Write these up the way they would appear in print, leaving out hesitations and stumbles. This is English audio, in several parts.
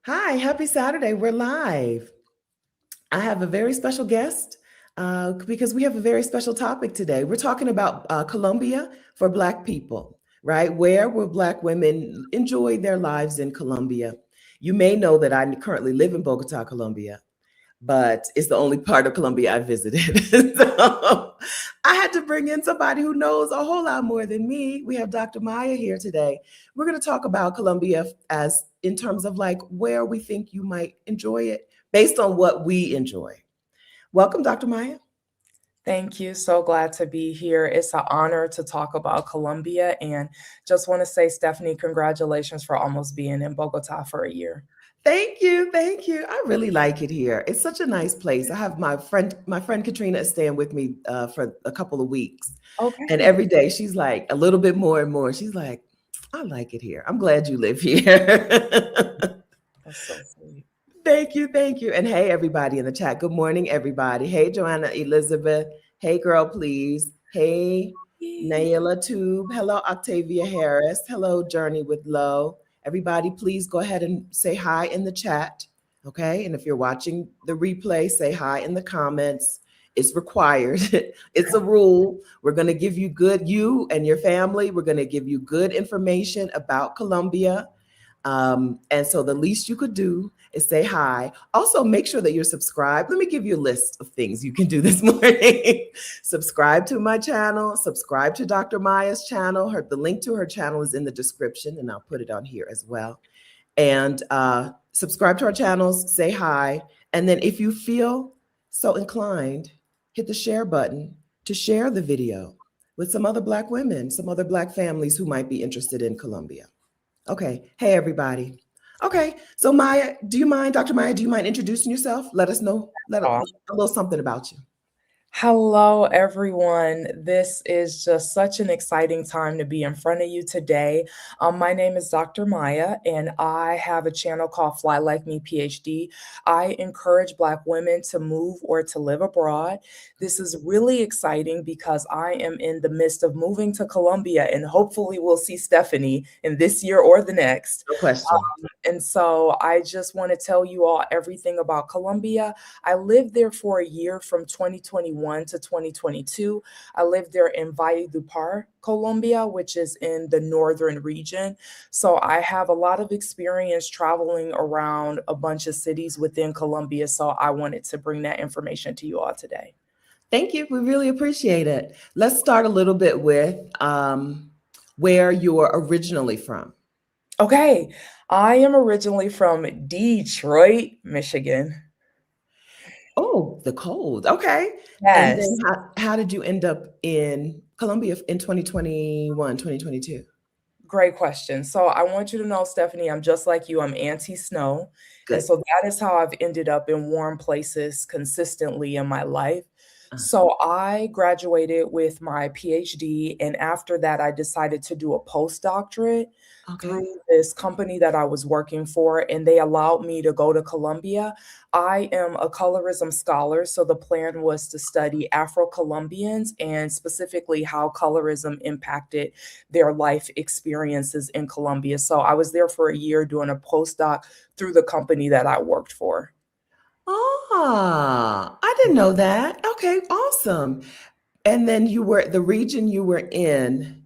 Hi, happy Saturday. We're live. I have a very special guest because we have a very special topic today. We're talking about Colombia for Black people, right? Where will Black women enjoy their lives in Colombia? You may know that I currently live in Bogota, Colombia, but it's the only part of Colombia I visited. So I had to bring in somebody who knows a whole lot more than me. We have Dr. Maya here today. We're going to talk about Colombia as in terms of like where we think you might enjoy it based on what we enjoy. Welcome, Dr. Maya. Thank you. So glad to be here. It's an honor to talk about Colombia. And just want to say, Stephanie, congratulations for almost being in Bogota for a year. Thank you, thank you. I really like it here. It's such a nice place. I have my friend Katrina is staying with me for a couple of weeks, and Okay. every day she's like a little bit more and more. She's like, I like it here. I'm glad you live here. That's so sweet. Thank you, thank you. And hey, everybody in the chat. Good morning, everybody. Hey, Joanna Elizabeth. Hey, girl, please. Hey, Naila Tube. Hello, Octavia Harris. Hello, Journey with Low. Everybody, please go ahead and say hi in the chat. Okay. And if you're watching the replay, say hi in the comments. It's required. It's a rule. We're going to give you you and your family, we're going to give you good information about Colombia. And so the least you could do is say hi. Also, make sure that you're subscribed. Let me give you a list of things you can do this morning. Subscribe to my channel, subscribe to Dr. Maya's channel. The link to her channel is in the description, and I'll put it on here as well. And subscribe to our channels, say hi. And then if you feel so inclined, hit the share button to share the video with some other Black women, some other Black families who might be interested in Colombia. Okay. Hey, everybody. Okay. So, Maya, Dr. Maya, do you mind introducing yourself? Let us know, a little something about you. Hello, everyone. This is just such an exciting time to be in front of you today. My name is Dr. Maya, and I have a channel called Fly Like Me PhD. I encourage Black women to move or to live abroad. This is really exciting because I am in the midst of moving to Colombia, and hopefully, we'll see Stephanie in this year or the next. No question. And so, I just want to tell you all everything about Colombia. I lived there for a year from 2021 to 2022. I lived there in Valledupar, Colombia, which is in the northern region. So I have a lot of experience traveling around a bunch of cities within Colombia. So I wanted to bring that information to you all today. Thank you. We really appreciate it. Let's start a little bit with where you're originally from. Okay, I am originally from Detroit, Michigan. Oh, the cold. Okay. And then Yes. how did you end up in Colombia in 2021, 2022? Great question. So I want you to know, Stephanie, I'm just like you. I'm anti-snow. And Good. so that is how I've ended up in warm places consistently in my life. Uh, So I graduated with my PhD, and after that, I decided to do a postdoctorate okay. through this company that I was working for, and they allowed me to go to Colombia. I am a colorism scholar, so the plan was to study Afro-Colombians and specifically how colorism impacted their life experiences in Colombia. So I was there for a year doing a postdoc through the company that I worked for. Ah, I didn't know that. Okay, awesome. And then the region you were in,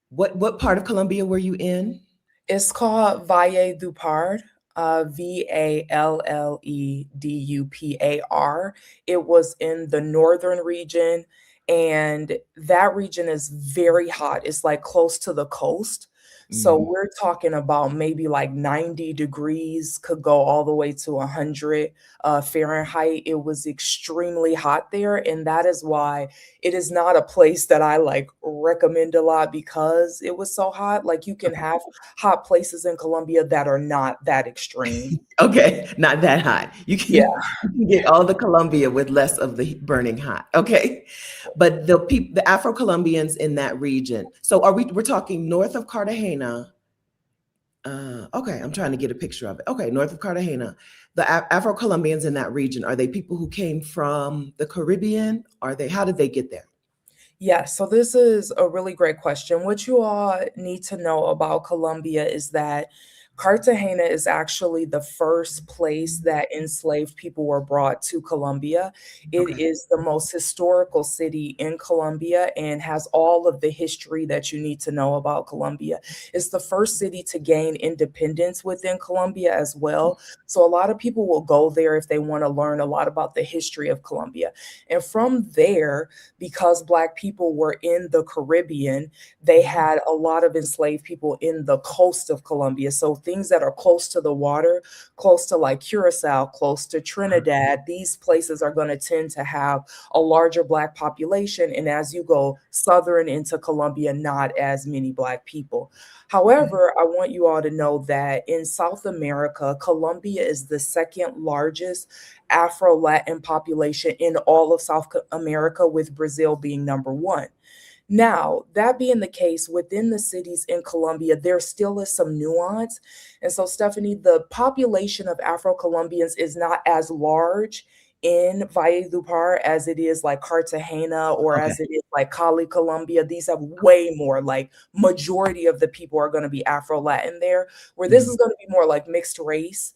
what part of Colombia were you in? It's called Valledupar, Valledupar. It was in the northern region, and that region is very hot. It's like close to the coast. So Mhm. we're talking about maybe like 90 degrees, could go all the way to 100 Fahrenheit. It was extremely hot there, and that is why it is not a place that I like recommend a lot because it was so hot. Like you can have hot places in Colombia that are not that extreme. Okay, not that hot. Yeah. You can get all the Colombia with less of the burning hot. Okay. But the Afro-Colombians in that region. So we're talking north of Cartagena. Okay, I'm trying to get a picture of it. Okay, north of Cartagena. The Afro-Colombians in that region, are they people who came from the Caribbean? How did they get there? Yeah, so this is a really great question. What you all need to know about Colombia is that Cartagena is actually the first place that enslaved people were brought to Colombia. It Okay. is the most historical city in Colombia and has all of the history that you need to know about Colombia. It's the first city to gain independence within Colombia as well. So a lot of people will go there if they want to learn a lot about the history of Colombia. And from there, because Black people were in the Caribbean, they had a lot of enslaved people in the coast of Colombia. So things that are close to the water, close to like Curacao, close to Trinidad, these places are going to tend to have a larger Black population. And as you go southern into Colombia, not as many Black people. Okay. However, I want you all to know that in South America, Colombia is the second largest Afro Latin population in all of South America, with Brazil being number one. Now, that being the case, within the cities in Colombia, there still is some nuance. And so, Stephanie, the population of Afro Colombians is not as large in Valledupar as it is like Cartagena or Okay. as it is like Cali, Colombia. These have way more, like, majority of the people are going to be Afro Latin there, where this Mhm. is going to be more like mixed race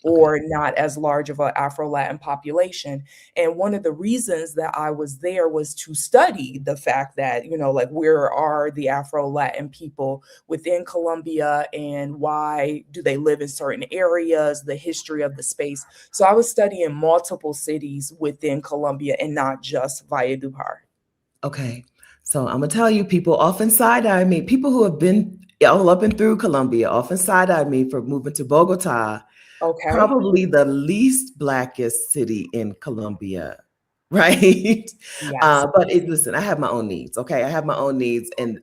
Okay. or not as large of an Afro Latin population. And one of the reasons that I was there was to study the fact that, like, where are the Afro Latin people within Colombia and why do they live in certain areas, the history of the space. So I was studying multiple cities within Colombia and not just Valledupar. Okay. So I'm gonna tell you, people often side eye me. People who have been all up and through Colombia often side eye me for moving to Bogota, Okay. probably the least blackest city in Colombia, right? Yes. Listen, I have my own needs. Okay, I have my own needs, and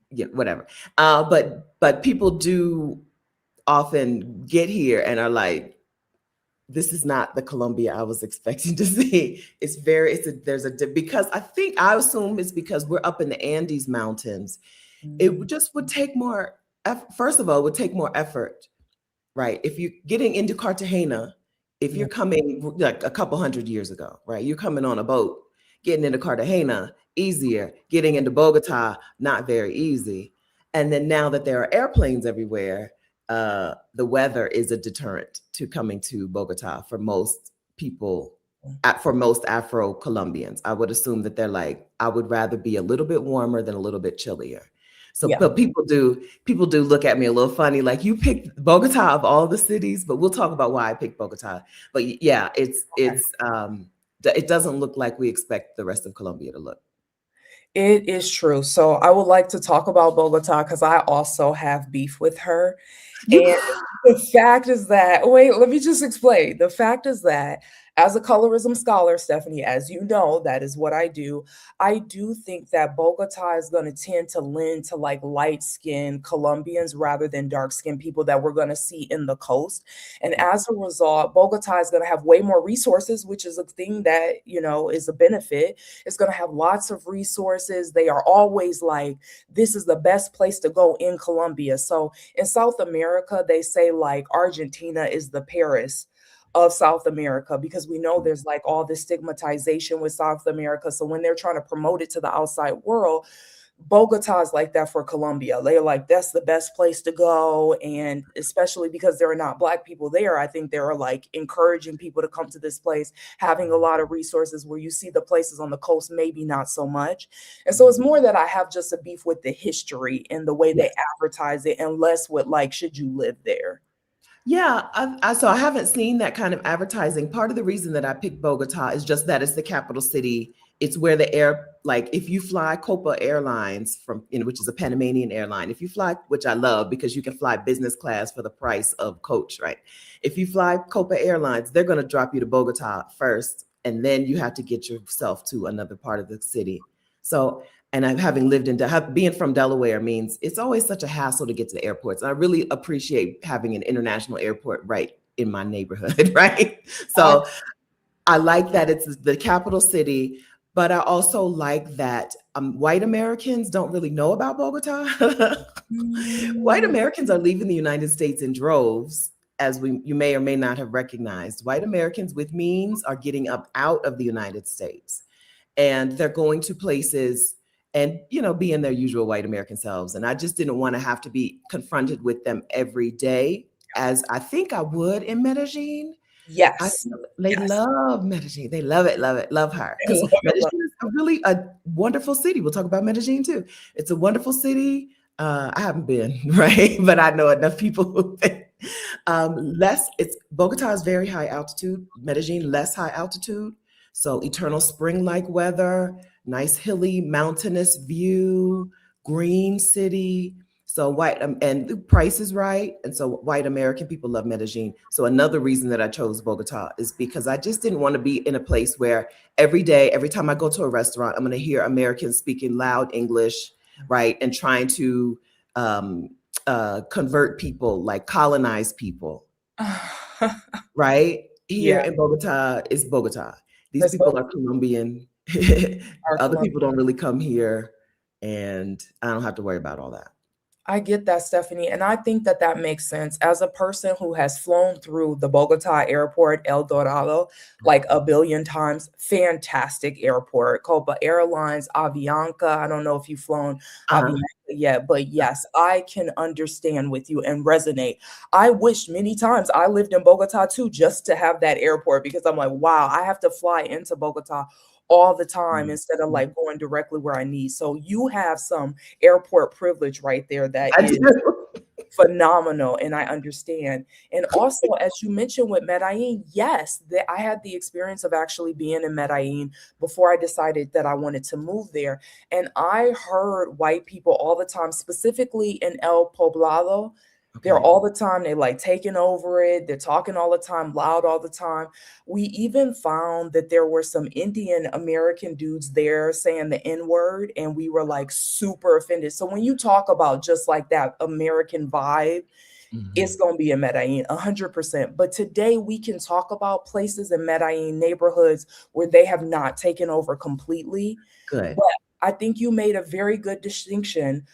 yeah, whatever. But people do often get here and are like, this is not the Colombia I was expecting to see. Because I assume it's because we're up in the Andes Mountains. Mm, Just would take more, first of all, it would take more effort, right? If you're getting into Cartagena, if yeah. you're coming like a couple hundred years ago, right? You're coming on a boat, getting into Cartagena, easier. Getting into Bogota, not very easy. And then now that there are airplanes everywhere, the weather is a deterrent to coming to Bogota for most people, for most Afro Colombians. I would assume that they're like, I would rather be a little bit warmer than a little bit chillier. So, Yeah. but people do look at me a little funny, like you picked Bogota of all the cities. But we'll talk about why I picked Bogota. But yeah, Okay. it doesn't look like we expect the rest of Colombia to look. It is true. So I would like to talk about Bogota because I also have beef with her. You And the fact is that, wait, let me just explain. The fact is that, as a colorism scholar, Stephanie, as you know, that is what I do. I do think that Bogota is going to tend to lend to like light skinned Colombians rather than dark skinned people that we're going to see in the coast. And as a result, Bogota is going to have way more resources, which is a thing that, is a benefit. It's going to have lots of resources. They are always like, this is the best place to go in Colombia. So, in South America, they say like Argentina is the Paris of South America because we know there's like all this stigmatization with South America. So when they're trying to promote it to the outside world, Bogota is like that for Colombia. They're like, that's the best place to go. And especially because there are not Black people there, I think they're like encouraging people to come to this place, having a lot of resources where you see the places on the coast, maybe not so much. And so it's more that I have just a beef with the history and the way they Yes. advertise it, and less with like, should you live there? Yeah, so I haven't seen that kind of advertising. Part of the reason that I picked Bogota is just that it's the capital city. It's where like if you fly Copa Airlines from, which is a Panamanian airline, if you fly, which I love because you can fly business class for the price of coach, right? If you fly Copa Airlines, they're going to drop you to Bogota first, and then you have to get yourself to another part of the city. So, and I'm having lived being from Delaware means it's always such a hassle to get to the airports. I really appreciate having an international airport right in my neighborhood, right? I So I like that it's the capital city, but I also like that white Americans don't really know about Bogota. White mm, Americans are leaving the United States in droves, as you may or may not have recognized. White Americans with means are getting up out of the United States, and they're going to places. and being their usual white American selves. And I just didn't want to have to be confronted with them every day, as I think I would in Medellin. I Yes. They Yes. love Medellin. They love it, love her. I Because love it, Medellin love is a wonderful city. We'll talk about Medellin too. It's a wonderful city. I haven't been, right, but I know enough people who've been. It's Bogota is very high altitude. Medellin less high altitude, so eternal spring-like weather, nice hilly mountainous view, green city. So white and the price is right, and so white American people love Medellin. So another reason that I chose Bogota is because I just didn't want to be in a place where every day, every time I go to a restaurant, I'm going to hear Americans speaking loud English, right, and trying to um, convert people, like colonize people, it. right? Here Yeah, in Bogota is Bogota. These let's people go. are Colombian. Our Other Colombia. people don't really come here, and I don't have to worry about all that. I get that, Stephanie. And I think that that makes sense. As a person who has flown through the Bogota airport, El Dorado, like a billion times, fantastic airport. Copa Airlines, Avianca. I don't know if you've flown Uh-huh. Avianca yet, but yes, I can understand with you and resonate. I wish many times I lived in Bogota too, just to have that airport, because I'm like, wow, I have to fly into Bogota all the time instead of Mhm. like going directly where I need. So you have some airport privilege right there that I is do. phenomenal, and I understand. And also, as you mentioned with Medellin, yes, that I had the experience of actually being in Medellin before I decided that I wanted to move there. And I heard white people all the time, specifically in El Poblado. They're Okay. all the time, they like taking over it. They're talking all the time, loud all the time. We even found that there were some Indian American dudes there saying the N word, and we were like super offended. So when you talk about just like that American vibe, it's Mhm. going to be in Medellin, 100%. But today we can talk about places in Medellin, neighborhoods where they have not taken over completely. Good. But I think you made a very good distinction,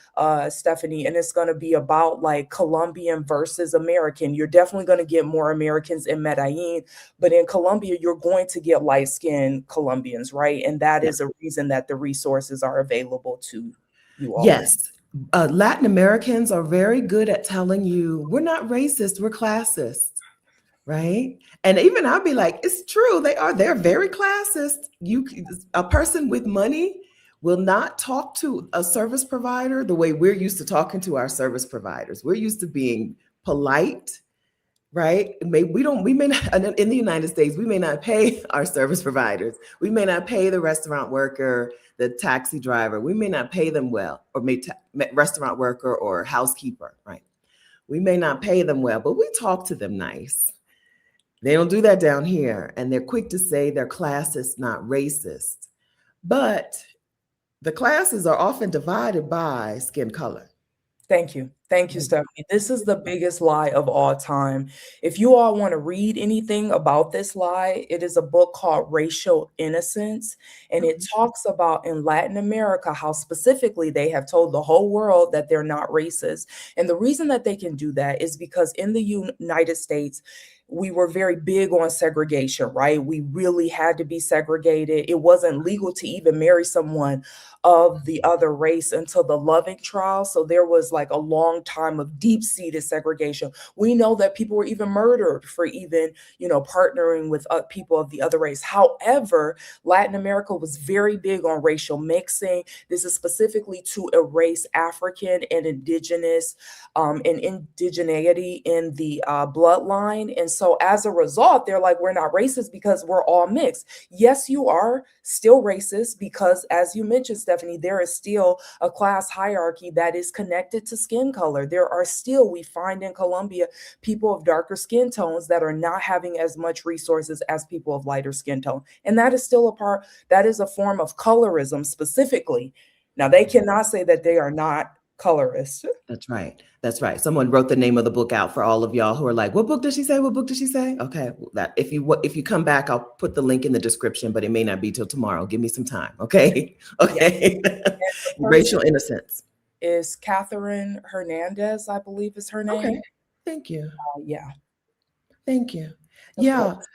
Stephanie, and it's going to be about like Colombian versus American. You're definitely going to get more Americans in Medellin, but in Colombia, you're going to get light skinned Colombians, right? And that Yeah. is a reason that the resources are available to you all. Yes. Latin Americans are very good at telling you we're not racist, we're classist, right? And even I'll be like, it's true, they are. They're very classist. A person with money will not talk to a service provider the way we're used to talking to our service providers. We're used to being polite, right? We may not, in the United States, we may not pay our service providers. We may not pay the restaurant worker, the taxi driver. We may not pay them well, or restaurant worker or housekeeper, right? We may not pay them well, but we talk to them nice. They don't do that down here, and they're quick to say they're classist, not racist. But the classes are often divided by skin color. Thank you. Thank you, Stephanie. This is the biggest lie of all time. If you all want to read anything about this lie, it is a book called Racial Innocence. And it Okay. talks about in Latin America how specifically they have told the whole world that they're not racist. And the reason that they can do that is because in the United States, we were very big on segregation, right? We really had to be segregated. It wasn't legal to even marry someone of the other race until the Loving trial. So there was like a long time of deep-seated segregation. We know that people were even murdered for even, partnering with people of the other race. However, Latin America was very big on racial mixing. This is specifically to erase African and indigenous and indigeneity in the bloodline. And so as a result, they're like, we're not racist because we're all mixed. Yes, you are still racist because, as you mentioned, Stephanie, there is still a class hierarchy that is connected to skin color. There are still, we find in Colombia, people of darker skin tones that are not having as much resources as people of lighter skin tone. And that is still that is a form of colorism specifically. Now, they cannot say that they are not colorist. That's right. That's right. Someone wrote the name of the book out for all of y'all who are like, "What book did she say? What book did she say?" Okay, that if you come back, I'll put the link in the description, but it may not be till tomorrow. Give me some time, okay? Yeah. Okay. And the person Racial innocence. is Catherine Hernandez, I believe is her Okay. name. Thank you. Yeah, Thank you. of Yeah. course.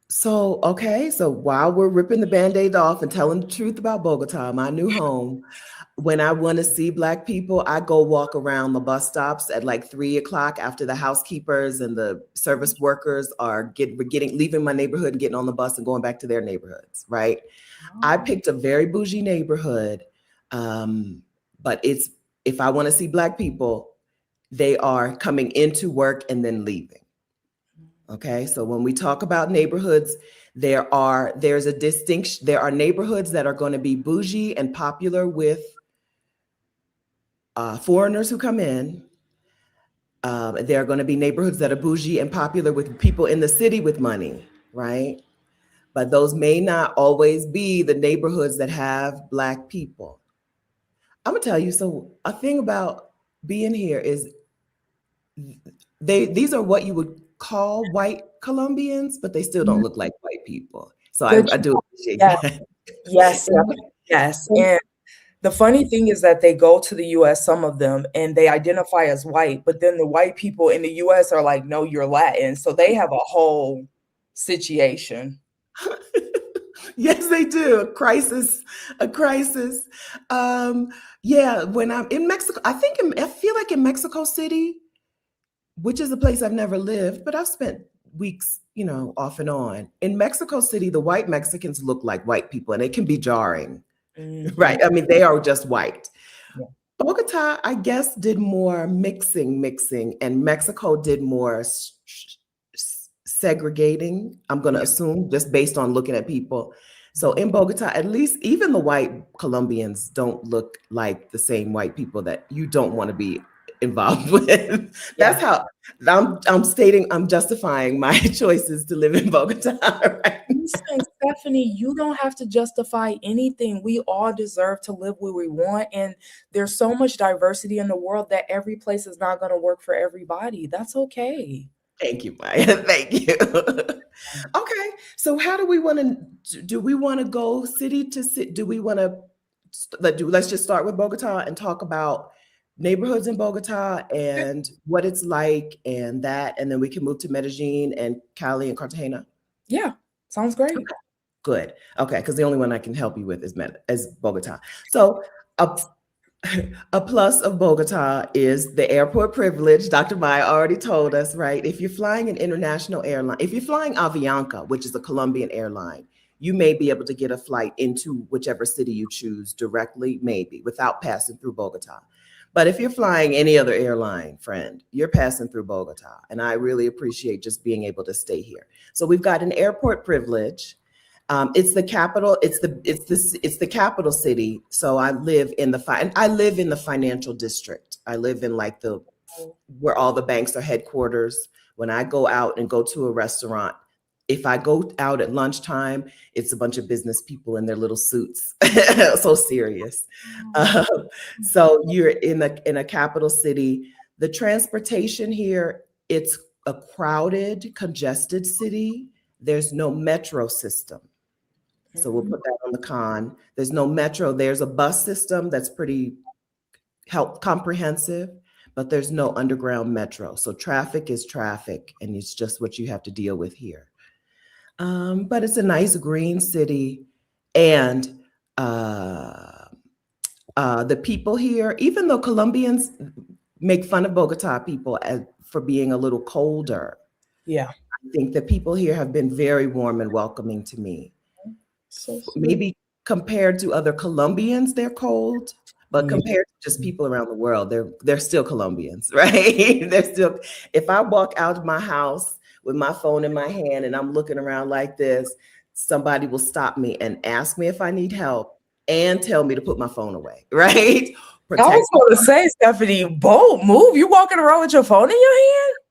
So, okay, so while we're ripping the band-aid off and telling the truth about Bogota, my new home, when I want to see Black people, I go walk around the bus stops at like 3 o'clock after the housekeepers and the service workers are getting leaving my neighborhood and getting on the bus and going back to their neighborhoods, right? I Oh. picked a very bougie neighborhood, um, but it's if I want to see Black people, they are coming into work and then leaving. Okay, so when we talk about neighborhoods, there's a distinction. There are neighborhoods that are going to be bougie and popular with foreigners who come in. There are going to be neighborhoods that are bougie and popular with people in the city with money, right? But those may not always be the neighborhoods that have Black people. I'm gonna tell you. So a thing about being here is these are what you would call white Colombians, but they still don't Mhm. look like white people. So Good I do job. appreciate Yes, that. yes, yes, yes. And the funny thing is that they go to the US, some of them, and they identify as white, but then the white people in the US are like, no, you're Latin. So they have a whole situation. Yes, they do. A crisis, a crisis. Um, yeah, when I'm in Mexico, I feel like in Mexico City, which is a place I've never lived, but I've spent weeks, off and on. In Mexico City, the white Mexicans look like white people, and it can be jarring, Mhm. right? I mean, they are just white. Yeah. Bogota, I guess, did more mixing, and Mexico did more segregating. I'm going to Yeah. assume just based on looking at people. So in Bogota, at least even the white Colombians don't look like the same white people that you don't want to be involved with. That's Yeah. how I'm justifying my choices to live in Bogota. Right? Listen, Stephanie, you don't have to justify anything. We all deserve to live where we want. And there's so much diversity in the world that every place is not going to work for everybody. That's okay. Thank you, Maya. Thank you. Okay, so how do we want to do? We want to go city to city? Do we want to let's just start with Bogota and talk about neighborhoods in Bogota and what it's like and that, and then we can move to Medellin and Cali and Cartagena. Yeah, sounds great. Good. Okay, because the only one I can help you with is Bogota. So a a plus of Bogota is the airport privilege. Dr. Maya already told us, right? If you're flying an international airline, if you're flying Avianca, which is a Colombian airline, you may be able to get a flight into whichever city you choose directly, maybe without passing through Bogota. But if you're flying any other airline, friend, you're passing through Bogota. And I really appreciate just being able to stay here. So we've got an airport privilege. It's the capital. It's the capital city. So I live in the financial district. I live in like the where all the banks are headquarters. When I go out and go to a restaurant, if I go out at lunchtime, it's a bunch of business people in their little suits, so serious. Um, so you're in a capital city. The transportation here, it's a crowded, congested city. There's no metro system. So we'll Mhm. put that on the con. There's no metro. There's a bus system that's pretty help comprehensive, but there's no underground metro. So traffic is traffic, and it's just what you have to deal with here. But it's a nice green city, and uh, the people here, even though Colombians make fun of Bogota people for being a little colder, Yeah, I think the people here have been very warm and welcoming to me. so sweet. Maybe compared to other Colombians, they're cold, but Yeah. compared to just people around the world, they're still Colombians, right? They're still. If I walk out of my house with my phone in my hand and I'm looking around like this, somebody will stop me and ask me if I need help and tell me to put my phone away, right? I was Protect. going to say, Stephanie, bold move. You walking around with your phone in your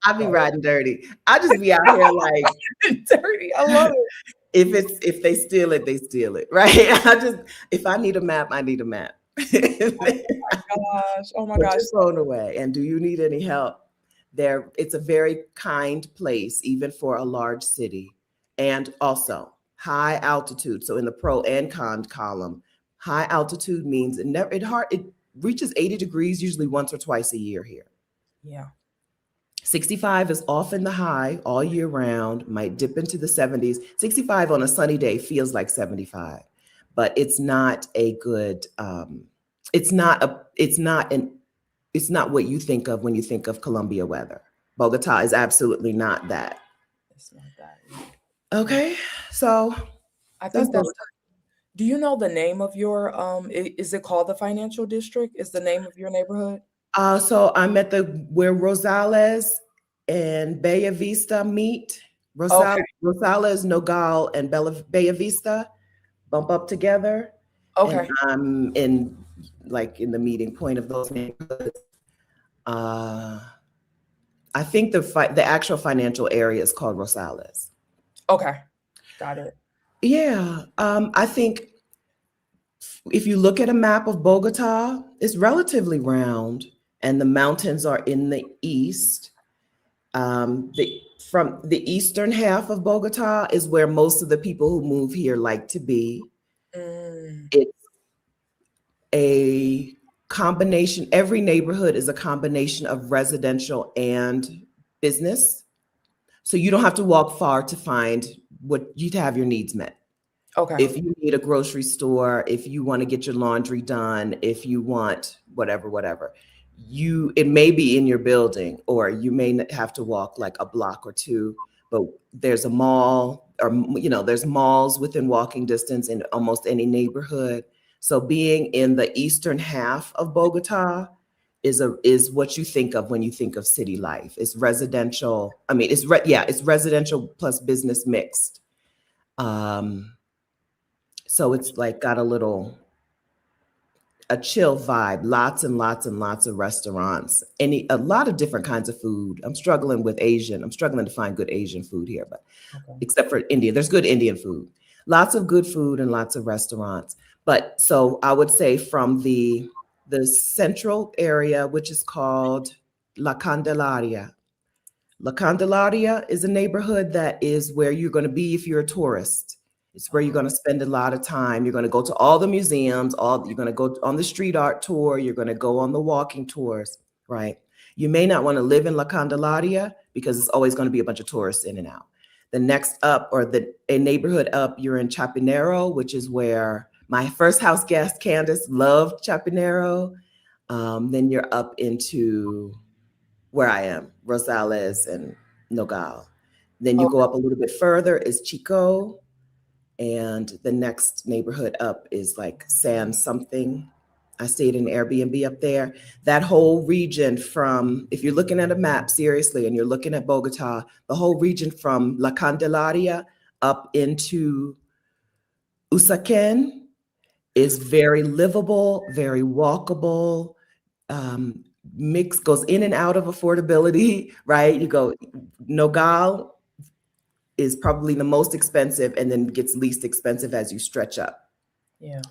I be riding dirty. I just be out here like hand? Dirty. I love it. if they steal it, they steal it, right? If I need a map, I need a map. Gosh. Oh my Put gosh. your phone away. And do you need any help? It's a very kind place, even for a large city. And also high altitude. So in the pro and con column, high altitude means it reaches 80 degrees usually once or twice a year here. Yeah. 65 is often the high all year round, might dip into the 70s. 65 on a sunny day feels like 75, but it's not a good, it's not what you think of when you think of Colombia weather. Bogota is absolutely not that. It's not that. Okay, so I that's think Bogota. that's. Do you know the name of your is it called the financial district? Is the name of your neighborhood? So I'm at the where Rosales and Bella Vista meet. Okay. Rosales, Nogal, and Bella Vista bump up together, and Okay. I'm in like in the meeting point of those neighborhoods. Uh, I think the actual financial area is called Rosales. Okay. Got it. Yeah, I think if you look at a map of Bogota, it's relatively round, and the mountains are in the east. The From the eastern half of Bogota is where most of the people who move here like to be. Mm, It's a combination, every neighborhood is a combination of residential and business. So you don't have to walk far to find what you'd have your needs met. okay. If you need a grocery store, if you want to get your laundry done, if you want whatever, it may be in your building, or you may have to walk like a block or two, but there's a mall, or there's malls within walking distance in almost any neighborhood. So being in the eastern half of Bogota is what you think of when you think of city life. It's residential. I mean, it's residential plus business mixed. Um, so it's like got a chill vibe, lots and lots and lots of restaurants, a lot of different kinds of food. I'm struggling with Asian. I'm struggling to find good Asian food here, but Okay. except for India, there's good Indian food. Lots of good food and lots of restaurants. But so I would say from the central area, which is called La Candelaria. La Candelaria is a neighborhood that is where you're going to be if you're a tourist. It's where you're going to spend a lot of time. You're going to go to all the museums, you're going to go on the street art tour, you're going to go on the walking tours, right? You may not want to live in La Candelaria because it's always going to be a bunch of tourists in and out. The next up, or a neighborhood up, you're in Chapinero, which is where my first house guest, Candace, loved Chapinero. Then you're up into where I am, Rosales and Nogal. Then you Oh, go up a little bit further is Chico, and the next neighborhood up is like San something. I stayed in Airbnb up there. That whole region from, if you're looking at a map seriously and you're looking at Bogota, the whole region from La Candelaria up into Usaquén is very livable, very walkable, um, mix goes in and out of affordability, right? You go, Nogal is probably the most expensive and then gets least expensive as you stretch up, yeah.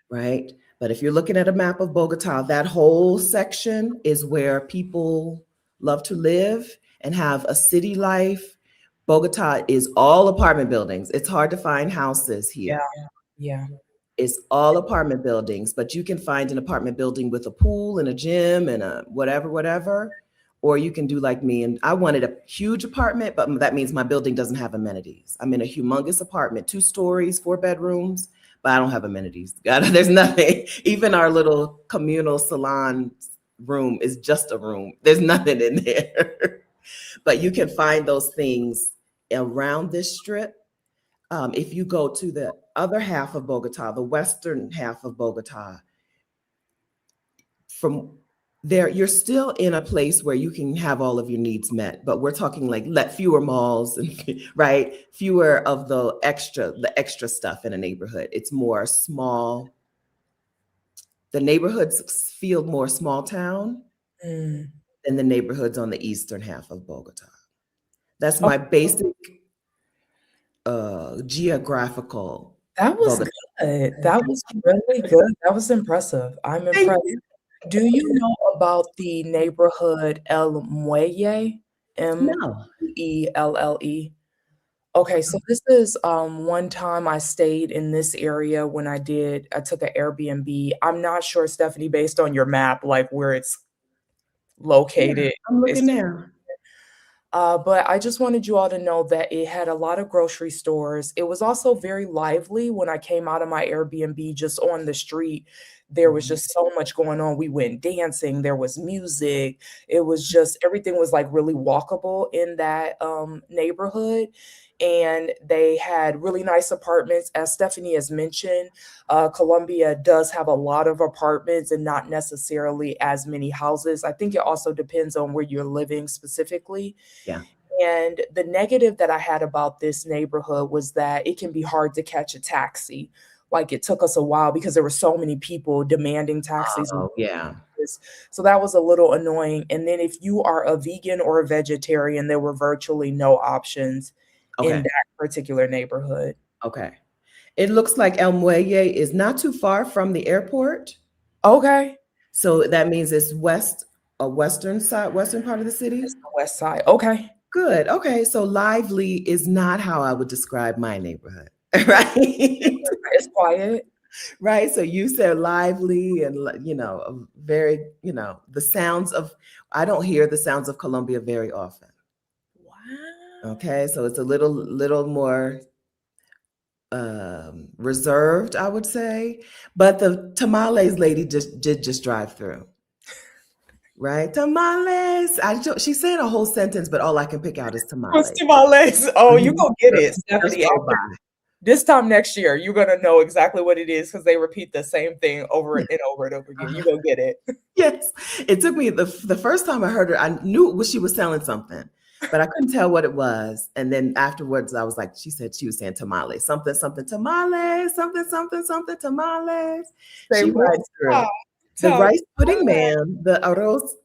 right? But if you're looking at a map of Bogota, that whole section is where people love to live and have a city life. Bogota is all apartment buildings. It's hard to find houses Yeah. here. Yeah. It's all apartment buildings, but you can find an apartment building with a pool and a gym and a whatever. Or you can do like me. And I wanted a huge apartment, but that means my building doesn't have amenities. I'm in a humongous apartment, 2 stories, 4 bedrooms, but I don't have amenities. God, there's nothing. Even our little communal salon room is just a room. There's nothing in there. But you can find those things around this strip. If you go to the other half of Bogota, the western half of Bogota, from there, you're still in a place where you can have all of your needs met, but we're talking like let fewer malls, and right? Fewer of the extra stuff in a neighborhood. It's more small. The neighborhoods feel more small town Mm. than the neighborhoods on the eastern half of Bogota. That's Oh, my basic geographical that was Bogota. good. That was really good. That was impressive. I'm Thank impressed. you. Do you know about the neighborhood El Muelle? No. Muelle? Okay, so this is one time I stayed in this area when I took an Airbnb. I'm not sure, Stephanie, based on your map, like where it's Yeah, located. I'm looking It's now. But I just wanted you all to know that it had a lot of grocery stores. It was also very lively when I came out of my Airbnb just on the street. There was Mhm. just so much going on. We went dancing, there was music. It was just everything was like really walkable in that neighborhood. And they had really nice apartments. As Stephanie has mentioned, Colombia does have a lot of apartments and not necessarily as many houses. I think it also depends on where you're living specifically. Yeah. And the negative that I had about this neighborhood was that it can be hard to catch a taxi. Like it took us a while because there were so many people demanding taxis. Oh, yeah. So that was a little annoying. And then if you are a vegan or a vegetarian, there were virtually no options in Okay. that particular neighborhood. Okay. It looks like El Muelle is not too far from the airport. Okay. So that means it's west, a western side, western part of the It's city. the west side. Okay. Good. Okay. So lively is not how I would describe my neighborhood. Right. It's quiet. Right. So you said lively and, very, the sounds of, I don't hear the sounds of Colombia very often. Wow. Okay. So it's a little more reserved, I would say. But the tamales lady just drive through. Right? Tamales. She said a whole sentence, but all I can pick out is What's tamales. tamales? Oh, you Mhm. go get Just it, Stephanie. go by. This time next year, you're gonna know exactly what it is because they repeat the same thing over Yeah. and over and over again. You Uh-huh. go get it. Yes. It took me the first time I heard her, I knew it was she was selling something, but I couldn't tell what it was. And then afterwards, I was like, she said she was saying tamales, something, something, tamales, something, something, something, tamales. Say She one rides through. time. The Tamales. rice pudding man, the arroz,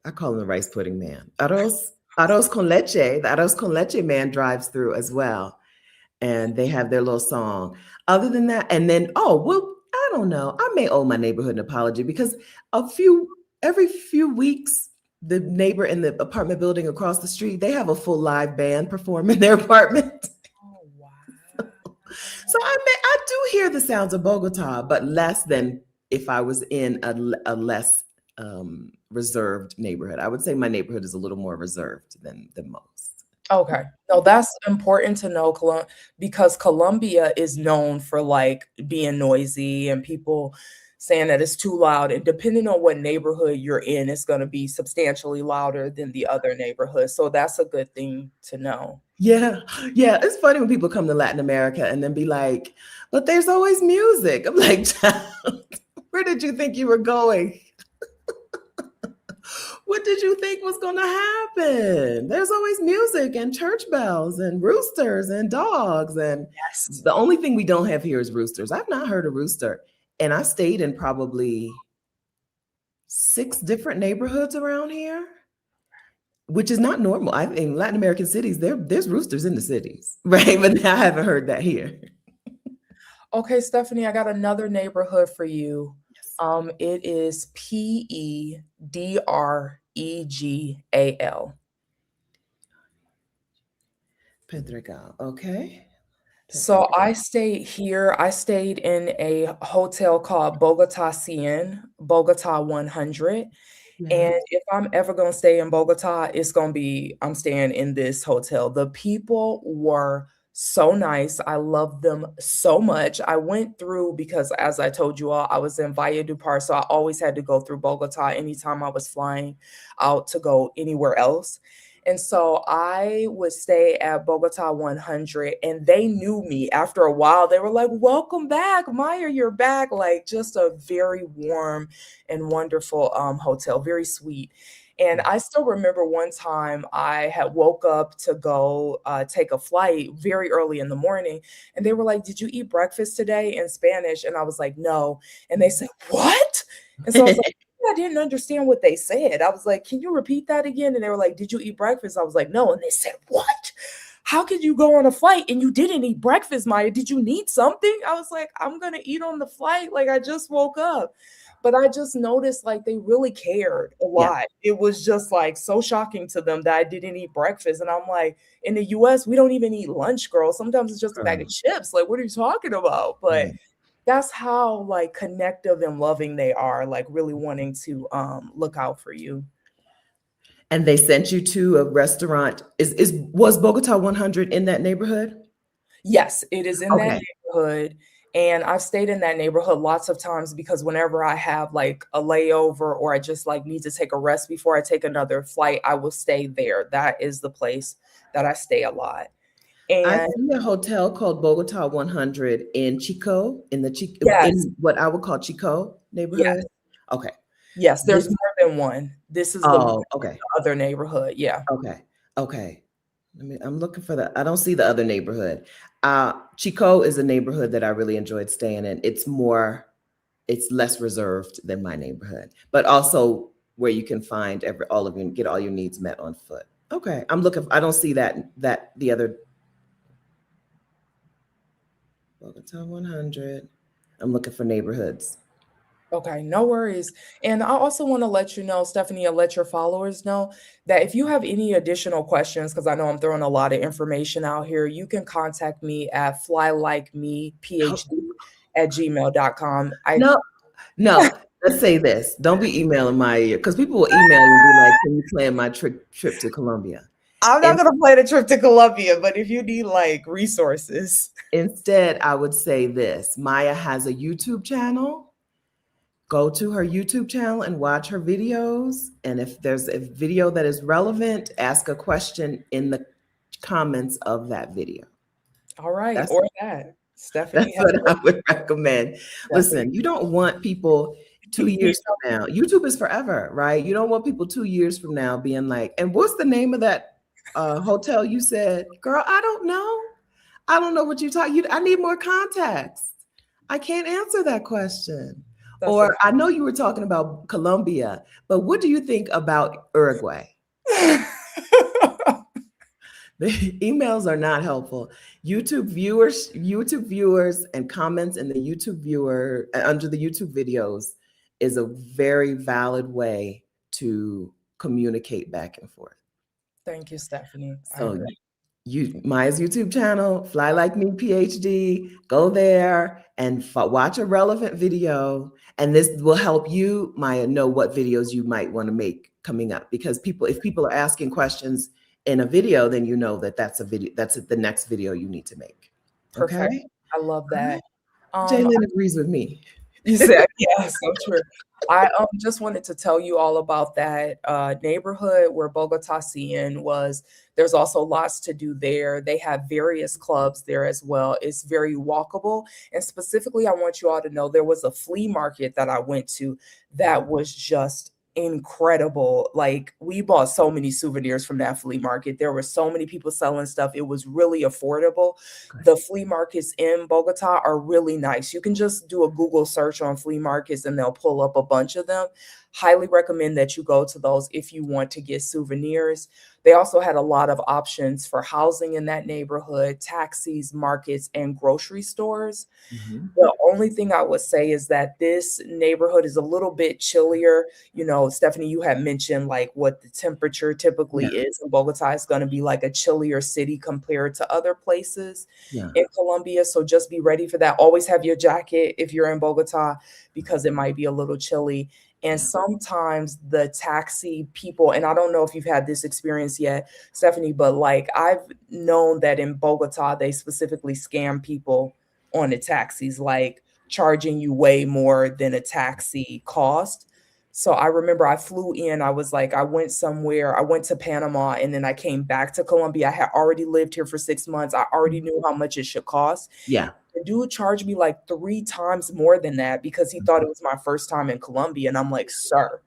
I call him the rice pudding man. Arroz con leche, the arroz con leche man drives through as well. And they have their little song. Other than that, and then, oh, well, I don't know. I may owe my neighborhood an apology because every few weeks, the neighbor in the apartment building across the street, they have a full live band perform in their apartment. Oh wow. So I do hear the sounds of Bogota, but less than if I was in a less reserved neighborhood. I would say my neighborhood is a little more reserved than most. Okay. No, that's important to know, because Colombia is known for like being noisy and people saying that it's too loud. And depending on what neighborhood you're in, it's going to be substantially louder than the other neighborhood. So that's a good thing to know. Yeah, yeah. It's funny when people come to Latin America and then be like, "But there's always music." I'm like, "Child, where did you think you were going? What did you think was going to happen? There's always music and church bells and roosters and dogs. And Yes. the only thing we don't have here is roosters. I've not heard a rooster. And I stayed in probably 6 different neighborhoods around here, which is not normal. I think Latin American cities, there's roosters in the cities, right? But I haven't heard that here. Okay, Stephanie, I got another neighborhood for you. Yes. It is Pedregal. Pedregal. Okay. So Pedregal. I stayed here. I stayed in a hotel called Bogota 100, Bogota 100. Yeah. And if I'm ever gonna stay in Bogota, it's gonna be I'm staying in this hotel. The people were so nice. I loved them so much. I went through because as I told you all, I was in Valledupar, so I always had to go through Bogota anytime I was flying out to go anywhere else. And so I would stay at Bogota 100 and they knew me after a while. They were like, "Welcome back, Maya, you're back." Like just a very warm and wonderful hotel, very sweet. And I still remember one time I had woke up to go take a flight very early in the morning, and they were like, "Did you eat breakfast today?" in Spanish, and I was like, "No," and they said, "What?" And so I was like, I didn't understand what they said. I was like, "Can you repeat that again?" And they were like, "Did you eat breakfast?" I was like, "No," and they said, "What? How could you go on a flight and you didn't eat breakfast, Maya? Did you need something?" I was like, "I'm gonna eat on the flight. Like I just woke up." But I just noticed like they really cared a Yeah. lot. It was just like so shocking to them that I didn't eat breakfast. And I'm like, in the US, we don't even eat lunch, girl. Sometimes it's just a bag of Girl. chips. Like, what are you talking about? But Right. that's how like connective and loving they are, like really wanting to look out for you. And they sent you to a restaurant. Was Bogota 100 in that neighborhood? Yes, it is in that Okay. neighborhood, and I've stayed in that neighborhood lots of times because whenever I have, like, a layover or I just, like, need to take a rest before I take another flight, I will stay there. That is the place that I stay a lot, I and see a hotel called Bogota 100 in Chico, yes, in what I would call Chico yes, neighborhood. Okay. yes, there's This more than one. This is the one Oh, in okay. the other neighborhood, yeah. Okay. Okay. I'm looking for I don't see the other neighborhood. Chico is a neighborhood that I really enjoyed staying in. It's less reserved than my neighborhood, but also where you can find all of you get all your needs met on foot. Okay. I don't see that the other Bogota 100. I'm looking for neighborhoods. Okay, no worries. And I also want to let you know, Stephanie, and let your followers know that if you have any additional questions, because I know I'm throwing a lot of information out here, you can contact me at flylikemephd@gmail.com. No, no. Let's say this. Don't be emailing my ear because people will email you and be like, "Can you plan my trip to Colombia?" I'm not And gonna plan a trip to Colombia, but if you need like resources. instead, I would say this: Maya has a YouTube channel. Go to her YouTube channel and watch her videos. And if there's a video that is relevant, ask a question in the comments of that video. All right, That's or that. Stephanie That's has what I would recommend. Stephanie. Listen, you don't want people 2 years from now. YouTube is forever, right? You don't want people 2 years from now being like, and what's the name of that hotel you said? Girl, I don't know. I don't know what you talk. I need more context. I can't answer that question. That's a Or I know you were talking about Colombia, but what do you think about Uruguay? The emails are not helpful. YouTube viewers and comments in the YouTube viewer under the YouTube videos is a very valid way to communicate back and forth. Thank you, Stephanie. I So appreciate Maya's YouTube channel, Fly Like Me PhD, go there and watch a relevant video. And this will help you, Maya, know what videos you might want to make coming up. Because if people are asking questions in a video, then you know that that's a video, that's the next video you need to make. Okay? perfect. I love All that. right. Um, Jalen agrees with me. You said, yeah, so true. I just wanted to tell you all about that neighborhood where Bogota CN was. There's also lots to do there. They have various clubs there as well. It's very walkable. And specifically, I want you all to know there was a flea market that I went to that was just incredible. Like, we bought so many souvenirs from that flea market. There were so many people selling stuff. It was really affordable. Okay. The flea markets in Bogota are really nice. You can just do a Google search on flea markets and they'll pull up a bunch of them. Highly recommend that you go to those if you want to get souvenirs. They also had a lot of options for housing in that neighborhood, taxis, markets, and grocery stores. Mhm. The only thing I would say is that this neighborhood is a little bit chillier. You know, Stephanie, you had mentioned like what the temperature typically Yeah. is in Bogota. It's going to be like a chillier city compared to other places Yeah. in Colombia. So just be ready for that. Always have your jacket if you're in Bogota because it might be a little chilly. And Yeah. sometimes the taxi people, and I don't know if you've had this experience yet, Stephanie, but like I've known that in Bogota, they specifically scam people on the taxis, like charging you way more than a taxi cost. So I remember I flew in, I was like, I went somewhere, I went to Panama and then I came back to Colombia. I had already lived here for 6 months. I already knew how much it should cost. Yeah. The dude charged me like 3 times more than that because he thought it was my first time in Colombia. And I'm like, sir,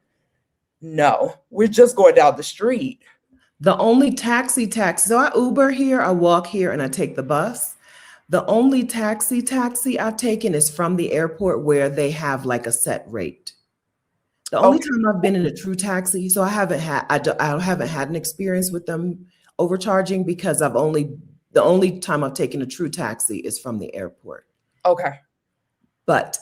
no, we're just going down the street. The only taxi. So I Uber here, I walk here, and I take the bus. The only taxi I've taken is from the airport where they have like a set rate. The only Okay. time I've been in a true taxi, so I haven't had an experience with them overcharging because the only time I've taken a true taxi is from the airport. Okay. But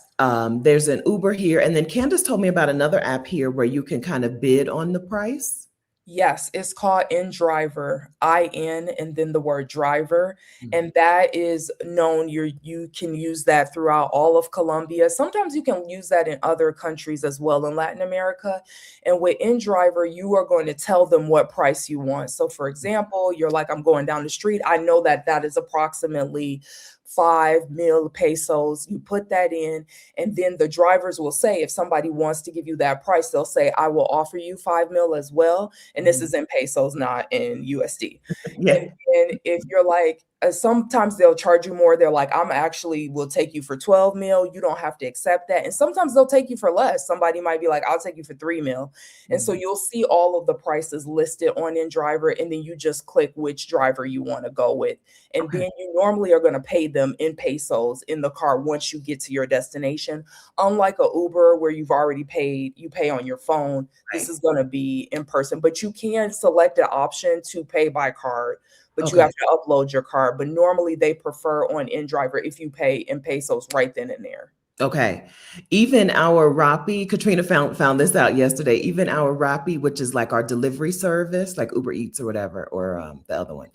there's an Uber here, and then Candace told me about another app here where you can kind of bid on the price. Yes, it's called InDriver, IN, and then the word driver. Mm. And that is known. You can use that throughout all of Colombia. Sometimes you can use that in other countries as well in Latin America. And with InDriver, you are going to tell them what price you want. So, for example, you're like, I'm going down the street. I know that that is approximately 5 mil pesos. You put that in, and then the drivers will say, if somebody wants to give you that price, they'll say, I will offer you 5 mil as well. And this Mhm. is in pesos, not in USD. Yeah. And then if you're like, sometimes they'll charge you more. They're like, I'm actually will take you for 12 mil. You don't have to accept that. And sometimes they'll take you for less. Somebody might be like, I'll take you for 3 mil. And so Mm. you'll see all of the prices listed on InDriver, and then you just click which driver you want to go with. And Okay. then you normally are going to pay them in pesos in the car once you get to your destination. Unlike a Uber where you've already paid, you pay on your phone. This Right. is going to be in person, but you can select an option to pay by card, but you Okay. have to upload your card. But normally they prefer on InDriver if you pay in pesos right then and there. Okay. Even our Rappi, Katrina found this out yesterday. Even our Rappi, which is like our delivery service, like Uber Eats or whatever, or the other one,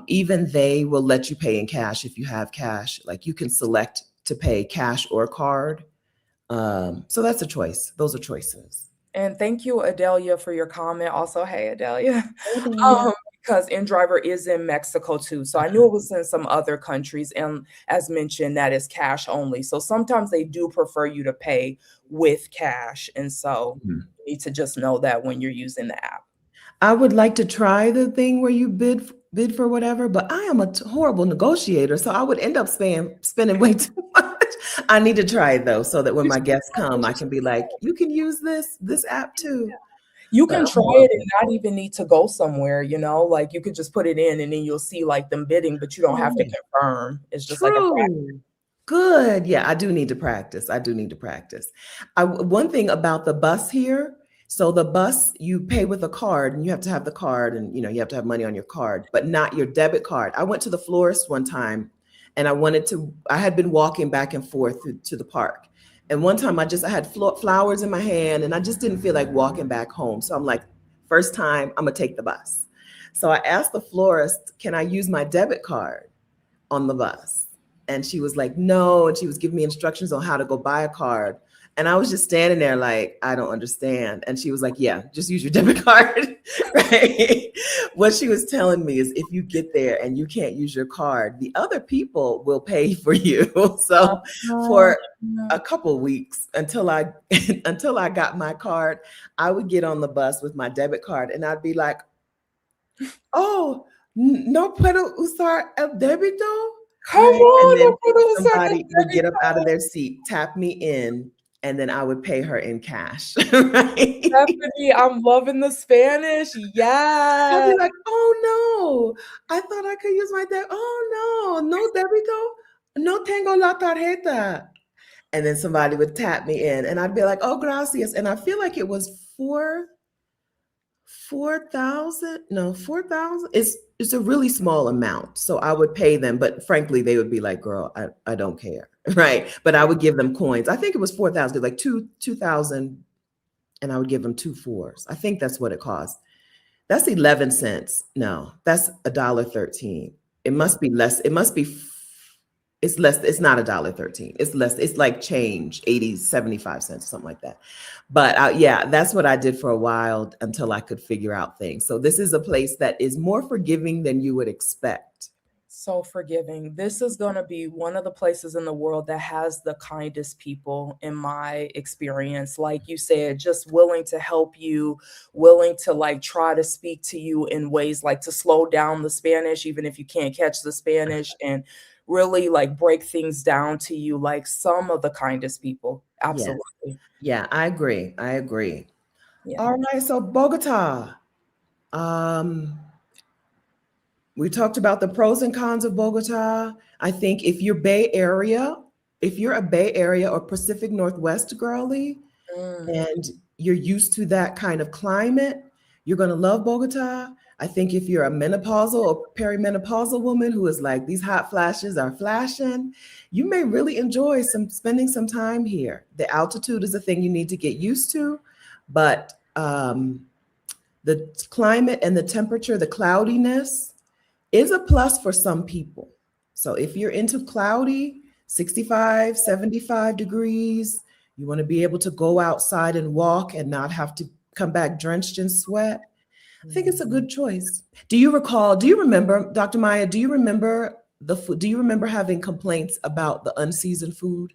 even they will let you pay in cash if you have cash. Like you can select to pay cash or card. So that's a choice. Those are choices. And thank you, Adelia, for your comment. Also, hey, Adelia. Hey, Delia. Because InDriver is in Mexico too. So I knew it was in some other countries. And as mentioned, that is cash only. So sometimes they do prefer you to pay with cash. And so Mhm. you need to just know that when you're using the app. I would like to try the thing where you bid for whatever, but I am a horrible negotiator, so I would end up spending way too much. I need to try it though, so that when You my should guests come, I can be definitely like, "You can use this app too." You But can I'm try it horrible. and not even need to go somewhere, like you could just put it in and then you'll see like them bidding, but you don't have to Oh, confirm. It's just like a practice. true. Good. Yeah, I do need to practice. I do need to practice. One thing about the bus here, so the bus, you pay with a card and you have to have the card and you have to have money on your card, but not your debit card. I went to the florist one time and I had been walking back and forth to the park. And one time I had flowers in my hand and I just didn't feel like walking back home. So I'm like, first time, I'm gonna take the bus. So I asked the florist, can I use my debit card on the bus? And she was like, no. And she was giving me instructions on how to go buy a card. And I was just standing there like, I don't understand. And she was like, yeah, just use your debit card. Right. What she was telling me is if you get there and you can't use your card, the other people will pay for you. So Uh, for a couple weeks until I until I got my card, I would get on the bus with my debit card and I'd be like, oh, no puedo usar el débito, Come right? And on, then no puedo usar el somebody would debit get up out of card. their seat, tap me in, and then I would pay her in cash, right? Stephanie, I'm loving the Spanish. I'd Yes. be like, oh no, I thought I could use my debit. Oh no, no débito, no tengo la tarjeta. And then somebody would tap me in, and I'd be like, oh, gracias. And I feel like it was 4,000, no, 4,000. It's a really small amount. So I would pay them, but frankly, they would be like, girl, I don't care. Right. But I would give them coins. I think it was 4,000, like 2,000, and I would give them two fours. I think that's what it cost. That's 11 cents. No, that's $1.13. It must be less. It's less. It's not $1.13. It's less. It's like change, 80, 75 cents, something like that. But yeah, that's what I did for a while until I could figure out things. So this is a place that is more forgiving than you would expect. So forgiving. This is going to be one of the places in the world that has the kindest people in my experience. Like you said, just willing to help you, willing to like try to speak to you in ways like to slow down the Spanish, even if you can't catch the Spanish, and really like break things down to you. Like some of the kindest people. Yes. Absolutely. Yeah, I agree. I agree. Yeah. All right. So Bogota. Um, We talked about the pros and cons of Bogota. I think if you're a Bay Area or Pacific Northwest girly Mm. and you're used to that kind of climate, you're going to love Bogota. I think if you're a menopausal or perimenopausal woman who is like, these hot flashes are flashing, you may really enjoy spending some time here. The altitude is a thing you need to get used to, but The climate and the temperature, the cloudiness is a plus for some people. So if you're into cloudy, 65, 75 degrees, you want to be able to go outside and walk and not have to come back drenched in sweat. I think it's a good choice. Do you remember, Dr. Maya, do you remember the food? Do you remember having complaints about the unseasoned food?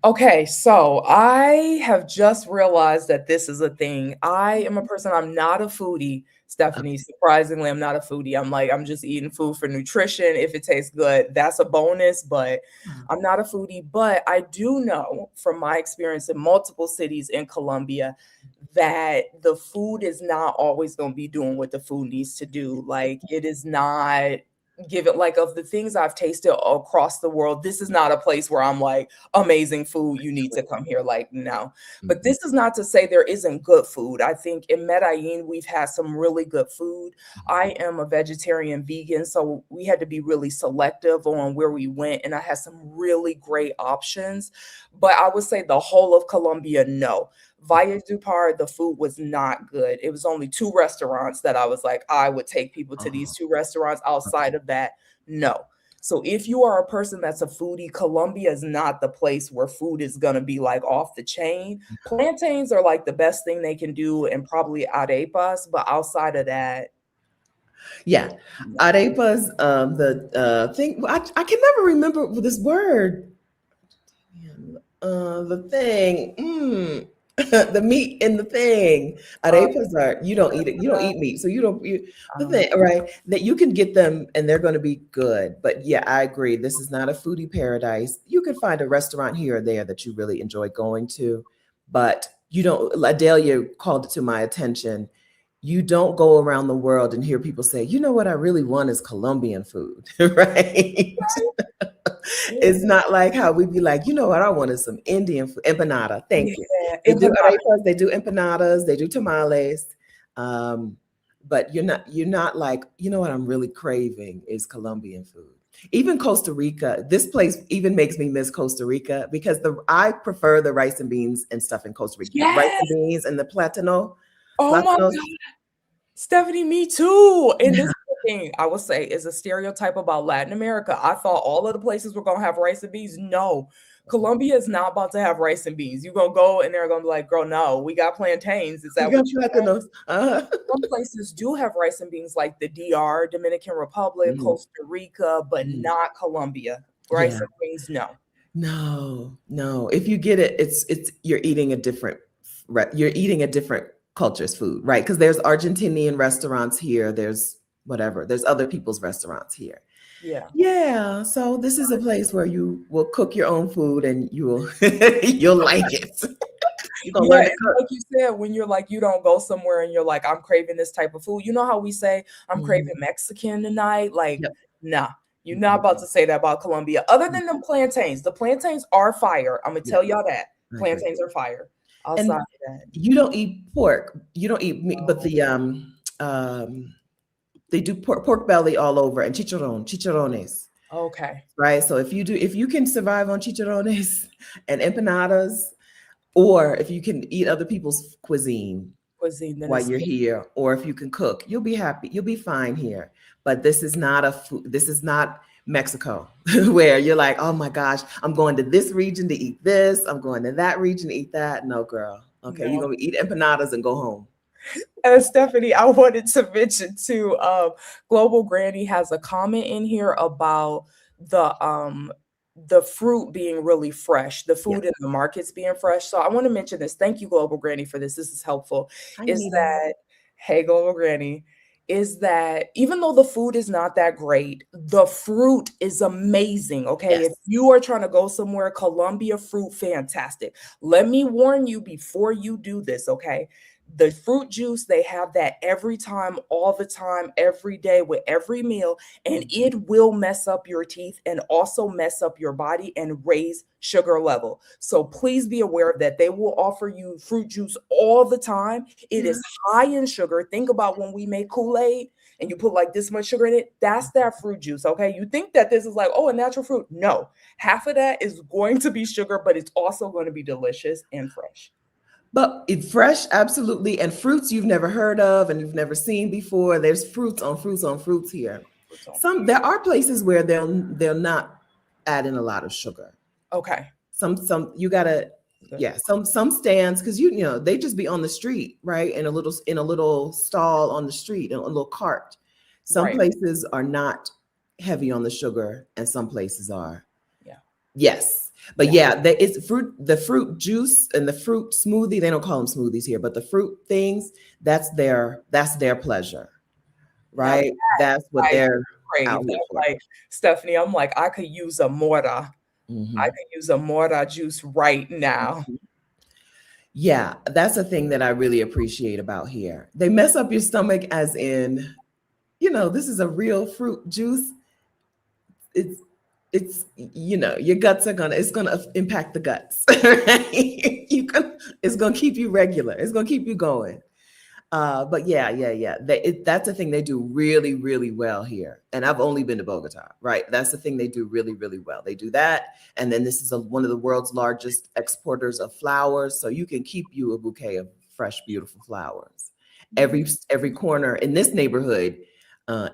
Okay, so I have just realized that this is a thing. I am a person, I'm not a foodie, Stephanie. Surprisingly, I'm not a foodie. I'm like, I'm just eating food for nutrition. If it tastes good, that's a bonus, but I'm not a foodie. But I do know from my experience in multiple cities in Colombia that the food is not always going to be doing what the food needs to do. Like, it is not given, like, of the things I've tasted across the world, this is not a place where I'm like, amazing food, you need to come here. Like, no. But this is not to say there isn't good food. I think in Medellin, we've had some really good food. I am a vegetarian vegan, so we had to be really selective on where we went, and I had some really great options. But I would say the whole of Colombia, no. Valledupar, the food was not good. It was only 2 restaurants that I was like, I would take people to these 2 restaurants. Outside of that, no. So if you are a person that's a foodie, Colombia is not the place where food is gonna be like off the chain. Plantains are like the best thing they can do, and probably arepas, but outside of that, Yeah, no. arepas. The thing I can never remember this word. The thing. The meat in the thing. Uh, Arepas are you don't eat it. You don't eat meat, so you don't. The um, thing, right? That you can get them and they're going to be good. But yeah, I agree. This is not a foodie paradise. You can find a restaurant here or there that you really enjoy going to, but you don't. Adelia called it to my attention. You don't go around the world and hear people say, you know what I really want is Colombian food, right? It's not like how we be like, you know what I want is some Indian food, empanada. Thank you. yeah, They do empanada. arepas, they do empanadas, they do tamales. Um, but you're not like, you know what I'm really craving is Colombian food. Even Costa Rica, this place even makes me miss Costa Rica because I prefer the rice and beans and stuff in Costa Rica. The rice and Yes. beans and the Oh my platanos. Stephanie, me too. And this is the thing I would say is a stereotype about Latin America. I thought all of the places were gonna have rice and beans. No, Colombia is not about to have rice and beans. You're gonna go and they're gonna be like, girl, no, we got plantains. Is We that got what you want? platanos. Some places do have rice and beans, like the DR, Dominican Republic, Mhm, Costa Rica, but mhm. not Colombia. Rice Yeah. and beans, no. No, no. If you get it, it's you're eating a different you're eating a different culture's food, right? Because there's Argentinian restaurants here, there's whatever, there's other people's restaurants here. Yeah. Yeah, so this is a place where you will cook your own food and you will you'll like it. You're gonna Yeah, learn to and cook. like you said, when you're like, you don't go somewhere and you're like, I'm craving this type of food. You know how we say, I'm Mhm. craving Mexican tonight? Like, Yep. nah, you're not Mhm. about to say that about Colombia. Other than them plantains, the plantains are fire. I'm gonna Yeah, tell y'all that. I agree. Plantains are fire. Outside And of that, you don't eat pork. You don't eat meat, but no. um they do pork belly all over and chicharrones. Okay. Right? So if you can survive on chicharrones and empanadas, or if you can eat other people's cuisine Cuisine, then while it's you're here, or if you can cook, you'll be happy. You'll be fine here. But this is not a food, this is not Mexico, where you're like, oh my gosh, I'm going to this region to eat this, I'm going to that region to eat that. No, girl. Okay, you're no. gonna eat empanadas and go home. Stephanie, I wanted to mention too, Global Granny has a comment in here about the fruit being really fresh, the Yeah. food in the markets being fresh. So I want to mention this. Thank you, Global Granny, for this. This is helpful. Hi, Is Anita. that, hey, Global Granny, is that even though the food is not that great, the fruit is amazing. Okay. If Yes. you are trying to go somewhere, Colombia fruit, fantastic. Let me warn you before you do this. Okay. The fruit juice, they have that every time, all the time, every day with every meal, and it will mess up your teeth and also mess up your body and raise sugar level. So please be aware of that. They will offer you fruit juice all the time. It Yeah. is high in sugar. Think about when we make Kool-Aid and you put like this much sugar in it. That's that fruit juice. Okay. You think that this is like, oh, a natural fruit. No, half of that is going to be sugar, but it's also going to be delicious and fresh. But it's fresh, absolutely, and fruits you've never heard of and you've never seen before. There's fruits on fruits on fruits here. Fruits on Some there are places where they'll not add in a lot of sugar. Okay. Some you gotta, Good. yeah, some stands, because you know they just be on the street, right, in a little stall on the street, in a little cart. Some Right. places are not heavy on the sugar and some places are. Yeah. Yes. But Yeah. yeah, it's fruit, the fruit juice and the fruit smoothie. They don't call them smoothies here, but the fruit things, that's their pleasure, Now right? That's what I they're crave. out here That's for. like Stephanie, I'm like, I could use a mortar. I Hmm. could use a mortar juice right now. Yeah, that's a thing that I really appreciate about here. They mess up your stomach, as in, this is a real fruit juice. It's your guts are gonna it's gonna impact the guts. Right? It's gonna keep you regular. It's gonna keep you going. But yeah, yeah, yeah. That's the thing they do really, really well here. And I've only been to Bogota, right? That's the thing they do really, really well. They do that. And then this is one of the world's largest exporters of flowers. So you can keep you a bouquet of fresh, beautiful flowers. Every corner in this neighborhood,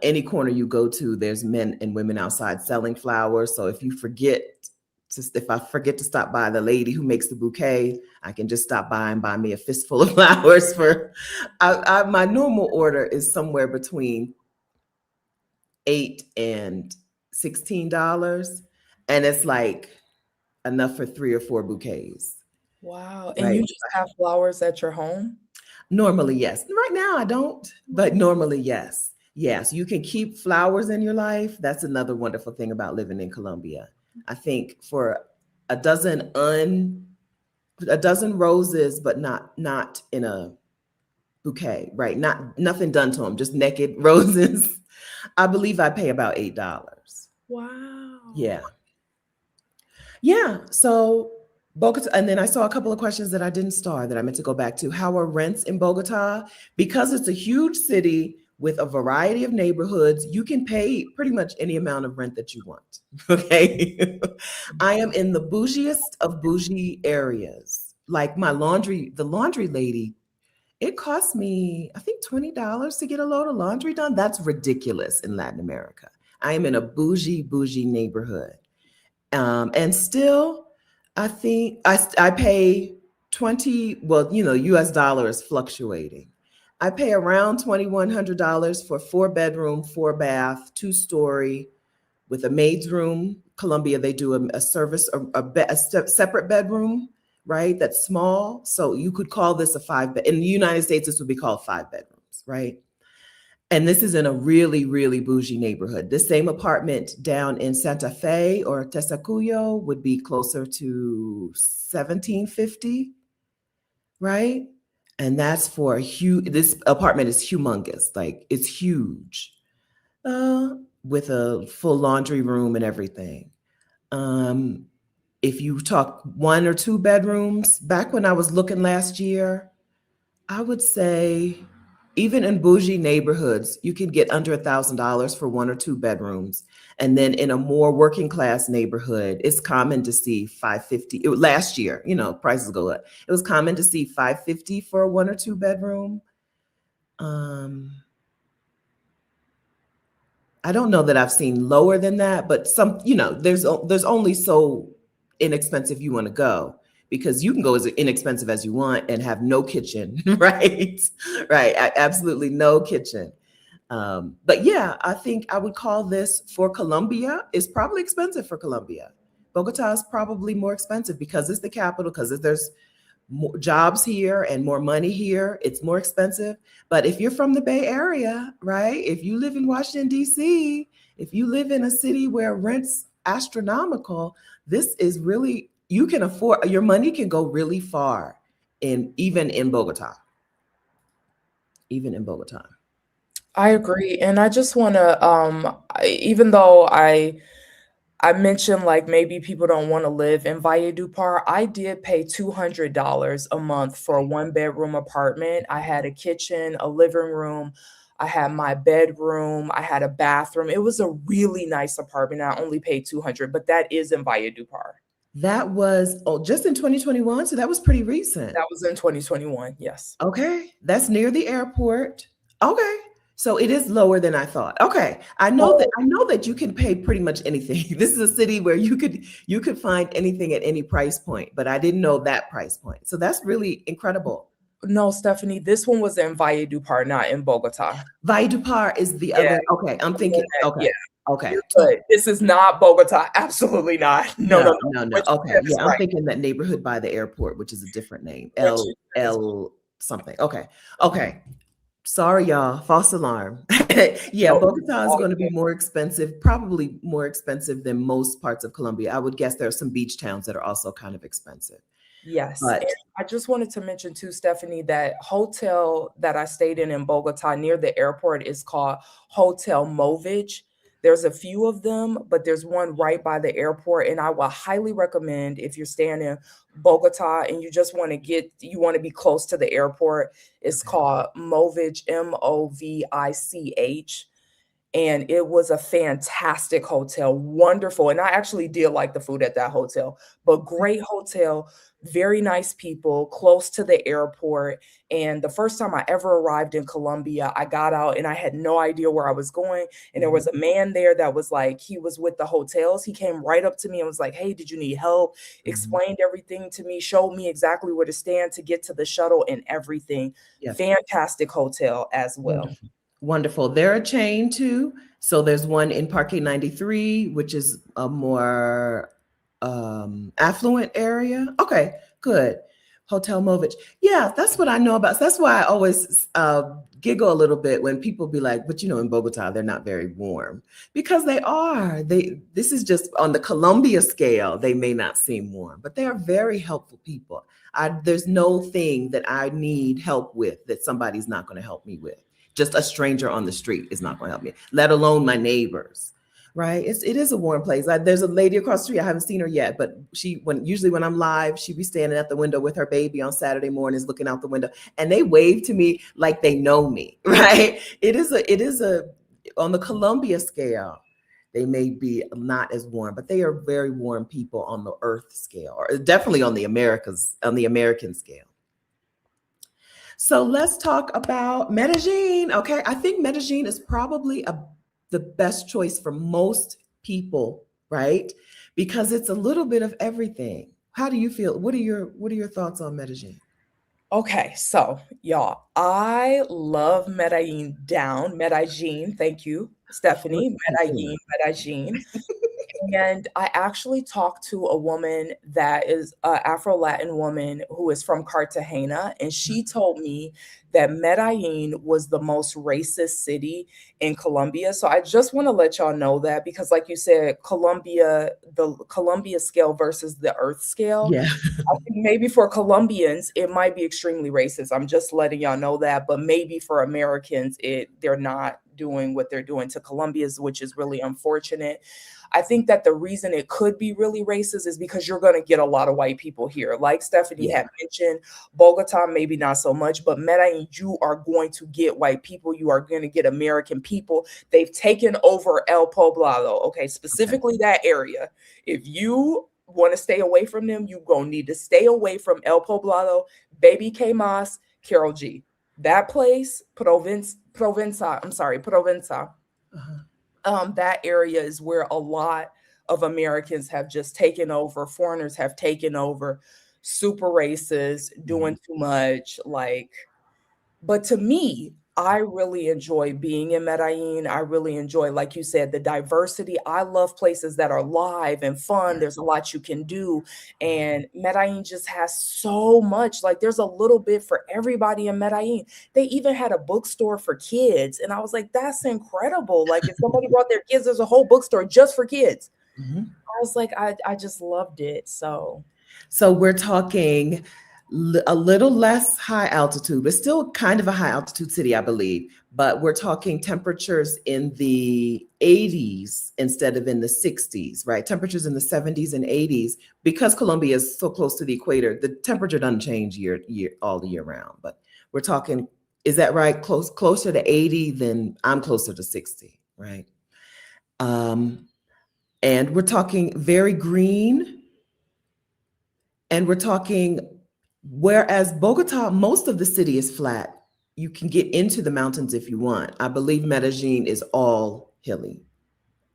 any corner you go to, there's men and women outside selling flowers. So if I forget to stop by the lady who makes the bouquet, I can just stop by and buy me a fistful of flowers for. My normal order is somewhere between $8 and $16, and it's like enough for 3 or 4 bouquets, Wow. And you right? just have flowers at your home? Normally, yes. Right now, I don't, but normally, yes. Yes, you can keep flowers in your life. That's another wonderful thing about living in Colombia. I think for a dozen a dozen roses, but not in a bouquet, right? Nothing done to them, just naked roses. I believe I pay about $8. Wow. Yeah. Yeah. So Bogota, and then I saw a couple of questions that I didn't star that I meant to go back to. How are rents in Bogota? Because it's a huge city with a variety of neighborhoods, you can pay pretty much any amount of rent that you want. Okay. I am in the bougiest of bougie areas. Like the laundry lady, it cost me, I think, $20 to get a load of laundry done. That's ridiculous in Latin America. I am in a bougie neighborhood. And still, I think I pay 20, well, US dollar is fluctuating. I pay around $2,100 for 4 bedroom, 4 bath, 2 story with a maid's room. Colombia, they do a service, separate bedroom, right? That's small. So you could call this a 5 bed. In the United States, this would be called 5 bedrooms, right? And this is in a really, really bougie neighborhood. This same apartment down in Santa Fe or Tesacuyo would be closer to 1750, right? And that's for a huge, this apartment is humongous. Like it's huge, uh, with a full laundry room and everything. Um, if you talk 1 or 2 bedrooms, back when I was looking last year, I would say even in bougie neighborhoods, you can get under $1,000 for 1 or 2 bedrooms. And then in a more working class neighborhood, it's common to see 550. Last year, prices go up. It was common to see 550 for a 1 or 2 bedroom. Um, I don't know that I've seen lower than that, but there's only so inexpensive you want to go, because you can go as inexpensive as you want and have no kitchen, right? Right, absolutely no kitchen. But yeah, I think I would call this, for Colombia, is probably expensive for Colombia. Bogota is probably more expensive because it's the capital, because there's more jobs here and more money here. It's more expensive. But if you're from the Bay Area, right? If you live in Washington, D.C., if you live in a city where rent's astronomical, this is really, you can afford, your money can go really far even in Bogota. Even in Bogota. I agree. And I just want to, even though I mentioned like maybe people don't want to live in Valledupar, I did pay $200 a month for a 1 bedroom apartment. I had a kitchen, a living room, I had my bedroom, I had a bathroom. It was a really nice apartment. I only paid 200, but that is in Valledupar. That was just in 2021, so that was pretty recent. That was in 2021. Yes. Okay, that's near the airport. Okay, so it is lower than I thought. Okay, Oh, I know that you can pay pretty much anything. This is a city where you could find anything at any price point, but I didn't know that price point. So that's really incredible. no, Stephanie, this one was in Valledupar, not in Bogota. Valledupar is the Yeah, other. Okay, I'm the one thinking. that, Okay, yeah, okay. you're good. This is not Bogota. Absolutely not. No, no, No, no. no, no. What you Okay, said is yeah, I'm right. thinking that neighborhood by the airport, which is a different name. What you said is L something. Okay, okay. Sorry, y'all. False alarm. Yeah, no, Bogota is all going to be good. more expensive, probably more expensive than most parts of Colombia. I would guess there are some beach towns that are also kind of expensive. Yes. And But I just wanted to mention too, Stephanie, that hotel that I stayed in Bogota near the airport is called Hotel Movage. There's a few of them, but there's one right by the airport. And I will highly recommend if you're staying in Bogota and you just want to you want to be close to the airport, it's okay. called Movich, Movich. And it was a fantastic hotel, wonderful. And I actually did like the food at that hotel, but great hotel, very nice people, close to the airport. And the first time I ever arrived in Colombia, I got out and I had no idea where I was going. And there Mhm. was a man there that was like, he was with the hotels. He came right up to me and was like, "Hey, did you need help?" Mhm. Explained everything to me, showed me exactly where to stand to get to the shuttle and everything. Yep. Fantastic hotel as well. Wonderful. Wonderful. They're a chain too. So there's one in Parque 93, which is a more affluent area. Okay, good. Hotel Movich. Yeah, that's what I know about. So that's why I always giggle a little bit when people be like, but you know, in Bogota, they're not very warm because they are. This is just on the Colombia scale, they may not seem warm, but they are very helpful people. There's no thing that I need help with that somebody's not going to help me with. Just a stranger on the street is not going to help me, let alone my neighbors. Right? It is a warm place. There's a lady across the street. I haven't seen her yet, but usually when I'm live, she be standing at the window with her baby on Saturday mornings, looking out the window, and they wave to me like they know me. Right? It is a on the Columbia scale. They may be not as warm, but they are very warm people on the Earth scale, or definitely on the American scale. So let's talk about Medellin. Okay, I think Medellin is probably the best choice for most people, right? Because it's a little bit of everything. How do you feel? What are your thoughts on Medellin? Okay, so y'all, I love Medellin. Thank you, What Stephanie. Katrina? Medellin. And I actually talked to a woman that is a Afro Latin woman who is from Cartagena, and she told me that Medellin was the most racist city in Colombia. So I just want to let y'all know that because, like you said, the Colombia scale versus the Earth scale. Yeah. I think maybe for Colombians, it might be extremely racist. I'm just letting y'all know that, but maybe for Americans, they're not doing what they're doing to Colombians, which is really unfortunate. I think that the reason it could be really racist is because you're going to get a lot of white people here. Like Stephanie Yeah. had mentioned, Bogota, maybe not so much, but Medellin, you are going to get white people. You are going to get American people. They've taken over El Poblado, okay, Okay. specifically that area. If you want to stay away from them, you're going to need to stay away from El Poblado, Baby K Mas, Carol G. That place, Provenza, Uh-huh. that area is where a lot of Americans have just taken over, foreigners have taken over, super racist, Mhm. doing too much, like but to me, I really enjoy being in Medellin. I really enjoy, like you said, the diversity. I love places that are live and fun. Yeah. There's a lot you can do. Mhm. And Medellin just has so much. Like there's a little bit for everybody in Medellin. They even had a bookstore for kids. And I was like, that's incredible. Like if somebody brought their kids, there's a whole bookstore just for kids. Mhm. I was like, I just loved it. So So we're talking a little less high altitude, but still kind of a high altitude city, I believe. But we're talking temperatures in the 80s instead of in the 60s, right? Temperatures in the 70s and 80s. Because Colombia is so close to the equator, the temperature doesn't change all the year round. But we're talking, is that right? Closer to 80 than I'm closer to 60, right? Um, and we're talking very green, And we're talking, whereas Bogota, most of the city is flat. You can get into the mountains if you want. I believe Medellin is all hilly,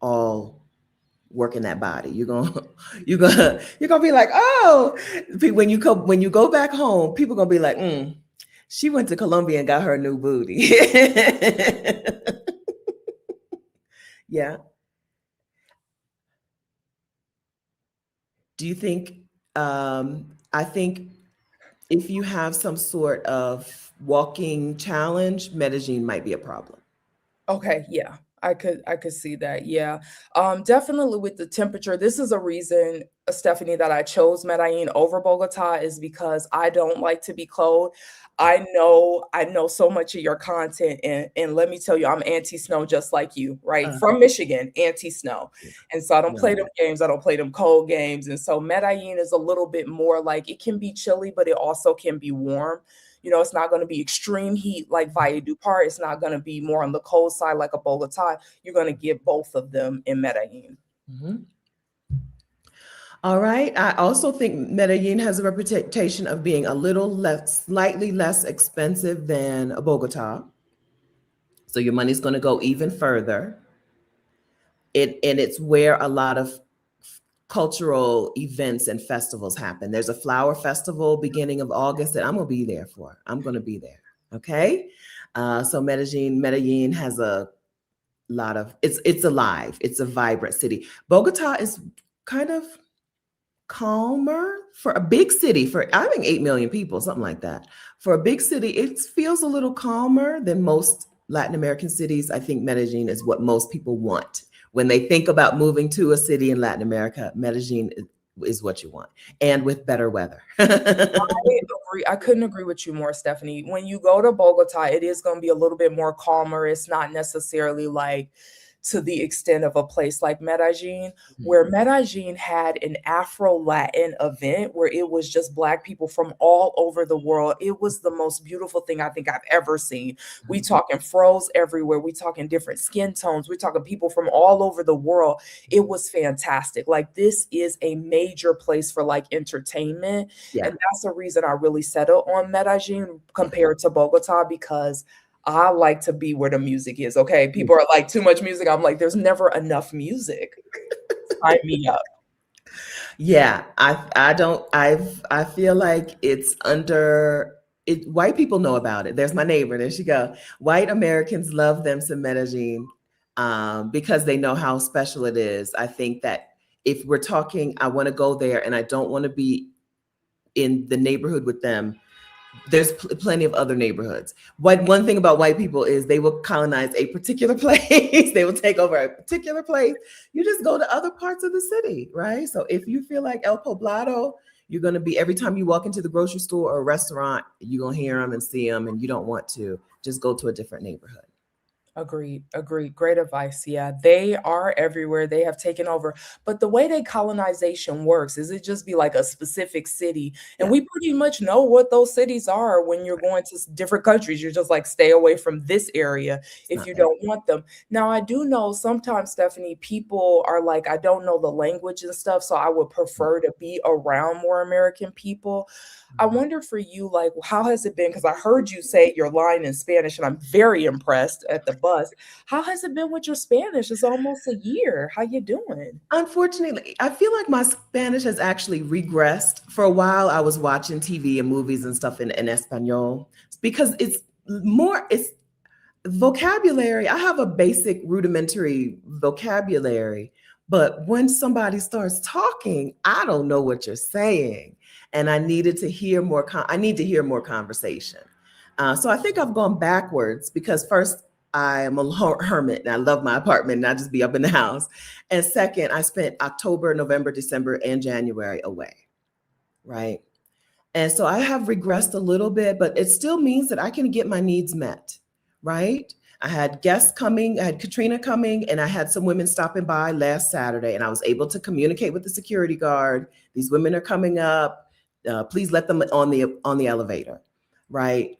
all working that body. You're gonna be like, oh, when you go back home, people gonna be like, she went to Colombia and got her new booty. Yeah. Do you think? I think if you have some sort of walking challenge, Medellin might be a problem. Okay, yeah. I could see that. Yeah. Definitely with the temperature. This is a reason, Stephanie, that I chose Medellin over Bogota is because I don't like to be cold. I know so much of your content and let me tell you, I'm anti-snow just like you, right? Uh, From Michigan, anti-snow. yeah, And so I don't play no. them games. I don't play them cold games. And so Medellin is a little bit more like it can be chilly, but it also can be warm. It's not going to be extreme heat like Valledupar. It's not going to be more on the cold side like a Bogota. You're going to get both of them in Medellin. Mhm. All right. I also think Medellin has a reputation of being a little less, slightly less expensive than Bogota. So your money's going to go even further. It's where a lot of cultural events and festivals happen. There's a flower festival beginning of August that I'm going to be there for. I'm going to be there. Okay. So Medellin has a lot of, it's alive. It's a vibrant city. Bogota is kind of calmer for a big city. For I think 8 million people, something like that. For a big city, it feels a little calmer than most Latin American cities. I think Medellin is what most people want when they think about moving to a city in Latin America. Medellin is what you want, and with better weather. I agree. I couldn't agree with you more, Stephanie. When you go to Bogota, it is going to be a little bit more calmer. It's not necessarily like to the extent of a place like Medellin, where Medellin had an Afro Latin event where it was just Black people from all over the world. It was the most beautiful thing I think I've ever seen. We talking froze everywhere. We talking different skin tones. We talking people from all over the world. It was fantastic. Like this is a major place for like entertainment. Yeah. And that's the reason I really settled on Medellin compared to Bogota because I like to be where the music is. Okay. People are like, too much music. I'm like, there's never enough music. Sign me up. Yeah, I don't I feel like it's under it. White people know about it. There's my neighbor. There she go. White Americans love them some Medellin, because they know how special it is. I think that if we're talking, I want to go there, and I don't want to be in the neighborhood with them. There's plenty of other neighborhoods. One thing about white people is they will colonize a particular place. They will take over a particular place. You just go to other parts of the city, right? So if you feel like El Poblado, you're going to be, every time you walk into the grocery store or a restaurant, you're going to hear them and see them, and you don't want to, just go to a different neighborhood. Agreed. Agreed. Great advice. Yeah, they are everywhere. They have taken over. But the way they colonization works is it just be like a specific city. And Yeah, we pretty much know what those cities are when you're going to different countries. You're just like, stay away from this area it's if not you there. don't want them. Now, I do know sometimes, Stephanie, people are like, I don't know the language and stuff. So I would prefer to be around more American people. I Mhm. wonder for you, like, how has it been? Because I heard you say your line in Spanish, and I'm very impressed at the bus. How has it been with your Spanish? It's almost a year. How you doing? Unfortunately, I feel like my Spanish has actually regressed. For a while, I was watching TV and movies and stuff in Espanol because it's vocabulary. I have a basic rudimentary vocabulary, but when somebody starts talking, I don't know what you're saying. And I needed to hear more, I need to hear more conversation. So I think I've gone backwards because first, I am a hermit and I love my apartment and I just be up in the house. And second, I spent October, November, December, and January away, right? And so I have regressed a little bit, but it still means that I can get my needs met, right? I had guests coming, I had Katrina coming, and I had some women stopping by last Saturday, and I was able to communicate with the security guard. These women are coming up. Please let them on the elevator, right?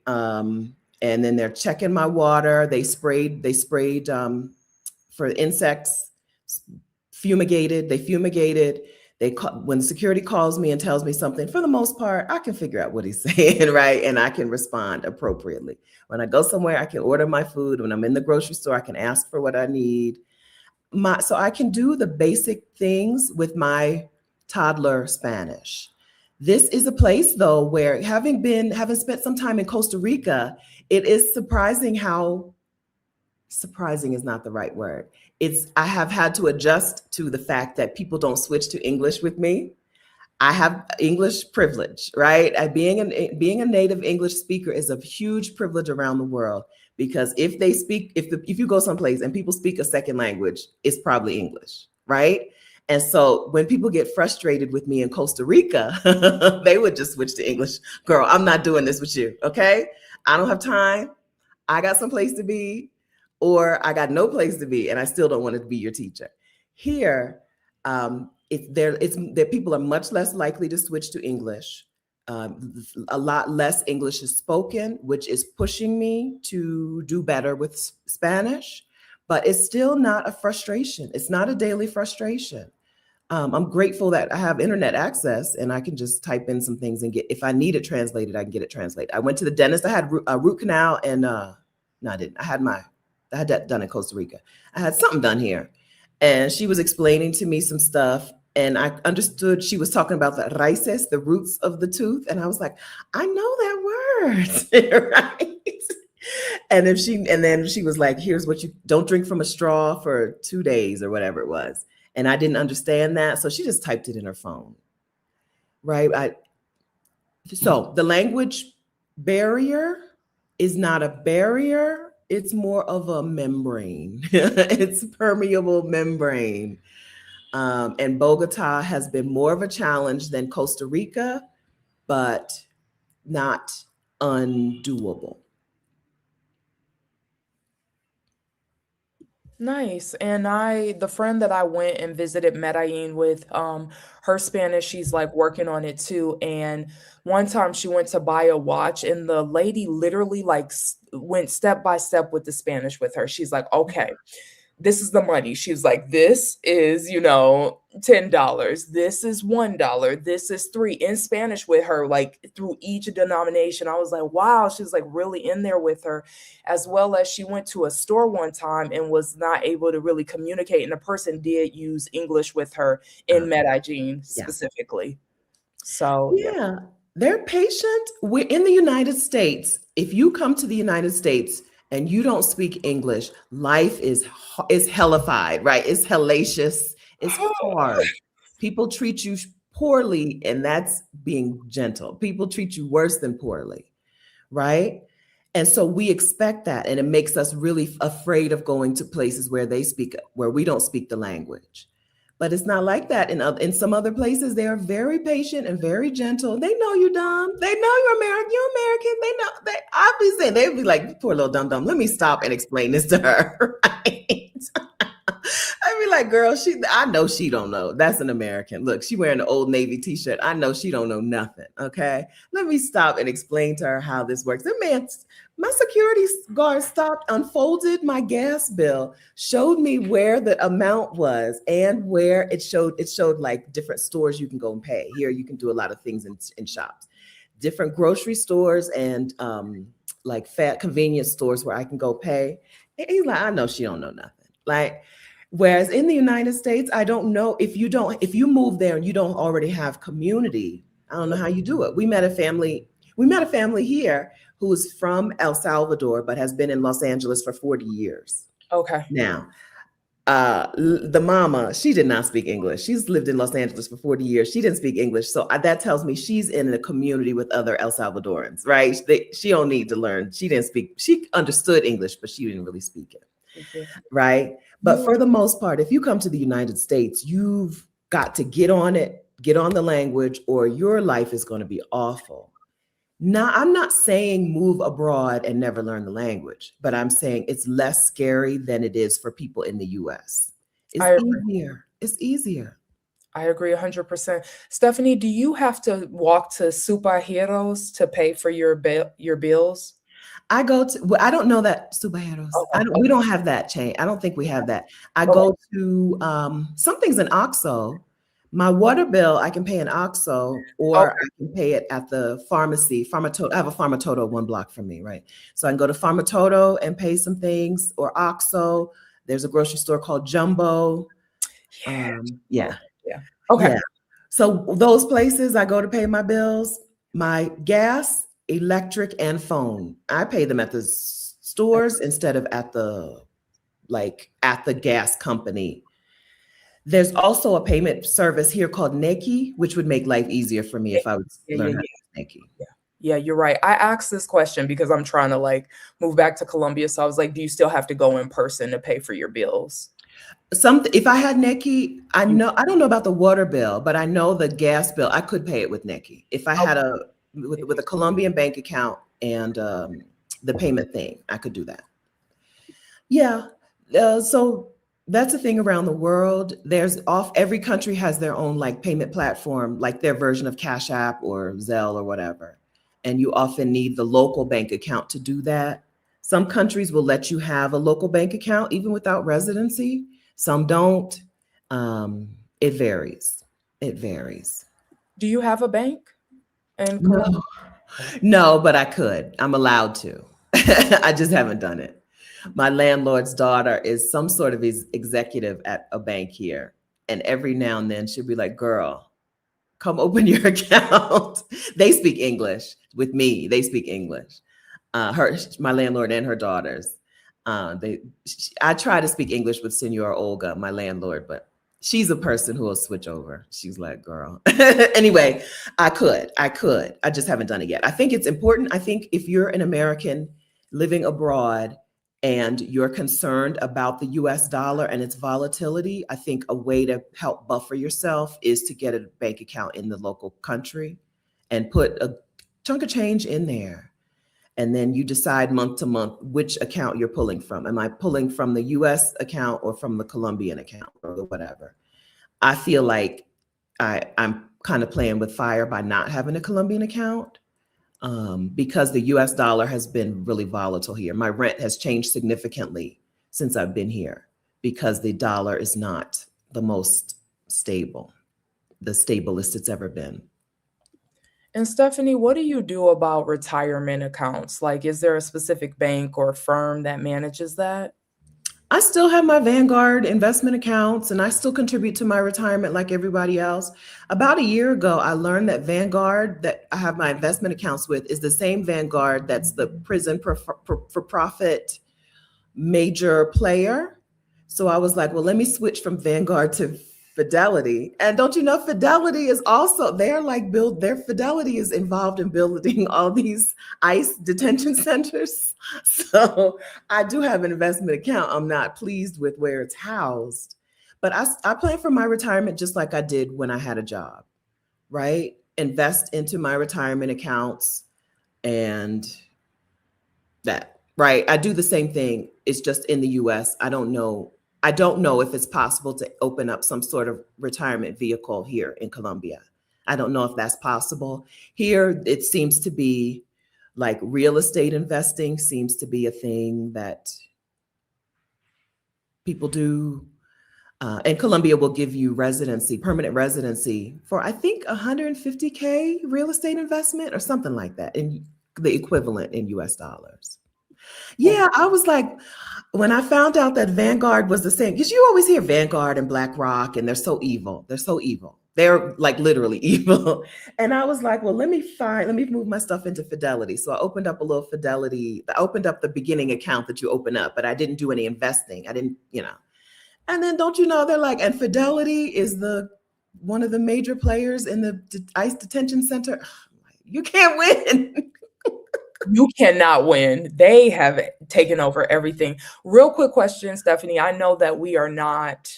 And then they're checking my water. They sprayed for insects, fumigated. They fumigated. When security calls me and tells me something, for the most part, I can figure out what he's saying, right? And I can respond appropriately. When I go somewhere, I can order my food. When I'm in the grocery store, I can ask for what I need. So I can do the basic things with my toddler Spanish. This is a place though where having spent some time in Costa Rica, it is surprising how surprising is not the right word. I have had to adjust to the fact that people don't switch to English with me. I have English privilege, right? Being a native English speaker is a huge privilege around the world, because if you go someplace and people speak a second language, it's probably English, right? And so when people get frustrated with me in Costa Rica, they would just switch to English. Girl, I'm not doing this with you, okay? I don't have time. I got someplace to be, or I got no place to be, and I still don't want to be your teacher. Here, people are much less likely to switch to English. A lot less English is spoken, which is pushing me to do better with Spanish, but it's still not a frustration. It's not a daily frustration. I'm grateful that I have internet access and I can just type in some things and if I need it translated, I can get it translated. I went to the dentist. I had a root canal and no, I didn't. I had that done in Costa Rica. I had something done here, and she was explaining to me some stuff, and I understood she was talking about the raíces, the roots of the tooth, and I was like, I know that word, right? And then she was like, here's what you don't drink from a straw for 2 days or whatever it was. And I didn't understand that. So she just typed it in her phone. Right. So the language barrier is not a barrier. It's more of a membrane. It's a permeable membrane. And Bogota has been more of a challenge than Costa Rica, but not undoable. Nice. And the friend that I went and visited Medellin with, her Spanish, she's like working on it too. And one time she went to buy a watch and the lady literally like went step by step with the Spanish with her. She's like, okay, this is the money. She was like, this is, $10. This is $1. This is 3 in Spanish with her, like through each denomination. I was like, wow, she's like really in there with her, as well as she went to a store one time and was not able to really communicate. And the person did use English with her in Medellin specifically. So, yeah, they're patient. We're in the United States. If you come to the United States and you don't speak English, life is hellified, right? It's hellacious. It's hard. People treat you poorly, and that's being gentle. People treat you worse than poorly, right? And so we expect that, and it makes us really afraid of going to places where we don't speak the language. But it's not like that. In some other places, they are very patient and very gentle. They know you're dumb. They know you're American. You're American. They know. I'll be saying, they'd be like, poor little dumb. Let me stop and explain this to her. Right? I'd be like, girl, I know she don't know. That's an American. Look, she wearing an Old Navy t-shirt. I know she don't know nothing. Okay. Let me stop and explain to her how this works. And man, my security guard stopped, unfolded my gas bill, showed me where the amount was and where it showed like different stores you can go and pay. Here you can do a lot of things in shops, different grocery stores and like fat convenience stores where I can go pay. And he's like, I know she don't know nothing. Like, whereas in the United States, I don't know if you move there and you don't already have community, I don't know how you do it. We met a family here who is from El Salvador, but has been in Los Angeles for 40 years. okay. Now, the mama, she did not speak English. She's lived in Los Angeles for 40 years. She didn't speak English. So that tells me she's in a community with other El Salvadorans, right? She don't need to learn. She didn't speak. She understood English, but she didn't really speak it. Okay. Right? But for the most part, if you come to the United States, you've got to get on the language, or your life is going to be awful. Now, I'm not saying move abroad and never learn the language, but I'm saying it's less scary than it is for people in the US. It's easier. It's easier. I agree 100%. Stephanie, do you have to walk to superheroes to pay for your bills? I don't know that superheroes. Okay. We don't have that chain. I don't think we have that. I go to some things in OXXO, My water bill, I can pay in OXXO or Okay. I can pay it at the pharmacy. Pharmatodo, I have a Pharmatodo 1 block from me, right? So I can go to Pharmatodo and pay some things or OXXO. There's a grocery store called Jumbo. Yeah. Oh, Yeah, yeah. Okay. yeah. So those places I go to pay my bills, my gas, electric, and phone. I pay them at the stores instead of at the at the gas company. There's also a payment service here called Neki, which would make life easier for me Yeah, if I would yeah, learn yeah, how to yeah. use Neki. Yeah. Yeah, you're right. I asked this question because I'm trying to like move back to Colombia. So I was like, do you still have to go in person to pay for your bills? If I had Neki, You I don't know about the water bill, but I know the gas bill. I could pay it with Neki if I had a with a Colombian bank account and the payment thing. I could do that. Yeah. So that's the thing around the world. There's off every country has their own like payment platform, like their version of Cash App or Zelle or whatever. And you often need the local bank account to do that. Some countries will let you have a local bank account even without residency. Some don't. Um, it varies. It varies. do you have a bank in Colombia? No, no, but I could. I'm allowed to. I just haven't done it. My landlord's daughter is some sort of executive at a bank here. And every now and then she'll be like, girl, come open your account. They speak English with me. They speak English. My landlord and her daughters. I try to speak English with Senora Olga, my landlord, but she's a person who will switch over. She's like, girl. Anyway, I just haven't done it yet. I think it's important. I think if you're an American living abroad and you're concerned about the US dollar and its volatility, I think a way to help buffer yourself is to get a bank account in the local country and put a chunk of change in there. And then you decide month to month which account you're pulling from. Am I pulling from the US account or from the Colombian account or whatever? I feel like I'm kind of playing with fire by not having a Colombian account because the US dollar has been really volatile here. My rent has changed significantly since I've been here because the dollar is not the most stable, the stablest it's ever been. And Stephanie, what do you do about retirement accounts? Like, is there a specific bank or firm that manages that? I still have my Vanguard investment accounts and I still contribute to my retirement like everybody else. About a year ago, I learned that Vanguard that I have my investment accounts with is the same Vanguard that's the prison for profit major player. So I was like, well, let me switch from Vanguard to Fidelity. And don't you know, Fidelity is also, they're like their Fidelity is involved in building all these ICE detention centers. So I do have an investment account. I'm not pleased with where it's housed, but I plan for my retirement just like I did when I had a job, right? Invest into my retirement accounts and that, right? I do the same thing. It's just in the US. I don't know. I don't know if it's possible to open up some sort of retirement vehicle here in Colombia. I don't know if that's possible. Here, it seems to be like real estate investing seems to be a thing that people do. And Colombia will give you residency, permanent residency for I think 150K real estate investment or something like that, in the equivalent in US dollars. Oh, Yeah, I was like, when I found out that Vanguard was the same, because you always hear Vanguard and BlackRock, and they're so evil. They're so evil. They're like literally evil. And I was like, well, let me move my stuff into Fidelity. So I opened up a little Fidelity. I opened up the beginning account that you open up, but I didn't do any investing. I didn't, you know. And then don't you know, they're like, and Fidelity is the one of the major players in the ICE detention center. You can't win. you cannot win. They have taken over everything. Real quick question, Stephanie. I know that we are not,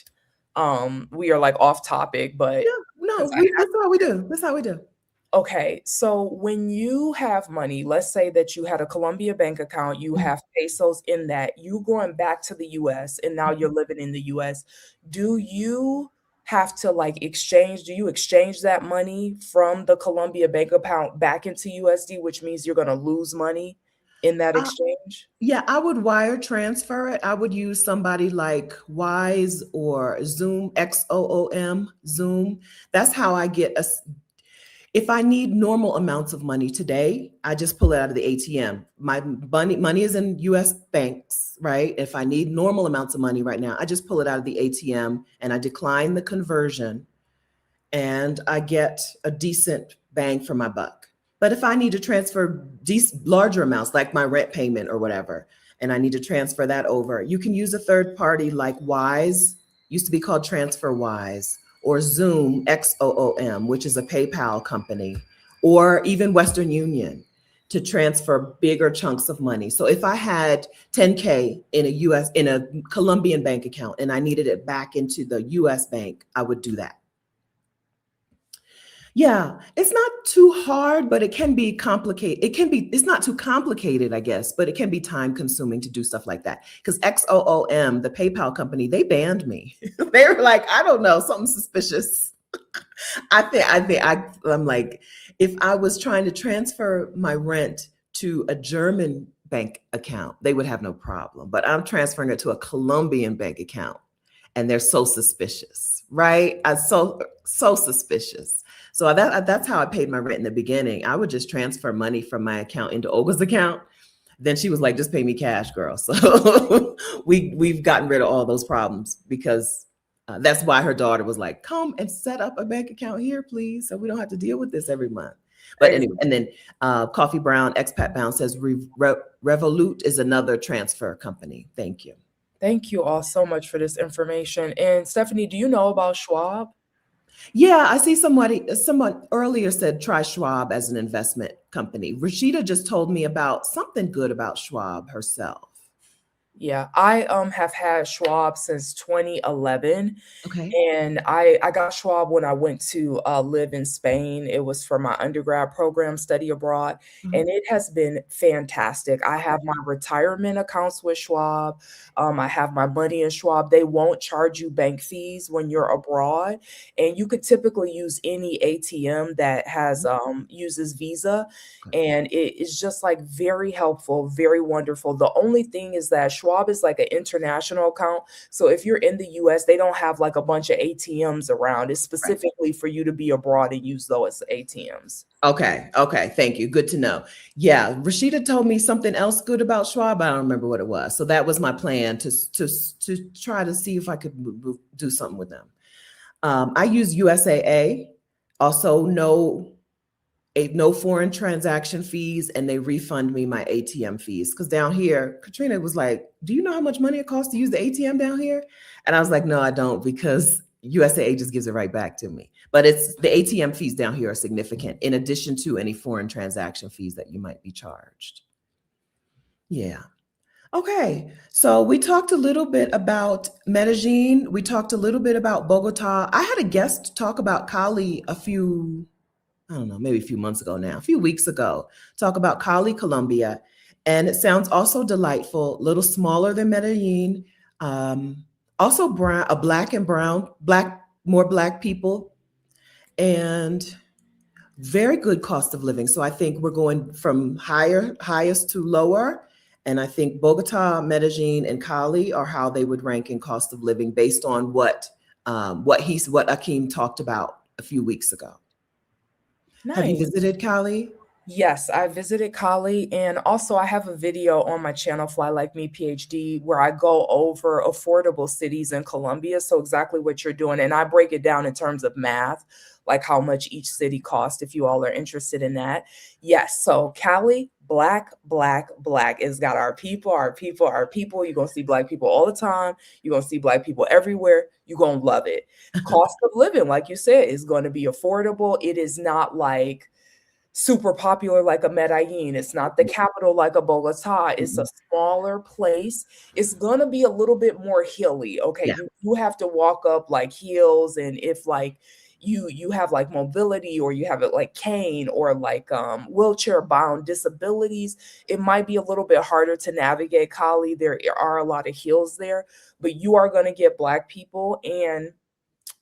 we are like off topic, but Yeah, no, since I that's how we do. That's how we do. okay, so when you have money, let's say that you had a Colombia bank account, you Mhm. have pesos in that, you going back to the US and now you're living in the US. Do you have to like exchange, do you exchange that money from the Colombia bank account back into USD, which means you're going to lose money? in that exchange? Yeah, I would wire transfer it. I would use somebody like Wise or Zoom, XOOM, Zoom. That's how I get if I need normal amounts of money today, I just pull it out of the ATM. My money is in US banks, right? If I need normal amounts of money right now, I just pull it out of the ATM and I decline the conversion and I get a decent bang for my buck. But if I need to transfer larger amounts, like my rent payment or whatever, and I need to transfer that over, you can use a third party like Wise, used to be called TransferWise, or Zoom, XOOM, which is a PayPal company, or even Western Union to transfer bigger chunks of money. So if I had 10K in a Colombian bank account and I needed it back into the US bank, I would do that. Yeah, it's not too hard, but it can be complicated. It's not too complicated, I guess, but it can be time consuming to do stuff like that. Because XOOM, the PayPal company, they banned me. They were like, I don't know, something suspicious. I'm like, if I was trying to transfer my rent to a German bank account, they would have no problem. But I'm transferring it to a Colombian bank account, and they're so suspicious, right? So suspicious. So that's how I paid my rent in the beginning. I would just transfer money from my account into Olga's account. Then she was like, "Just pay me cash, girl." So we've gotten rid of all those problems because that's why her daughter was like, "Come and set up a bank account here, please, so we don't have to deal with this every month." But anyway, and then Coffee Brown, Expat Bound says Revolut is another transfer company. Thank you. Thank you all so much for this information. And Stephanie, do you know about Schwab? Yeah, I see someone earlier said try Schwab as an investment company. Rashida just told me about something good about Schwab herself. Yeah, I have had Schwab since 2011. Okay. And I got Schwab when I went to live in Spain. It was for my undergrad program, study abroad, Mhm. and it has been fantastic. I have my retirement accounts with Schwab. I have my money in Schwab. They won't charge you bank fees when you're abroad, and you could typically use any ATM that has uses Visa, Okay. and it is just like very helpful, very wonderful. The only thing is that Schwab is like an international account. So if you're in the US, they don't have like a bunch of ATMs around. It's Right. specifically for you to be abroad and use those ATMs. Okay. Okay. Thank you. Good to know. Yeah, Rashida told me something else good about Schwab. I don't remember what it was. So that was my plan to try to see if I could do something with them. I use USAA. Also, no foreign transaction fees, and they refund me my ATM fees. Because down here, Katrina was like, "Do you know how much money it costs to use the ATM down here?" And I was like, "No, I don't," because USAA just gives it right back to me. But it's the ATM fees down here are significant, in addition to any foreign transaction fees that you might be charged. Yeah. Okay, so we talked a little bit about Medellin. We talked a little bit about Bogota. I had a guest talk about Cali I don't know, maybe a few months ago now, a few weeks ago, talk about Cali, Colombia. And it sounds also delightful, a little smaller than Medellin. Also brown, a black and brown, more black people, and very good cost of living. So I think we're going from highest to lower. And I think Bogota, Medellin, and Cali are how they would rank in cost of living based on what Akeem talked about a few weeks ago. Have you Nice. visited Cali? Yes, I visited Cali, and also I have a video on my channel, Fly Like Me PhD, where I go over affordable cities in Colombia. So exactly what you're doing, and I break it down in terms of math, like how much each city costs, if you all are interested in that. Yes, so Cali, black, black, black. It's got our people, our people, our people. You're gonna see black people all the time. You're gonna see black people everywhere. You're gonna love it. Cost of living, like you said, is going to be affordable. It is not like super popular like a Medellin. It's not the capital like a Bogota. It's a Mhm. smaller place. It's gonna be a little bit more hilly. Okay, Yeah. you have to walk up like hills, and if like you have like mobility or you have it like cane or like wheelchair bound disabilities, it might be a little bit harder to navigate Cali. There are a lot of hills there, but you are going to get black people, and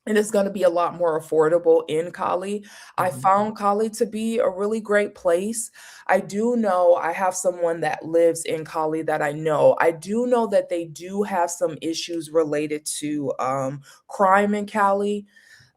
and it's going to be a lot more affordable in Cali. I Mhm. found Cali to be a really great place. I do know I have someone that lives in Cali that I know. I do know that they do have some issues related to crime in Cali.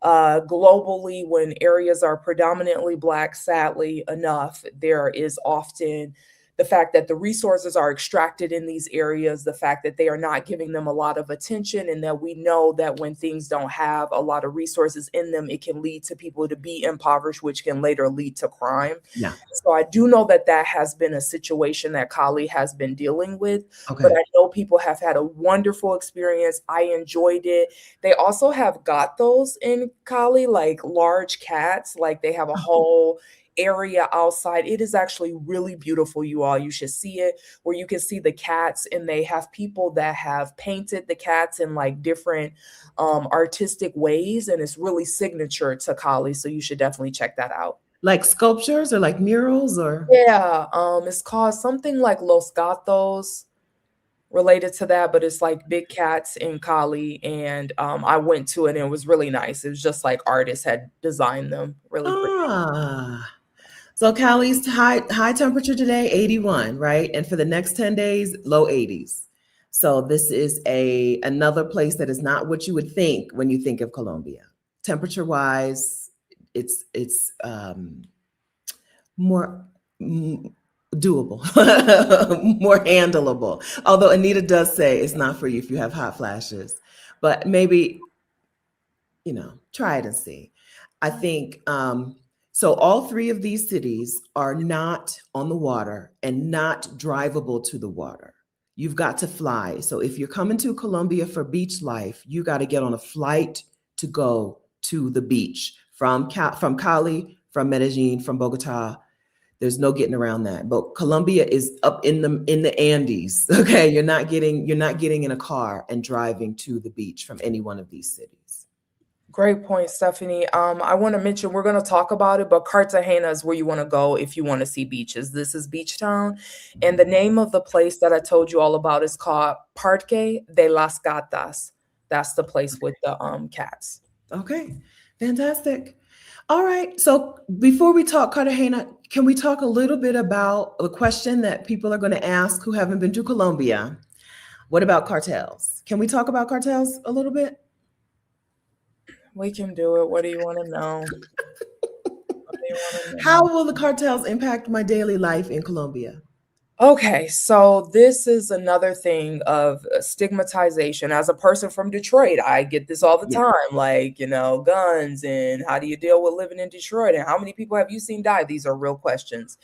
Globally, when areas are predominantly Black, sadly enough, there is often the fact that the resources are extracted in these areas, the fact that they are not giving them a lot of attention, and that we know that when things don't have a lot of resources in them, it can lead to people to be impoverished, which can later lead to crime. Yeah. So I do know that that has been a situation that Kali has been dealing with, but Okay. I know people have had a wonderful experience. I enjoyed it. They also have gatos in Cali, like large cats. Like they have a Oh, whole area outside. It is actually really beautiful, you all. You should see it, where you can see the cats, and they have people that have painted the cats in like different artistic ways, and it's really signature to Cali. So you should definitely check that out. like sculptures or like murals or Yeah, it's called something like Los Gatos, related to that, but it's like big cats in Cali, and I went to it and it was really nice. It was just like artists had designed them really pretty. ah. So Cali's high temperature today, 81, right? And for the next 10 days, low 80s. So this is a another place that is not what you would think when you think of Colombia. Temperature wise, it's more doable, more handleable. Although Anita does say it's not for you if you have hot flashes, but maybe try it and see. I think so. All three of these cities are not on the water and not drivable to the water. You've got to fly. So if you're coming to Colombia for beach life, you got to get on a flight to go to the beach from Cali, from Medellin, from Bogota. There's no getting around that. But Colombia is up in the Andes. Okay, you're not getting in a car and driving to the beach from any one of these cities. Great point, Stephanie. I want to mention we're going to talk about it, but Cartagena is where you want to go if you want to see beaches. This is Beach Town, and the name of the place that I told you all about is called Parque de las Gatas. That's the place with the cats. Okay, fantastic. All right. So before we talk Cartagena, can we talk a little bit about a question that people are going to ask who haven't been to Colombia? What about cartels? Can we talk about cartels a little bit? We can do it. What do you want to know? What do you want to How know? will the cartels impact my daily life in Colombia? Okay, so this is another thing of stigmatization. As a person from Detroit, I get this all the Yeah. time, like, guns, and how do you deal with living in Detroit, and how many people have you seen die? These are real questions.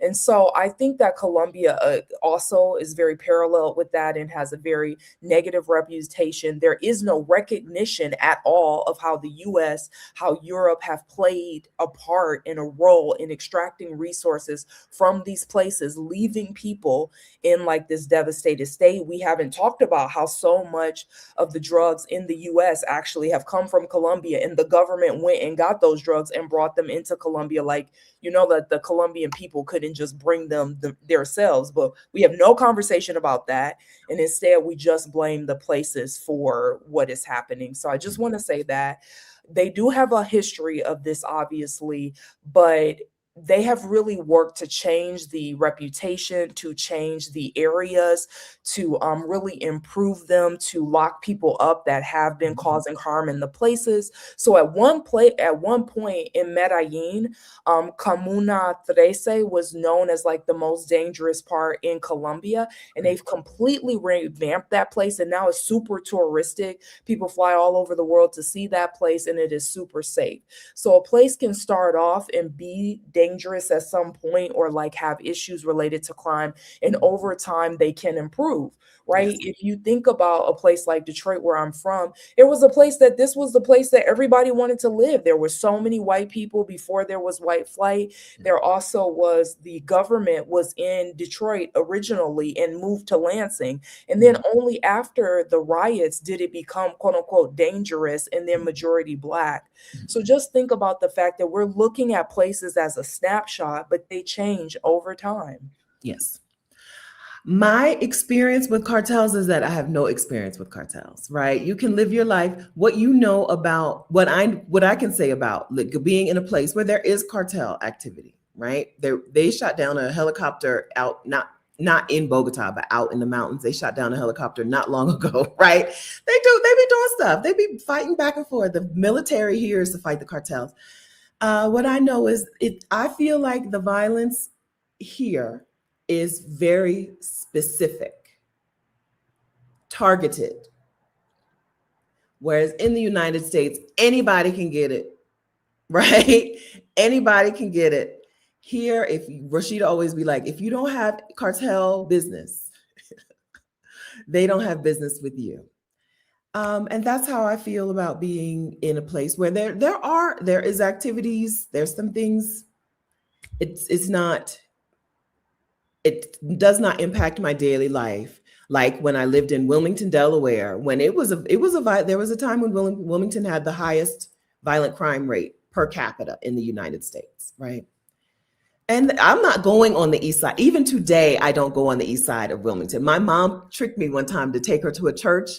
And so I think that Colombia also is very parallel with that and has a very negative reputation. There is no recognition at all of how the US, how Europe have played a part and a role in extracting resources from these places, leaving people in like this devastated state. We haven't talked about how so much of the drugs in the US actually have come from Colombia, and the government went and got those drugs and brought them into Colombia. Like, that the Colombian people couldn't just bring them themselves, but we have no conversation about that. And instead, we just blame the places for what is happening. So I just want to say that they do have a history of this, obviously, but they have really worked to change the reputation, to change the areas, to really improve them, to lock people up that have been causing harm in the places. So at one point in Medellin, Comuna 13 was known as like the most dangerous part in Colombia, and they've completely revamped that place, and now it's super touristic. People fly all over the world to see that place, and it is super safe. So a place can start off and be dangerous at some point, or like have issues related to crime, and over time they can improve, right? Yes. If you think about a place like Detroit, where I'm from, it was a place that this was the place that everybody wanted to live. There were so many white people before there was white flight. There also was, the government was in Detroit originally and moved to Lansing. And then only after the riots did it become quote unquote dangerous and then majority Black. So just think about the fact that we're looking at places as a snapshot, but they change over time. Yes. My experience with cartels is that I have no experience with cartels, right? You can live your life. What you know about what I can say about like, being in a place where there is cartel activity, right? They shot down a helicopter out not in Bogota, but out in the mountains. They shot down a helicopter not long ago, right? They be doing stuff. They be fighting back and forth. The military here is to fight the cartels. What I know is I feel like the violence here is very specific, targeted. Whereas in the United States, anybody can get it, right? Anybody can get it. Here, if Rashida always be like, if you don't have cartel business, they don't have business with you. And that's how I feel about being in a place where there is activities, there's some things. It's not it does not impact my daily life. Like when I lived in Wilmington, Delaware, when there was a time when Wilmington had the highest violent crime rate per capita in the United States, right? And I'm not going on the east side. Even today, I don't go on the east side of Wilmington. My mom tricked me one time to take her to a church,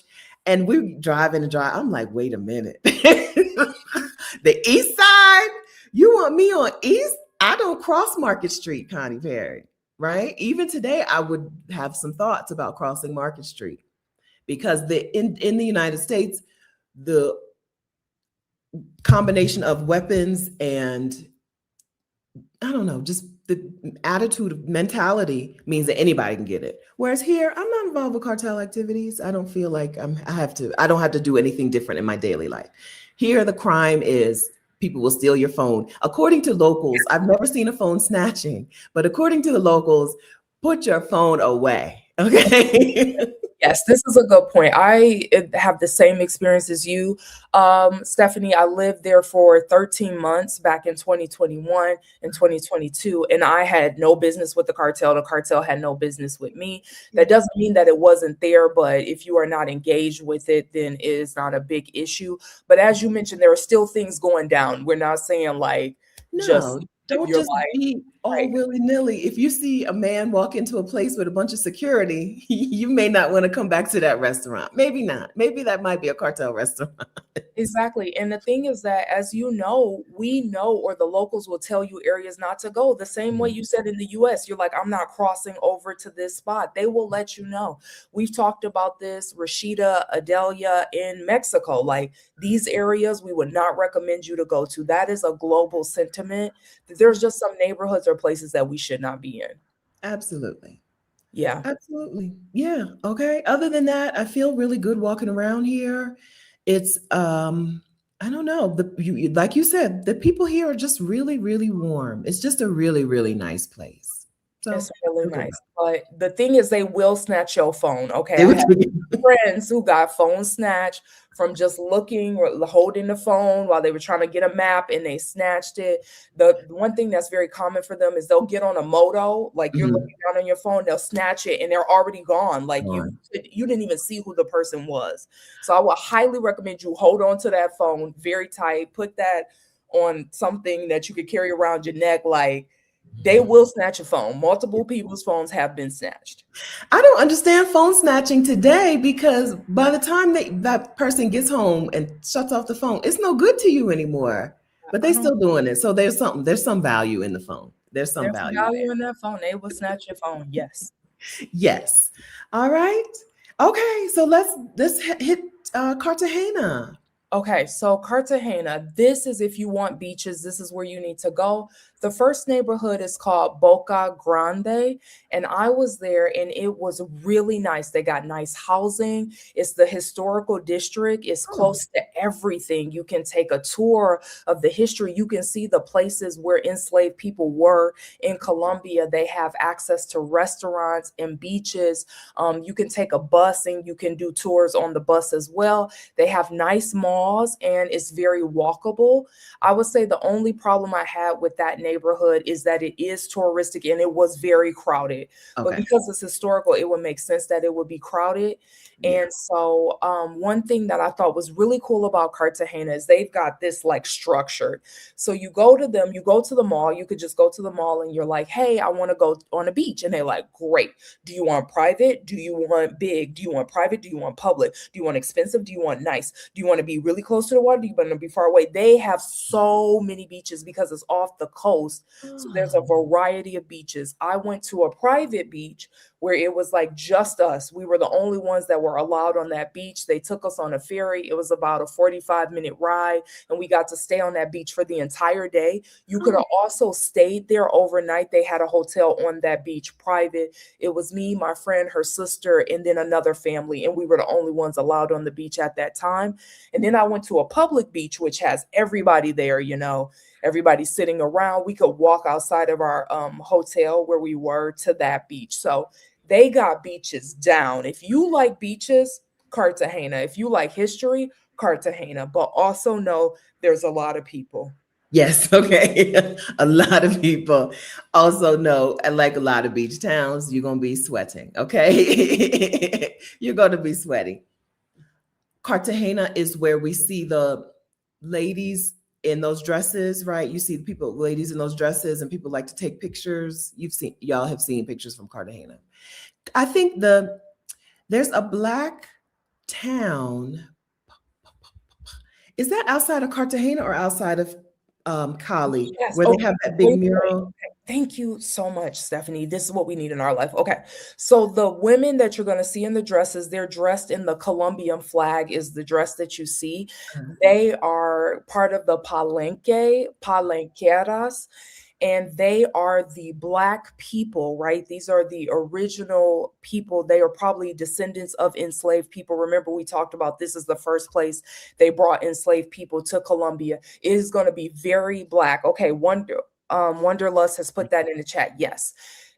and we drive and drive. I'm like, wait a minute. The east side? You want me on east? I don't cross Market Street, Connie Perry, right? Even today, I would have some thoughts about crossing Market Street because in the United States, the combination of weapons and I don't know, just the attitude of mentality means that anybody can get it. Whereas here, I'm not involved with cartel activities. I don't feel like I don't have to do anything different in my daily life. Here, the crime is people will steal your phone. According to locals, I've never seen a phone snatching, but according to the locals, put your phone away. Okay. Yes, this is a good point. I have the same experience as you, Stephanie. I lived there for 13 months back in 2021 and 2022, and I had no business with the cartel. The cartel had no business with me. That doesn't mean that it wasn't there, but if you are not engaged with it, then it is not a big issue. But as you mentioned, there are still things going down. We're not saying like just No, live don't your just life, be all right? willy-nilly. If you see a man walk into a place with a bunch of security, you may not want to come back to that restaurant. Maybe not. Maybe that might be a cartel restaurant. Exactly. And the thing is that, as you know, we know, or the locals will tell you areas not to go. The same way you said in the US, you're like, I'm not crossing over to this spot. They will let you know. We've talked about this, Rashida, Adelia in Mexico. Like these areas we would not recommend you to go to. That is a global sentiment. That there's just some neighborhoods or places that we should not be in. Absolutely. Yeah. Absolutely. Yeah. Okay. Other than that, I feel really good walking around here. It's I don't know. Like you said, the people here are just really, really warm. It's just a really, really nice place. So It's really feel good nice. about But the thing is, they will snatch your phone. Okay. it. I have friends who got phone snatched from just looking or holding the phone while they were trying to get a map and they snatched it. The one thing that's very common for them is they'll get on a moto, like you're Mhm. looking down on your phone, they'll snatch it and they're already gone. Like Gone. you didn't even see who the person was. So I would highly recommend you hold on to that phone very tight, put that on something that you could carry around your neck, like they will snatch a phone. Multiple people's phones have been snatched. I don't understand phone snatching today because by the time that person gets home and shuts off the phone, it's no good to you anymore. But I they don't still doing it. So there's some value in the phone. There's some There's some value value there. in that phone. They will snatch your phone. Yes. Yes. All right. Okay. So let's hit Cartagena. Okay, so Cartagena, this is if you want beaches, this is where you need to go. The first neighborhood is called Boca Grande, and I was there and it was really nice. They got nice housing. It's the historical district. It's Oh, close to everything. You can take a tour of the history. You can see the places where enslaved people were in Colombia. They have access to restaurants and beaches. You can take a bus and you can do tours on the bus as well. They have nice malls and it's very walkable. I would say the only problem I had with that neighborhood is that it is touristic and it was very crowded. But okay. because it's historical, it would make sense that it would be crowded. Yeah. And so, one thing that I thought was really cool about Cartagena is they've got this like structured. So you go to them, you go to the mall, you could just go to the mall and you're like, hey, I want to go on a beach. And they're like, great. Do you want private? Do you want big? Do you want private? Do you want public? Do you want expensive? Do you want nice? Do you want to be really close to the water? Do you want to be far away? They have so many beaches because it's off the coast. So there's a Oh. variety of beaches. I went to a private beach where it was like just us. We were the only ones that were allowed on that beach. They took us on a ferry. It was about a 45-minute ride, and we got to stay on that beach for the entire day. You could have also stayed there overnight. They had a hotel on that beach, private. It was me, my friend, her sister, and then another family, and we were the only ones allowed on the beach at that time. And then I went to a public beach, which has everybody there, everybody sitting around. We could walk outside of our hotel where we were to that beach. So they got beaches down. If you like beaches, Cartagena. If you like history, Cartagena. But also know there's a lot of people. Yes, okay. A lot of people also know, like a lot of beach towns, you're going to be sweating, okay? You're going to be sweating. Cartagena is where we see the ladies in those dresses, right? You see people, ladies in those dresses, and people like to take pictures. Y'all have seen pictures from Cartagena. I think there's a black town. Is that outside of Cartagena or outside of Cali, Yes. where they Okay. have that big Great point. mural? Okay. Thank you so much, Stephanie. This is what we need in our life. Okay. So the women that you're going to see in the dresses, they're dressed in the Colombian flag is the dress that you see. They are part of the palenqueras, and they are the black people, right? These are the original people. They are probably descendants of enslaved people. Remember, we talked about this is the first place they brought enslaved people to Colombia. It is going to be very black. Okay, Wonderlust has put that in the chat. Yes.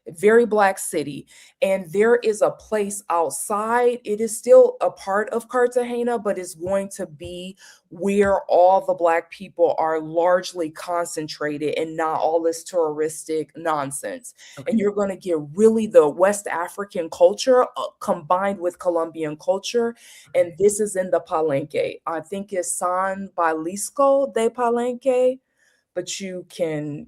Very black city. And there is a place outside. It is still a part of Cartagena, but it's going to be where all the black people are largely concentrated and not all this touristic nonsense. And Okay. you're going to get really the West African culture combined with Colombian culture. And this is in the Palenque. I think it's San Balisco de Palenque, but you can.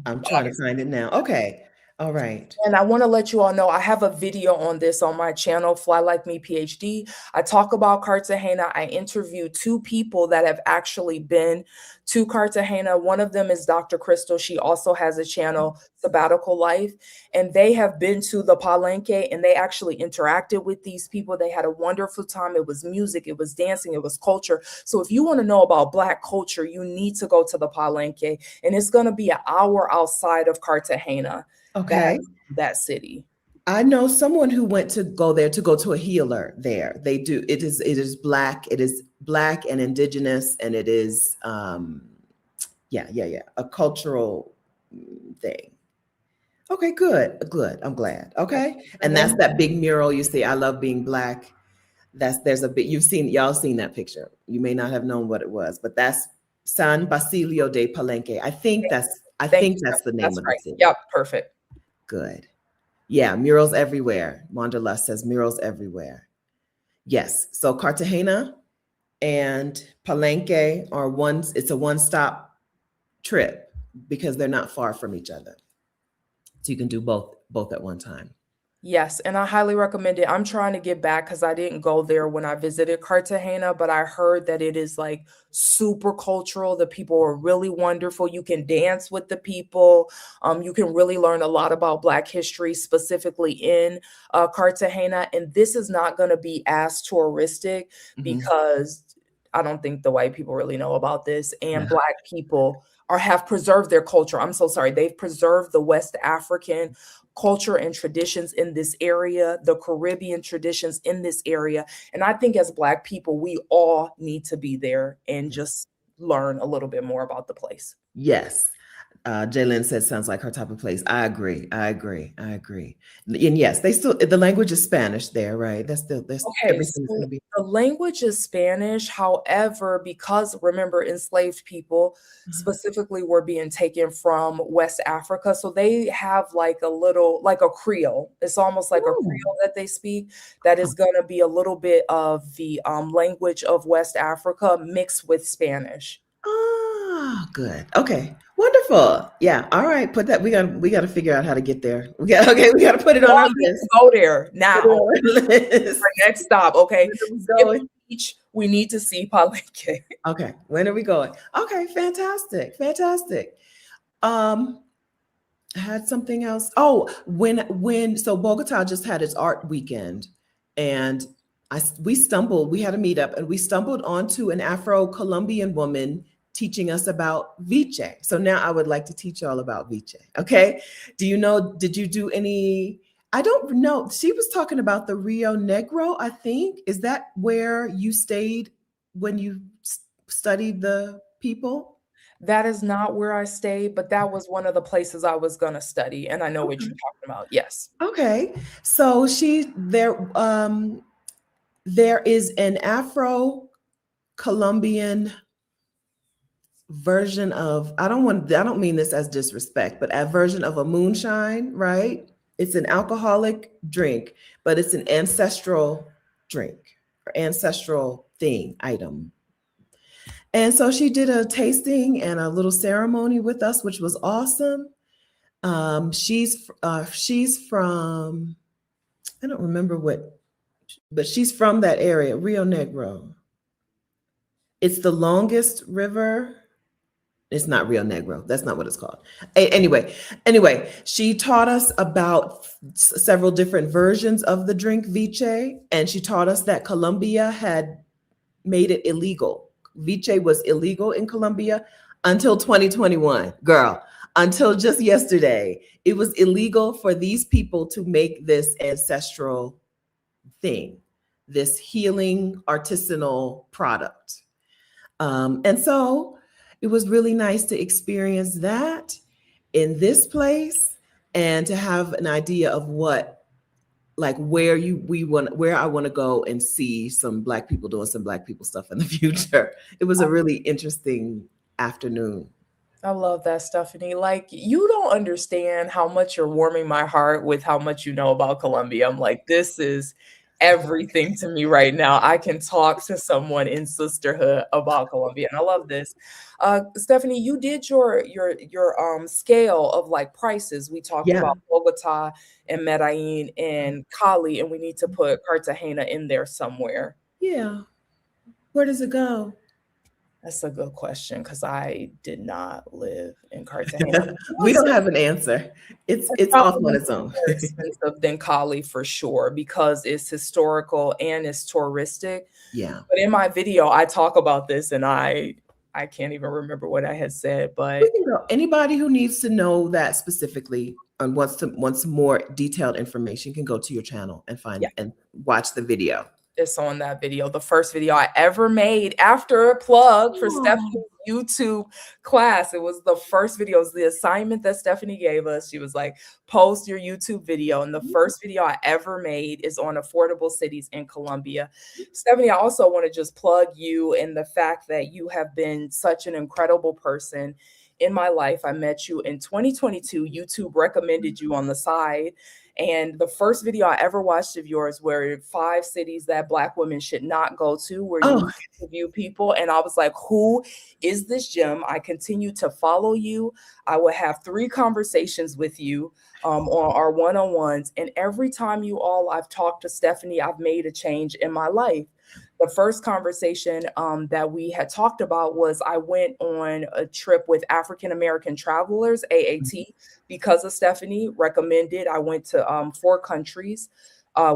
I'm trying to find it now. Okay. All right. And I want to let you all know I have a video on this on my channel, Fly Like Me PhD. I talk about Cartagena. I interview two people that have actually been to Cartagena. One of them is Dr. Crystal. She also has a channel, Sabbatical Life, and they have been to the Palenque and they actually interacted with these people. They had a wonderful time. It was music, it was dancing, it was culture. So if you want to know about Black culture, you need to go to the Palenque, and it's going to be an hour outside of Cartagena, Okay. that city. I know someone who went to go there to go to a healer there. They do. It is black. It is black and indigenous, and it is yeah, a cultural thing. Okay, good. I'm glad. Okay, And and then that's that big mural you see. I love being black. There's a bit y'all seen that picture. You may not have known what it was, but that's San Basilio de Palenque. I thank think you, that's the Stephanie. name That's of the right. city. Yep, perfect. Good. Yeah, murals everywhere. Wanderlust says murals everywhere. Yes. So Cartagena and Palenque are it's a one-stop trip because they're not far from each other. So you can do both at one time. Yes, and I highly recommend it. I'm trying to get back because I didn't go there when I visited Cartagena, but I heard that it is like super cultural. The people are really wonderful. You can dance with the people. You can really learn a lot about Black history, specifically in Cartagena. And this is not going to be as touristic Mhm. because I don't think the white people really know about this, and Yeah. Black people are have preserved their culture. I'm so sorry. They've preserved the West African culture and traditions in this area, the Caribbean traditions in this area. And I think as Black people, we all need to be there and just learn a little bit more about the place. Yes. Jalen said sounds like her type of place. I agree. I agree. I agree. And yes, they still the language is Spanish there, right? That's still that's Okay, everything is going so to be. the language is Spanish. However, because remember, enslaved people specifically were being taken from West Africa, so they have like a little, like a Creole. It's almost like a Oh, Creole that they speak. That is oh, going to be a little bit of the language of West Africa mixed with Spanish. good. Okay, wonderful. Yeah. All right. Put that. We got to figure out how to get there. We got okay. We got to put it on Y'all our need to list. go there Put it now. on our list. Our next stop, okay? Where are we Skip the going? beach. We need to see Palenque. Okay. When are we going? Okay. Fantastic. Fantastic. Um, I had something else. Oh, when so Bogota just had its art weekend, and we had a meetup and we stumbled onto an Afro-Colombian woman teaching us about Viche. So now I would like to teach y'all about Viche. Okay. Did you do any? I don't know. She was talking about the Rio Negro, I think. Is that where you stayed when you studied the people? That is not where I stayed, but that was one of the places I was gonna study, and I know what you're Okay. talking about. Yes. Okay. So there is an Afro Colombian version of I don't mean this as disrespect, but a version of a moonshine, right? It's an alcoholic drink, but it's an ancestral drink or ancestral thing item. And so she did a tasting and a little ceremony with us, which was awesome. She's from I don't remember what, but she's from that area, Rio Negro. It's the longest river. It's not Rio Negro. That's not what it's called. Anyway, she taught us about several different versions of the drink Viche, and she taught us that Colombia had made it illegal. Viche was illegal in Colombia until 2021, girl. Until just yesterday, it was illegal for these people to make this ancestral thing, this healing artisanal product. And so it was really nice to experience that in this place and to have an idea of what, like where I want to go and see some Black people doing some Black people stuff in the future. It was a really interesting afternoon. I love that, Stephanie. Like, you don't understand how much you're warming my heart with how much you know about Colombia. I'm like, this is everything to me right now. I can talk to someone in sisterhood about Colombia, and I love this. Stephanie, you did your scale of like prices. We talked Yeah, about Bogota and Medellin and Cali, and we need to put Cartagena in there somewhere. yeah. Where does it go? That's a good question because I did not live in Cartagena. We don't have an answer. It's It's off on probably its own. more expensive than Cali for sure because it's historical and it's touristic. Yeah. But in my video, I talk about this and I can't even remember what I had said, We but can go. Anybody who needs to know that specifically and wants more detailed information can go to your channel and yeah, find and watch the video. it's on that video. The first video I ever made after a plug for Oh, Stephanie's YouTube class. It was the first video. It was the assignment that Stephanie gave us. She was like, post your YouTube video. And the first video I ever made is on affordable cities in Colombia. Stephanie, I also want to just plug you and the fact that you have been such an incredible person in my life. I met you in 2022. YouTube recommended you on the side. And the first video I ever watched of yours were 5 cities that Black women should not go to, where you oh, interview people. And I was like, who is this gem? I continue to follow you. I would have 3 conversations with you on our one-on-ones. And every time I've talked to Stephanie, I've made a change in my life. The first conversation that we had talked about was I went on a trip with African American travelers, AAT, because of Stephanie recommended. I went to 4 countries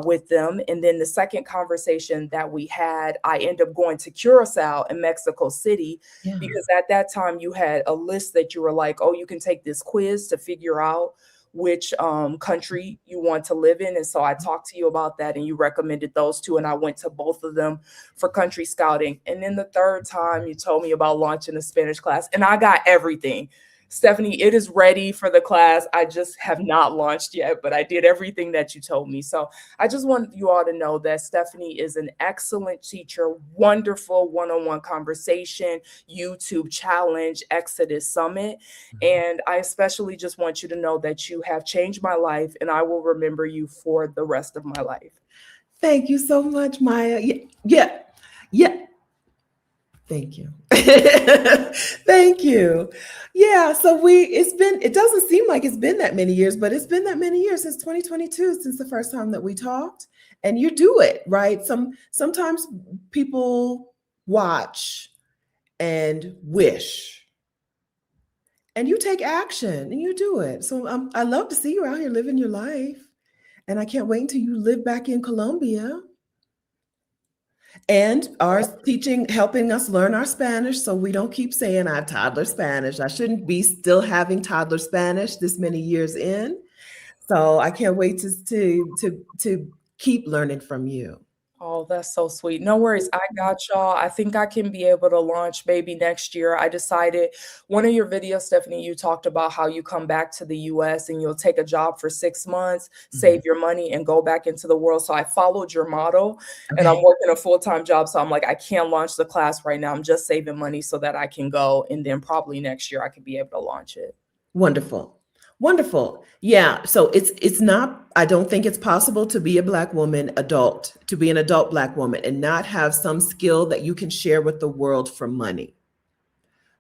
with them. And then the second conversation that we had, I ended up going to Curacao in Mexico City yeah. because at that time you had a list that you were like, oh, you can take this quiz to figure out which country you want to live in. And so I talked to you about that and you recommended those 2. And I went to both of them for country scouting. And then the third time you told me about launching a Spanish class and I got everything. Stephanie, it is ready for the class. I just have not launched yet, but I did everything that you told me. So I just want you all to know that Stephanie is an excellent teacher, wonderful one-on-one conversation, YouTube challenge, Exodus Summit. And I especially just want you to know that you have changed my life and I will remember you for the rest of my life. Thank you so much, Maya. Yeah, yeah, yeah. Thank you. Thank you. Yeah, so it doesn't seem like it's been that many years, but it's been that many years since 2022, since the first time that we talked. And you do it, right? Sometimes people watch and wish, and you take action and you do it. So I love to see you out here living your life. And I can't wait until you live back in Colombia and are teaching, helping us learn our Spanish so we don't keep saying I have toddler Spanish. I shouldn't be still having toddler Spanish this many years in. So I can't wait to keep learning from you. Oh, that's so sweet. No worries. I got y'all. I think I can be able to launch maybe next year. I decided one of your videos, Stephanie, you talked about how you come back to the US and you'll take a job for 6 months, save your money, and go back into the world. So I followed your model and I'm Okay. working a full-time job. So I'm like, I can't launch the class right now. I'm just saving money so that I can go. And then probably next year I could be able to launch it. Wonderful. Wonderful. Yeah. So it's not, I don't think it's possible to be a Black woman, to be an adult Black woman and not have some skill that you can share with the world for money.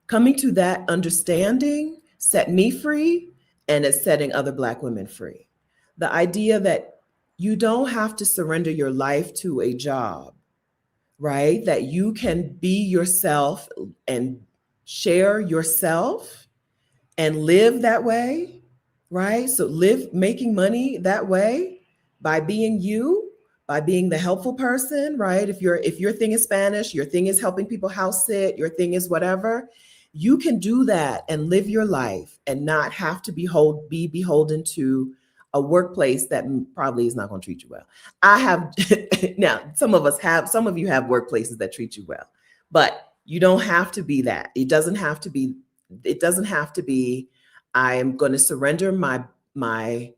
Coming to that understanding set me free, and it's setting other Black women free. The idea that you don't have to surrender your life to a job, right? That you can be yourself and share yourself and live that way, right? So live making money that way by being you, by being the helpful person, right? If your thing is Spanish, your thing is helping people house sit, your thing is whatever, you can do that and live your life and not have to be beholden to a workplace that probably is not going to treat you well. I have now some of you have workplaces that treat you well, but you don't have to be that. It doesn't have to be I am going to surrender my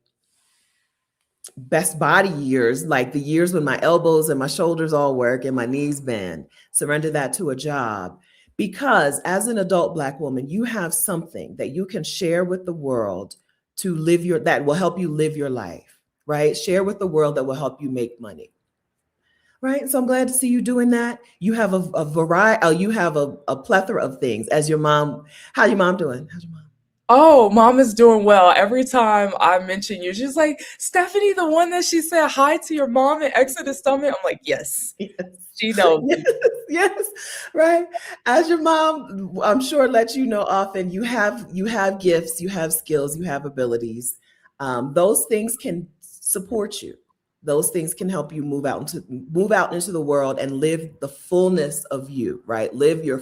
best body years, like the years when my elbows and my shoulders all work and my knees bend, surrender that to a job. Because as an adult Black woman, you have something that you can share with the world that will help you live your life, right? Share with the world that will help you make money. Right. So I'm glad to see you doing that. You have a variety, you have a plethora of things as your mom. How's your mom doing? How's your mom? Oh, mom is doing well. Every time I mention you, she's like, Stephanie, the one that she said hi to your mom at Exodus Summit. I'm like, yes, she knows Yes, me. yes, right. As your mom, I'm sure lets you know often, you have gifts, you have skills, you have abilities. Those things can support you. Those things can help you move out into the world and live the fullness of you, right? Live your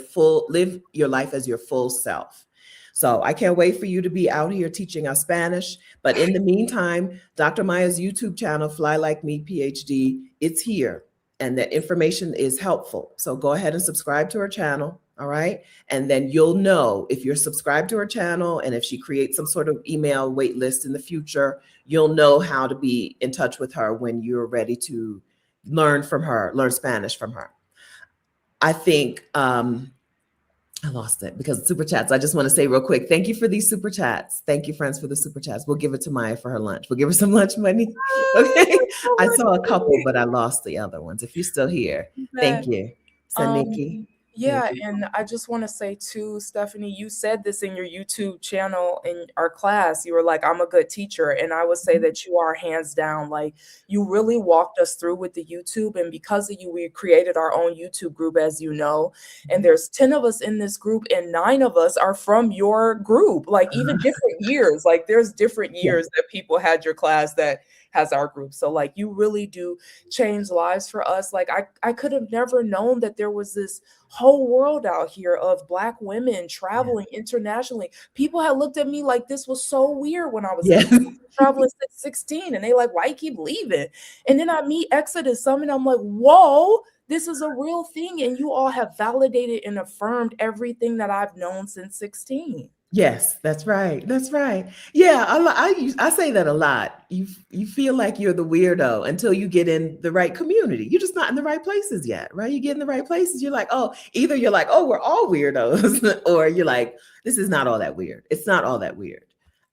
life as your full self. So I can't wait for you to be out here teaching us Spanish. But in the meantime, Dr. Maya's YouTube channel, Fly Like Me PhD, it's here and that information is helpful. So go ahead and subscribe to her channel. All right. And then you'll know if you're subscribed to her channel and if she creates some sort of email wait list in the future, you'll know how to be in touch with her when you're ready to learn Spanish from her. I think I lost it because of super chats. I just want to say real quick, thank you for these super chats. Thank you, friends, for the super chats. We'll give it to Maya for her lunch. We'll give her some lunch money. Okay. I saw a couple, but I lost the other ones. If you're still here, thank you. Saniki. Thank Yeah, you. and I just want to say too, Stephanie, you said this in your YouTube channel in our class. You were like, I'm a good teacher. And I would say that you are hands down. Like, you really walked us through with the YouTube. And because of you, we created our own YouTube group, as you know. And there's 10 of us in this group, and 9 of us are from your group, like even different years. Like, there's different Yeah. years that people had your class that has our group. So like you really do change lives for us. Like I could have never known that there was this whole world out here of Black women traveling internationally. People had looked at me like this was so weird when I was in Yes. traveling since 16, and they like, why you keep leaving? And then I meet Exodus Summit, I'm like, whoa, this is a real thing. And you all have validated and affirmed everything that I've known since 16. Yes, that's right. That's right. Yeah, I say that a lot. You feel like you're the weirdo until you get in the right community. You're just not in the right places yet, right? You get in the right places, you're like, oh, either you're like, oh, we're all weirdos, or you're like, this is not all that weird. It's not all that weird.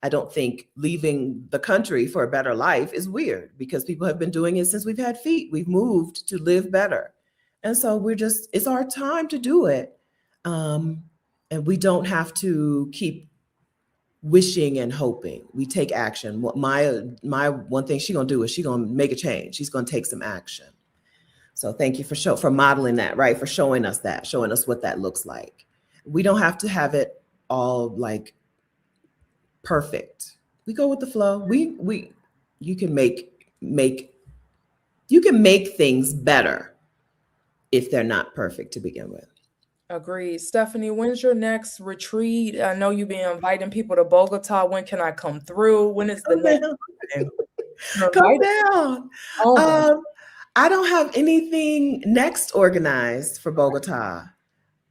I don't think leaving the country for a better life is weird because people have been doing it since we've had feet. We've moved to live better. And so it's our time to do it. Um, and we don't have to keep wishing and hoping. We take action. What my one thing she's gonna do is she's gonna make a change. She's gonna take some action. So thank you for modeling that, right? For showing us that, showing us what that looks like. We don't have to have it all like perfect. We go with the flow. We you can make you can make things better if they're not perfect to begin with. Agreed. Stephanie, when's your next retreat? I know you've been inviting people to Bogota. When can I come through? When is the Come next down. time? You're Come invited. down. Oh my, Um, I don't have anything next organized for Bogota.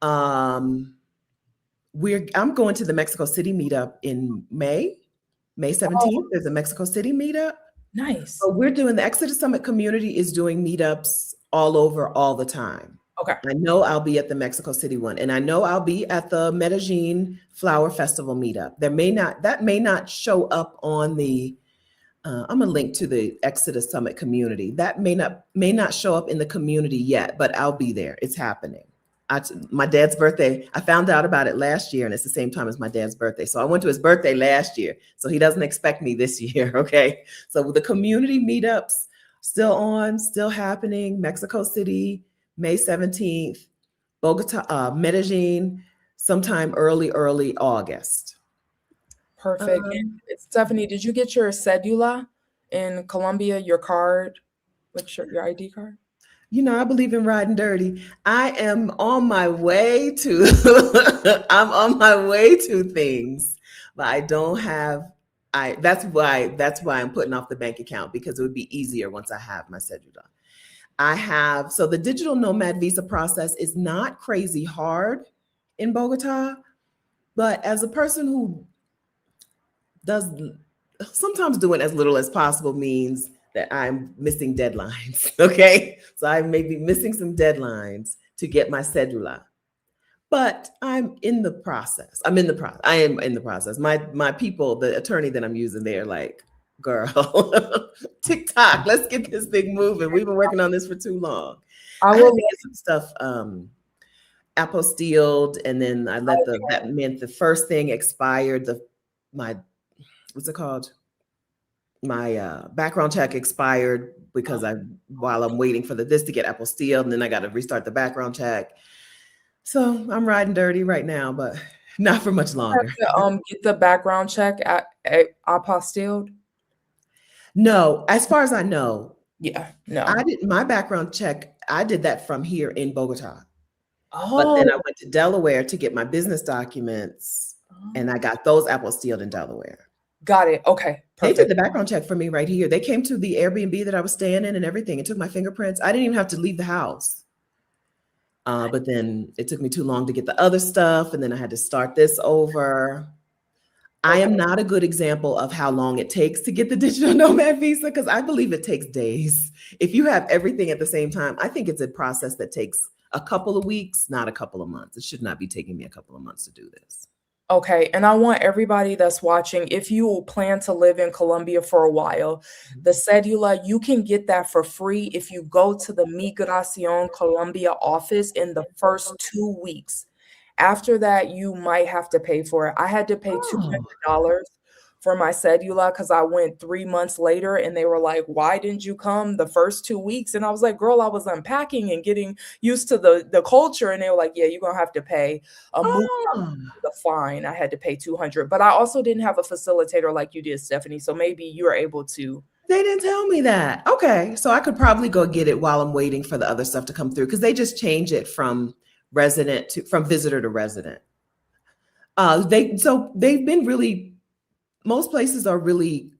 Um, I'm going to the Mexico City meetup in May oh, 17th. There's a Mexico City meetup. nice. So we're doing the Exodus Summit community is doing meetups all over all the time. Okay. I know I'll be at the Mexico City one, and I know I'll be at the Medellin Flower Festival meetup. That may not show up on the I'm gonna link to the Exodus Summit community. That may not show up in the community yet, but I'll be there. It's happening. My dad's birthday. I found out about it last year, and it's the same time as my dad's birthday. So I went to his birthday last year. So he doesn't expect me this year. Okay. So the community meetups still on, still happening. Mexico City, May 17th. Bogota, Medellin, sometime early August. Perfect. Um, And Stephanie, did you get your cedula in Colombia, your card, with your ID card? I believe in riding dirty. I am on my way to I'm on my way to things, but I don't have I that's why I'm putting off the bank account because it would be easier once I have my cedula. So the digital nomad visa process is not crazy hard in Bogota, but as a person who does sometimes doing as little as possible means that I'm missing deadlines. Okay. So I may be missing some deadlines to get my cedula, but I'm in the process. I am in the process. My people, the attorney that I'm using, they're like, girl, TikTok, let's get this thing moving. We've been working on this for too long. I I had will to get some stuff apostilled, and then that meant the first thing expired. My what's it called? My background check expired because while I'm waiting for this to get apostilled, and then I got to restart the background check. So I'm riding dirty right now, but not for much longer. have to get the background check at apostilled. No, as far as I know, Yeah, no. I did my background check. I did that from here in Bogota, but then I Oh, went to Delaware to get my business documents, and I got those apostilled in Delaware. got it. Okay, They did perfect. the background check for me right here. They came to the Airbnb that I was staying in and everything and took my fingerprints. I didn't even have to leave the house. But then it took me too long to get the other stuff, and then I had to start this over. I Okay. am not a good example of how long it takes to get the digital nomad visa because I believe it takes days. If you have everything at the same time, I think it's a process that takes a couple of weeks, not a couple of months. It should not be taking me a couple of months to do this. Okay, and I want everybody that's watching, if you plan to live in Colombia for a while, the cedula, you can get that for free if you go to the Migración Colombia office in the first 2 weeks. After that, you might have to pay for it. I had to pay Oh, $200 for my cedula because I went 3 months later and they were like, why didn't you come the first 2 weeks? And I was like, girl, I was unpacking and getting used to the culture. And they were like, yeah, you're gonna have to pay a move oh, the fine. I had to pay 200, but I also didn't have a facilitator like you did, Stephanie. So maybe you're able to. they didn't tell me that. Okay, so I could probably go get it while I'm waiting for the other stuff to come through because they just change it from from visitor to resident. They've been really most places are really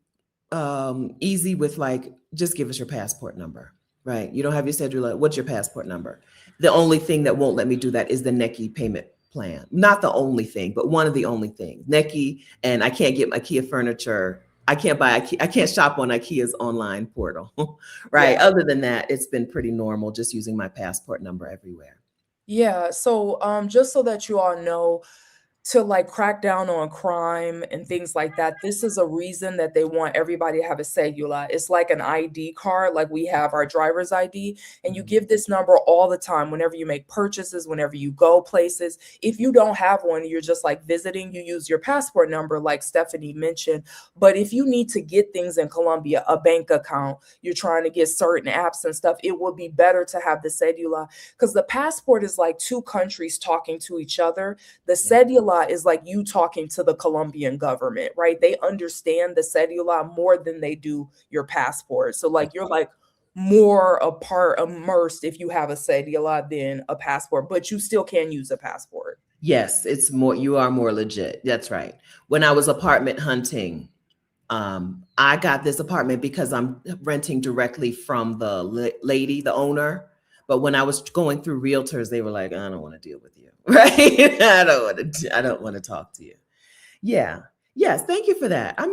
easy with like just give us your passport number, right? You don't have your cedula. What's your passport number? The only thing that won't let me do that is the NECI payment plan. Not the only thing, but one of the only things. Neki, and I can't get IKEA furniture. I can't buy IKEA, I can't shop on IKEA's online portal, right? Yeah. Other than that, it's been pretty normal just using my passport number everywhere. Yeah. So, just so that you all know, to like crack down on crime and things like that. This is a reason that they want everybody to have a cedula. It's like an ID card, like we have our driver's ID, and you Mhm. give this number all the time whenever you make purchases, whenever you go places. If you don't have one, you're just like visiting, you use your passport number, like Stephanie mentioned. But if you need to get things in Colombia, a bank account, you're trying to get certain apps and stuff, it would be better to have the cedula because the passport is like two countries talking to each other. The Yeah. cedula is like you talking to the Colombian government, right? They understand the cedula more than they do your passport. So like you're like more a part immersed if you have a cedula than a passport, but you still can use a passport. Yes, it's more, you are more legit. That's right. When I was apartment hunting, I got this apartment because I'm renting directly from the lady, the owner. But when I was going through realtors, they were like, I don't want to deal with you. Right? I don't want to talk to you. Yeah. Yes. Thank you for that. I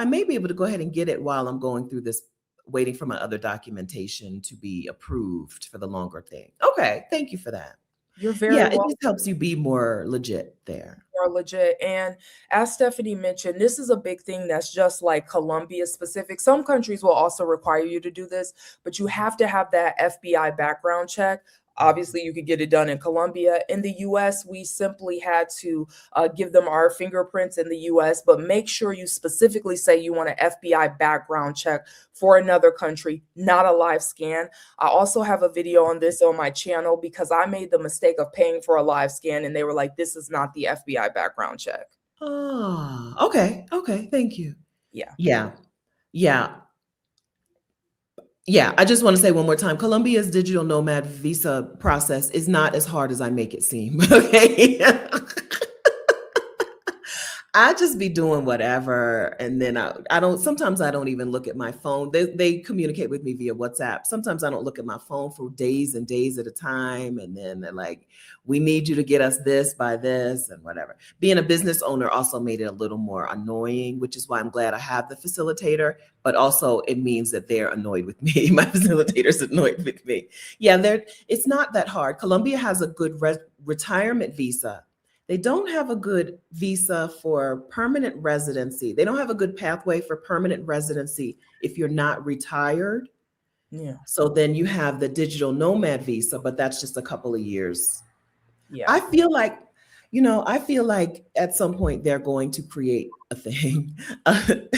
may be able to go ahead and get it while I'm going through this, waiting for my other documentation to be approved for the longer thing. Okay. Thank you for that. You're very Yeah. It welcome. just helps you be more legit there. Are legit. And as Stephanie mentioned, this is a big thing that's just like Colombia specific. Some countries will also require you to do this, but you have to have that FBI background check. Obviously, you could get it done in Colombia. In the US, we simply had to give them our fingerprints in the US, but make sure you specifically say you want an FBI background check for another country, not a live scan. I also have a video on this on my channel because I made the mistake of paying for a live scan and they were like, this is not the FBI background check. Oh, okay. Okay. Thank you. Yeah. Yeah. Yeah. Yeah, I just want to say one more time, Colombia's digital nomad visa process is not as hard as I make it seem. Okay. I just be doing whatever. And then I don't, sometimes I don't even look at my phone. They communicate with me via WhatsApp. Sometimes I don't look at my phone for days and days at a time. And then they're like, we need you to get us this by this and whatever. Being a business owner also made it a little more annoying, which is why I'm glad I have the facilitator, but also it means that they're annoyed with me. My facilitator's annoyed with me. Yeah, it's not that hard. Colombia has a good retirement visa. They don't have a good visa for permanent residency. They don't have a good pathway for permanent residency if you're not retired. Yeah. So then you have the digital nomad visa, but that's just a couple of years. Yeah. I feel like, I feel like at some point they're going to create a thing,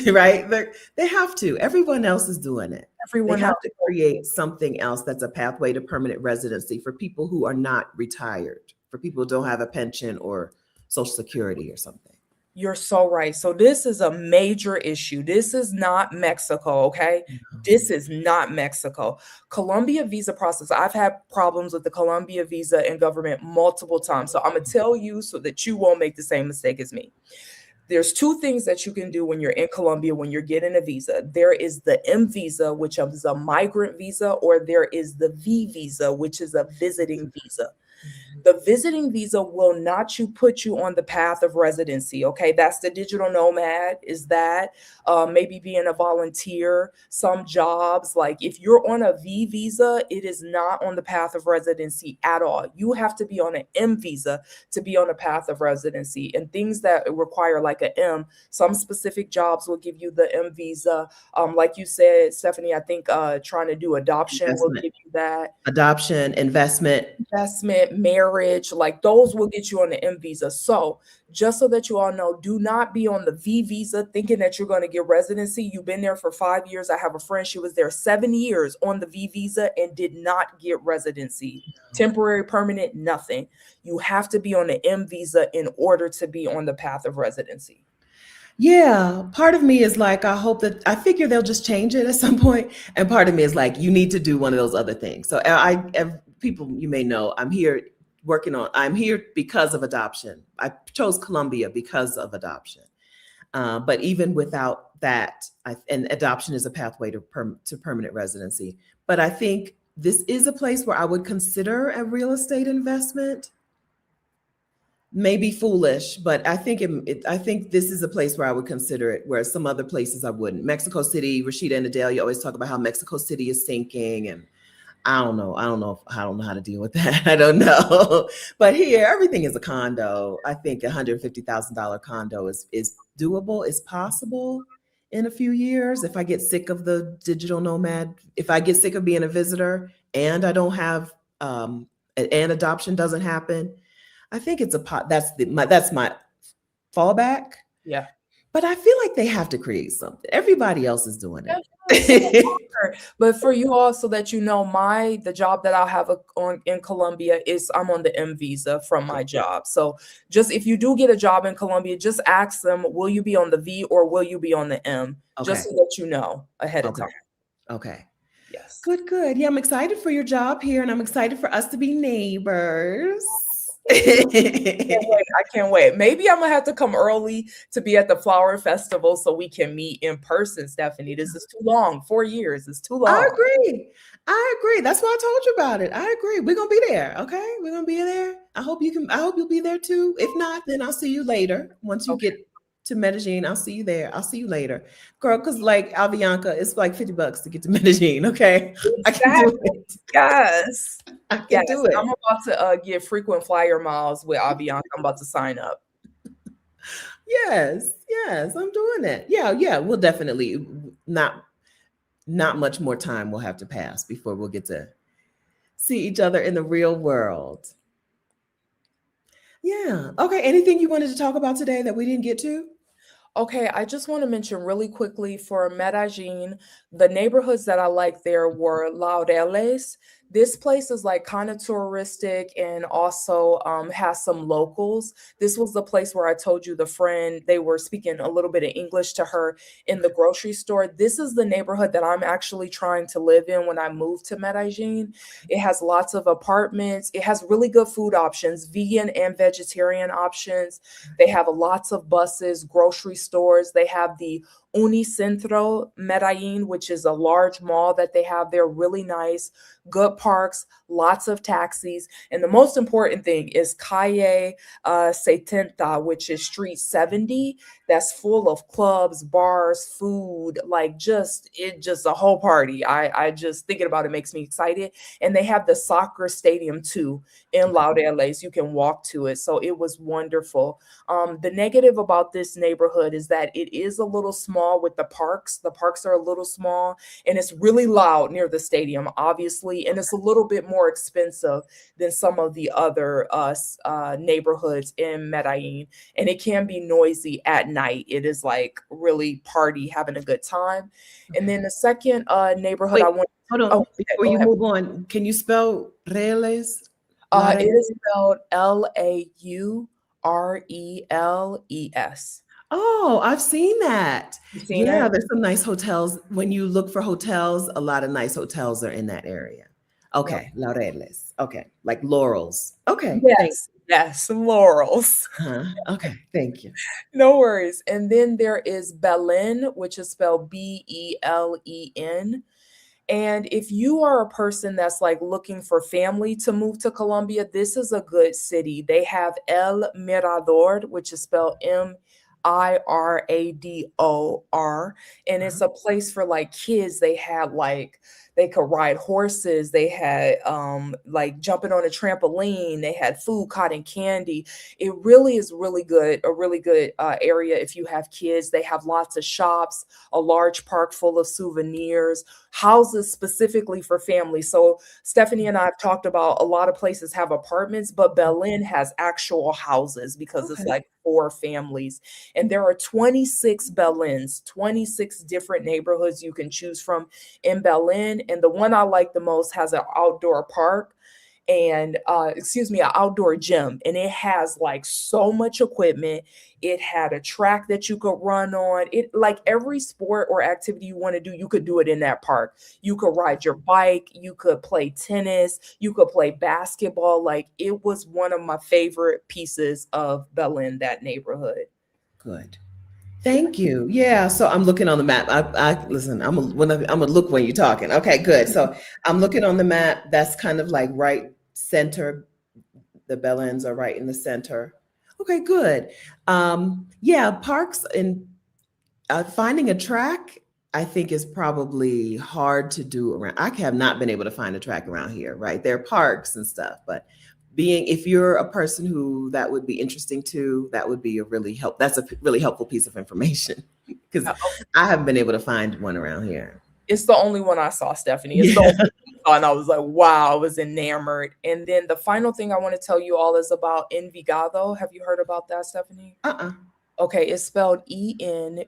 right? They have to. Everyone else is doing it. They Everyone have else. to create something else that's a pathway to permanent residency for people who are not retired, for people who don't have a pension or Social Security or something. You're so right. So this is a major issue. This is not Mexico, okay? Mhm. This is not Mexico. Colombia visa process. I've had problems with the Colombia visa and government multiple times. So I'm going to tell you so that you won't make the same mistake as me. There's two things that you can do when you're in Colombia when you're getting a visa. There is the M visa, which is a migrant visa, or there is the V visa, which is a visiting visa. The visiting visa will not put you on the path of residency. Okay, that's the digital nomad. Is that maybe being a volunteer? Some jobs, like if you're on a V visa, it is not on the path of residency at all. You have to be on an M visa to be on a path of residency. And things that require like an M, some specific jobs will give you the M visa. Like you said, Stephanie, I think trying to do adoption will Investment, give you that. adoption, investment. Investment, marriage, like those will get you on the M visa. So, just so that you all know, do not be on the V visa thinking that you're going to get residency. You've been there for 5 years. I have a friend, she was there 7 years on the V visa and did not get residency. Temporary, permanent, nothing. You have to be on the M visa in order to be on the path of residency. Yeah, part of me is like, I figure they'll just change it at some point. And part of me is like, you need to do one of those other things. So people, you may know, I'm here because of adoption. I chose Colombia because of adoption. But even without that, and adoption is a pathway to permanent residency. But I think this is a place where I would consider a real estate investment. Maybe foolish, but I think I think this is a place where I would consider it, whereas some other places I wouldn't. Mexico City, Rashida and Adele, you always talk about how Mexico City is sinking, and I don't know. I don't know how to deal with that. I don't know. But here, everything is a condo. I think $150,000 condo is doable. It's possible in a few years. If I get sick of the digital nomad, if I get sick of being a visitor, and I don't have and adoption doesn't happen, I think it's a pot. That's my fallback. Yeah. But I feel like they have to create something. Everybody else is doing Yeah, so it. hard. But for you all, so that you know, the job that I'll have on in Colombia is I'm on the M visa from my job. So just if you do get a job in Colombia, just ask them, will you be on the V or will you be on the M? Okay. Just so that you know ahead of Okay. time. Okay. Yes. Good, good. Yeah, I'm excited for your job here, and I'm excited for us to be neighbors. Can't wait. I can't wait. Maybe I'm gonna have to come early to be at the flower festival so we can meet in person, Stephanie. This is too long. 4 years is too I long. agree. I agree. That's why I told you about it. I agree. We're gonna be there. Okay, we're gonna be there. I hope you can. I hope you'll be there too. If not, then I'll see you later. Once you Okay. get to Medellin, I'll see you there. I'll see you later, girl. Because like Avianca, it's like $50 to get to Medellin. Okay, I can do Exactly. it. Yes. I can Yes. do I'm it. about to get frequent flyer miles with Avianca. I'm about to sign up. Yes, yes, I'm doing it. Yeah, yeah. We'll definitely not not much more time will have to pass before we'll get to see each other in the real world. Yeah. Okay. Anything you wanted to talk about today that we didn't get to? Okay, I just want to mention really quickly for Medellin, the neighborhoods that I like there were Laureles. This place is like kind of touristic and also has some locals. This was the place where I told you the friend, they were speaking a little bit of English to her in the grocery store. This is the neighborhood that I'm actually trying to live in when I moved to Medellin. It has lots of apartments. It has really good food options, vegan and vegetarian options. They have lots of buses, grocery stores. They have the Unicentro Medellin, which is a large mall that they have there, really nice, good parks, lots of taxis. And the most important thing is Calle 70, which is Street 70. That's full of clubs, bars, food, like just a whole party. I just thinking about it makes me excited. And they have the soccer stadium too in Okay. Laureles. You can walk to it. So it was wonderful. The negative about this neighborhood is that it is a little small with the parks. The parks are a little small and it's really loud near the stadium, obviously, and it's a little bit more expensive than some of the other neighborhoods in Medellin. And it can be noisy at night. It is like really party, having a good time. And Okay. then the second neighborhood Wait, I want. hold Oh, on. Before go you ahead. move on, can you spell Reles? It Lares? is spelled Laureles. Oh, I've seen that. You seen Yeah, it? there's some nice hotels. When you look for hotels, a lot of nice hotels are in that area. Yep. Okay, Laureles. Okay, like laurels. Okay, thank Yes, yes, laurels. huh. Okay, thank you. No worries. And then there is Belen, which is spelled Belen. And if you are a person that's like looking for family to move to Colombia, this is a good city. They have El Mirador, which is spelled Mirador, and it's Uh-huh. a place for like kids. They had like they could ride horses, they had like jumping on a trampoline, they had food, cotton candy. It really is really good, a really good area if you have kids. They have lots of shops, a large park full of souvenirs, houses specifically for families. So Stephanie and I have talked about a lot of places have apartments, but Berlin has actual houses because it's Okay. like for families. And there are 26 Berlins, 26 different neighborhoods you can choose from in Berlin. And the one I like the most has an outdoor park and excuse me, an outdoor gym, and it has like so much equipment. It had a track that you could run on. It like every sport or activity you want to do, you could do it in that park. You could ride your bike, you could play tennis, you could play basketball. Like it was one of my favorite pieces of Berlin, that neighborhood. Good. Yeah. Thank you. Yeah. So I'm looking on the map. I listen. I'm gonna look when you're talking. Okay. Good. So I'm looking on the map. That's kind of like right center. The Bellens are right in the center. Okay, good. Yeah, parks and finding a track, I think is probably hard to do around. I have not been able to find a track around here, right? There are parks and stuff, but if you're a person who that would be interesting to, that would be a really that's a really helpful piece of information because Uh, I haven't been able to find one around here. It's the only one I saw, Stephanie. It's the only Yeah. one I saw, and I was like, wow, I was enamored. And then the final thing I want to tell you all is about Envigado. Have you heard about that, Stephanie? Uh-uh. Okay, it's spelled Envigado.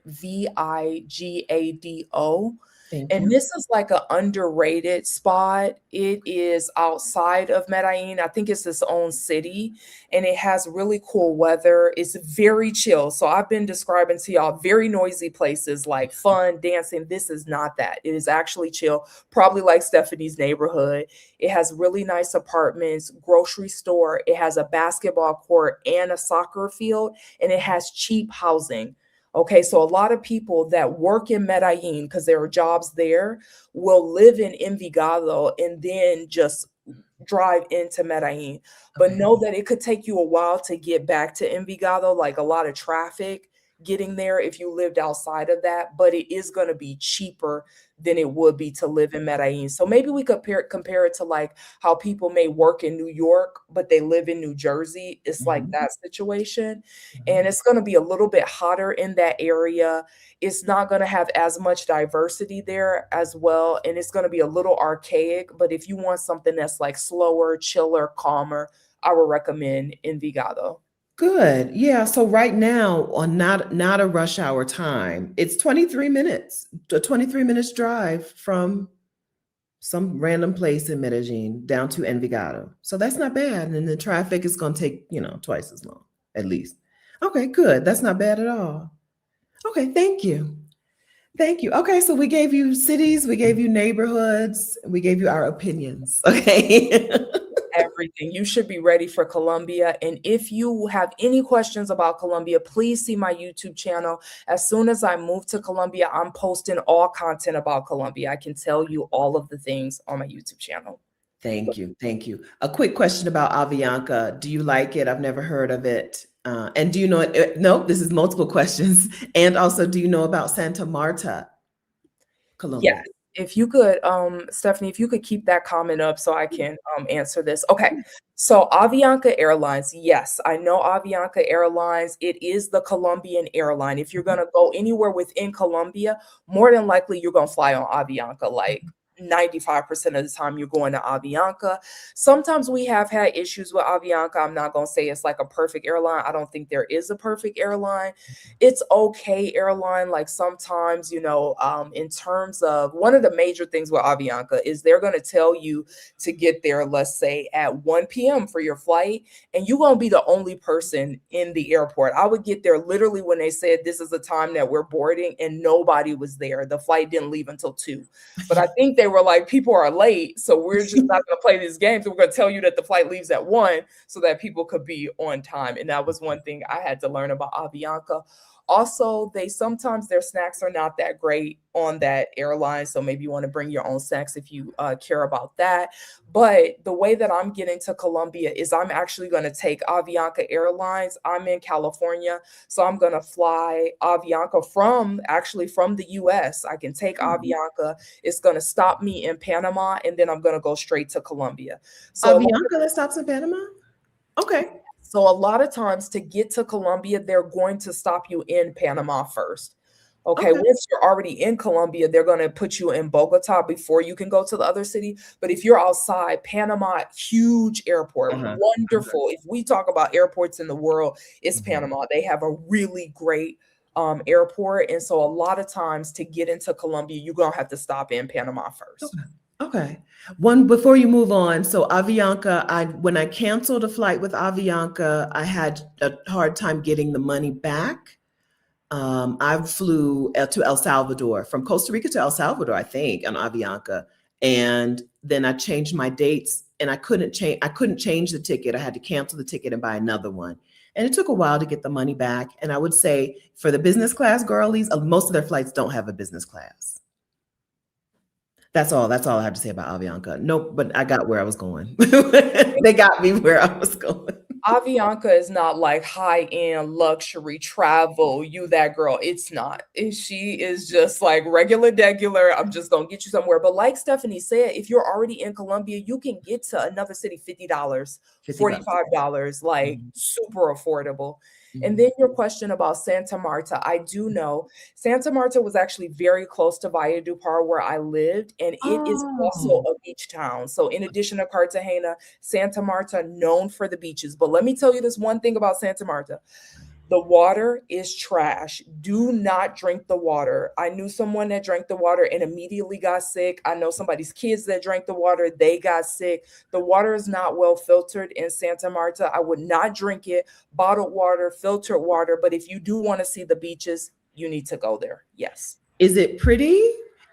Thank And you. this is like an underrated spot. It is outside of Medellin. I think it's its own city, and it has really cool weather. It's very chill. So I've been describing to y'all very noisy places like fun, dancing. This is not that. It is actually chill, probably like Stephanie's neighborhood. It has really nice apartments, grocery store. It has a basketball court and a soccer field, and it has cheap housing. Okay, so a lot of people that work in Medellin because there are jobs there will live in Envigado and then just drive into Medellin. But Okay. know that it could take you a while to get back to Envigado, like a lot of traffic getting there if you lived outside of that, but it is going to be cheaper than it would be to live in Medellin. So maybe we compare it to like how people may work in New York, but they live in New Jersey. It's like Mhm. that situation. And Mhm. it's going to be a little bit hotter in that area. It's not going to have as much diversity there as well. And it's going to be a little archaic. But if you want something that's like slower, chiller, calmer, I would recommend Envigado. Good. Yeah. So right now, on not a rush hour time, it's 23 minutes, a 23 minutes drive from some random place in Medellin down to Envigado. So that's not bad. And the traffic is going to take, twice as long, at least. Okay, good. That's not bad at all. Okay, thank you. Thank you. Okay, so we gave you cities, we gave you neighborhoods, we gave you our opinions. Okay. Everything. You should be ready for Colombia. And if you have any questions about Colombia, please see my YouTube channel. As soon as I move to Colombia, I'm posting all content about Colombia. I can tell you all of the things on my YouTube channel. Thank you. Thank you. A quick question about Avianca. Do you like it? I've never heard of it. And do you know it? No, this is multiple questions. And also, do you know about Santa Marta, Yes. Colombia? If you could, Stephanie, if you could keep that comment up so I can answer this. Okay. So Avianca Airlines, yes, I know Avianca Airlines. It is the Colombian airline. If you're gonna go anywhere within Colombia, more than likely you're gonna fly on Avianca. Like 95% of the time you're going to Avianca. Sometimes we have had issues with Avianca. I'm not gonna say it's like a perfect airline. I don't think there is a perfect airline. It's okay airline. Like sometimes, in terms of one of the major things with Avianca is they're going to tell you to get there, let's say at 1 p.m. for your flight, and you're going to be the only person in the airport. I would get there literally when they said this is the time that we're boarding, and nobody was there. The flight didn't leave until 2. But I think they were like, people are late, so we're just not going to play these games. We're going to tell you that the flight leaves at 1 so that people could be on time. And that was one thing I had to learn about Avianca. Also, they sometimes their snacks are not that great on that airline, so maybe you want to bring your own snacks if you care about that. But the way that I'm getting to Colombia is I'm actually going to take Avianca Airlines. I'm in California, so I'm going to fly Avianca from the US. I can take Mhm. Avianca. It's going to stop me in Panama, and then I'm going to go straight to Colombia. So a lot Avianca that stops in Panama? Okay. so a lot of times to get to Colombia, they're going to stop you in Panama first. Okay, Okay. once you're already in Colombia, they're going to put you in Bogota before you can go to the other city. But if you're outside, Panama, huge airport, Uh-huh. Uh-huh. wonderful. If we talk about airports in the world, it's Mhm. Panama. They have a really great airport. And so a lot of times to get into Colombia, you're going to have to stop in Panama first. Okay. Okay. One before you move on. So Avianca, when I canceled a flight with Avianca, I had a hard time getting the money back. I flew to El Salvador, from Costa Rica to El Salvador, I think, on Avianca, and then I changed my dates, and I couldn't change. I couldn't change the ticket. I had to cancel the ticket and buy another one, and it took a while to get the money back. And I would say for the business class girlies, most of their flights don't have a business class. That's all. That's all I have to say about Avianca. Nope, but I got where I was going. They got me where I was going. Avianca is not like high-end luxury travel, you that girl. It's not. She is just like regular degular. I'm just gonna get you somewhere. But like Stephanie said, if you're already in Colombia, you can get to another city $50, $50. $45, like Mhm, super affordable. And mhm. then your question about Santa Marta, I do know Santa Marta was actually very close to Valledupar where I lived, and it is also Oh, a beach town. So in addition to Cartagena, Santa Marta known for the beaches. But let me tell you this one thing about Santa Marta. The water is trash. Do not drink the water. I knew someone that drank the water and immediately got sick. I know somebody's kids that drank the water, they got sick. The water is not well filtered in Santa Marta. I would not drink it. Bottled water, filtered water. But if you do want to see the beaches, you need to go there. Yes. is it pretty?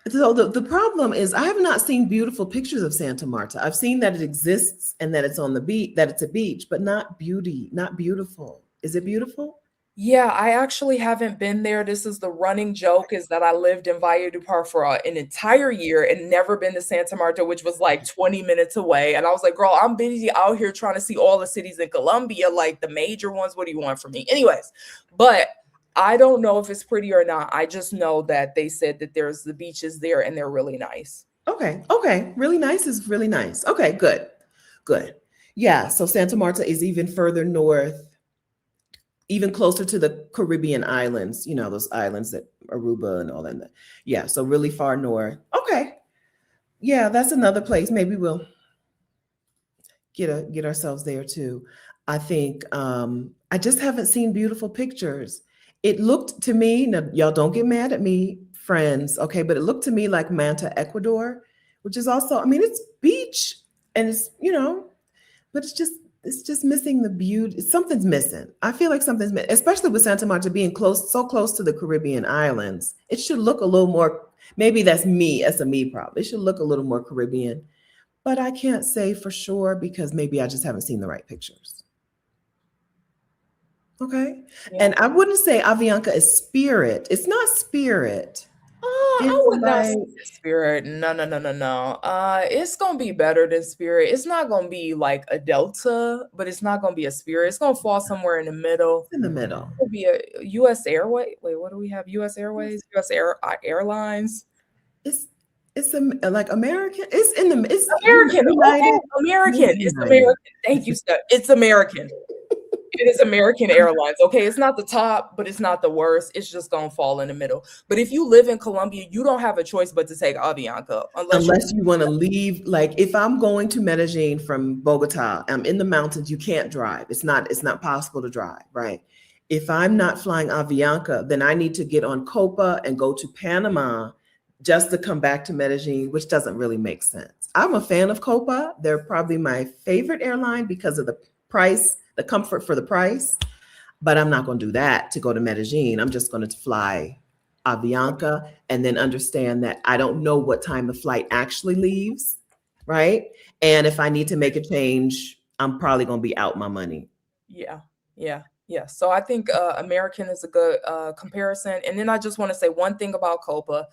So the problem is I have not seen beautiful pictures of Santa Marta. I've seen that it exists and that it's on the beach, that it's a beach, but not beautiful. Is it beautiful? Yeah, I actually haven't been there. This is the running joke is that I lived in Valledupar for an entire year and never been to Santa Marta, which was like 20 minutes away. And I was like, girl, I'm busy out here trying to see all the cities in Colombia, like the major ones. What do you want from me? Anyways, but I don't know if it's pretty or not. I just know that they said that there's the beaches there and they're really nice. Okay, okay. Really nice is really nice. Okay, good, good. Yeah, so Santa Marta is even further north, even closer to the Caribbean islands, you know, those islands that Aruba and all that. Yeah, so really far north. Okay. Yeah, that's another place. Maybe we'll get ourselves there too. I think I just haven't seen beautiful pictures. It looked to me, now y'all don't get mad at me, friends, okay, but it looked to me like Manta, Ecuador, which is also, I mean, it's beach and it's, you know, but it's just missing the beauty. Something's missing. I feel like something's missing, especially with Santa Marta being close, so close to the Caribbean islands. It should look a little more. Maybe that's me. That's a me problem. It should look a little more Caribbean, but I can't say for sure because maybe I just haven't seen the right pictures. Okay, Yeah. and I wouldn't say Avianca is spirit. It's not spirit. I It's would not say like it's Spirit. No, no, no, no, no. It's gonna be better than Spirit. It's not gonna be like a Delta, but it's not gonna be a Spirit. It's gonna fall somewhere in the middle. in the middle. It'll be a U.S. Airway. Wait, what do we have? U.S. Airways, U.S. Airlines. It's it's like American. It's in the it's American. Okay, United. American. It's United. American. Thank you, Steph. It's American. It is American Airlines. Okay, it's not the top, but it's not the worst. It's just gonna fall in the middle. But if you live in Colombia, you don't have a choice but to take Avianca, unless you. Unless you want to leave, like if I'm going to Medellin from Bogota, I'm in the mountains, you can't drive. It's not possible to drive, right? If I'm not flying Avianca, then I need to get on Copa and go to Panama just to come back to Medellin, which doesn't really make sense. I'm a fan of Copa. They're probably my favorite airline because of the price, the comfort for the price, but I'm not going to do that to go to Medellin. I'm just going to fly Avianca and then understand that I don't know what time the flight actually leaves, right? And if I need to make a change, I'm probably going to be out my money. Yeah, yeah, yeah. So I think American is a good comparison. And then I just want to say one thing about Copa.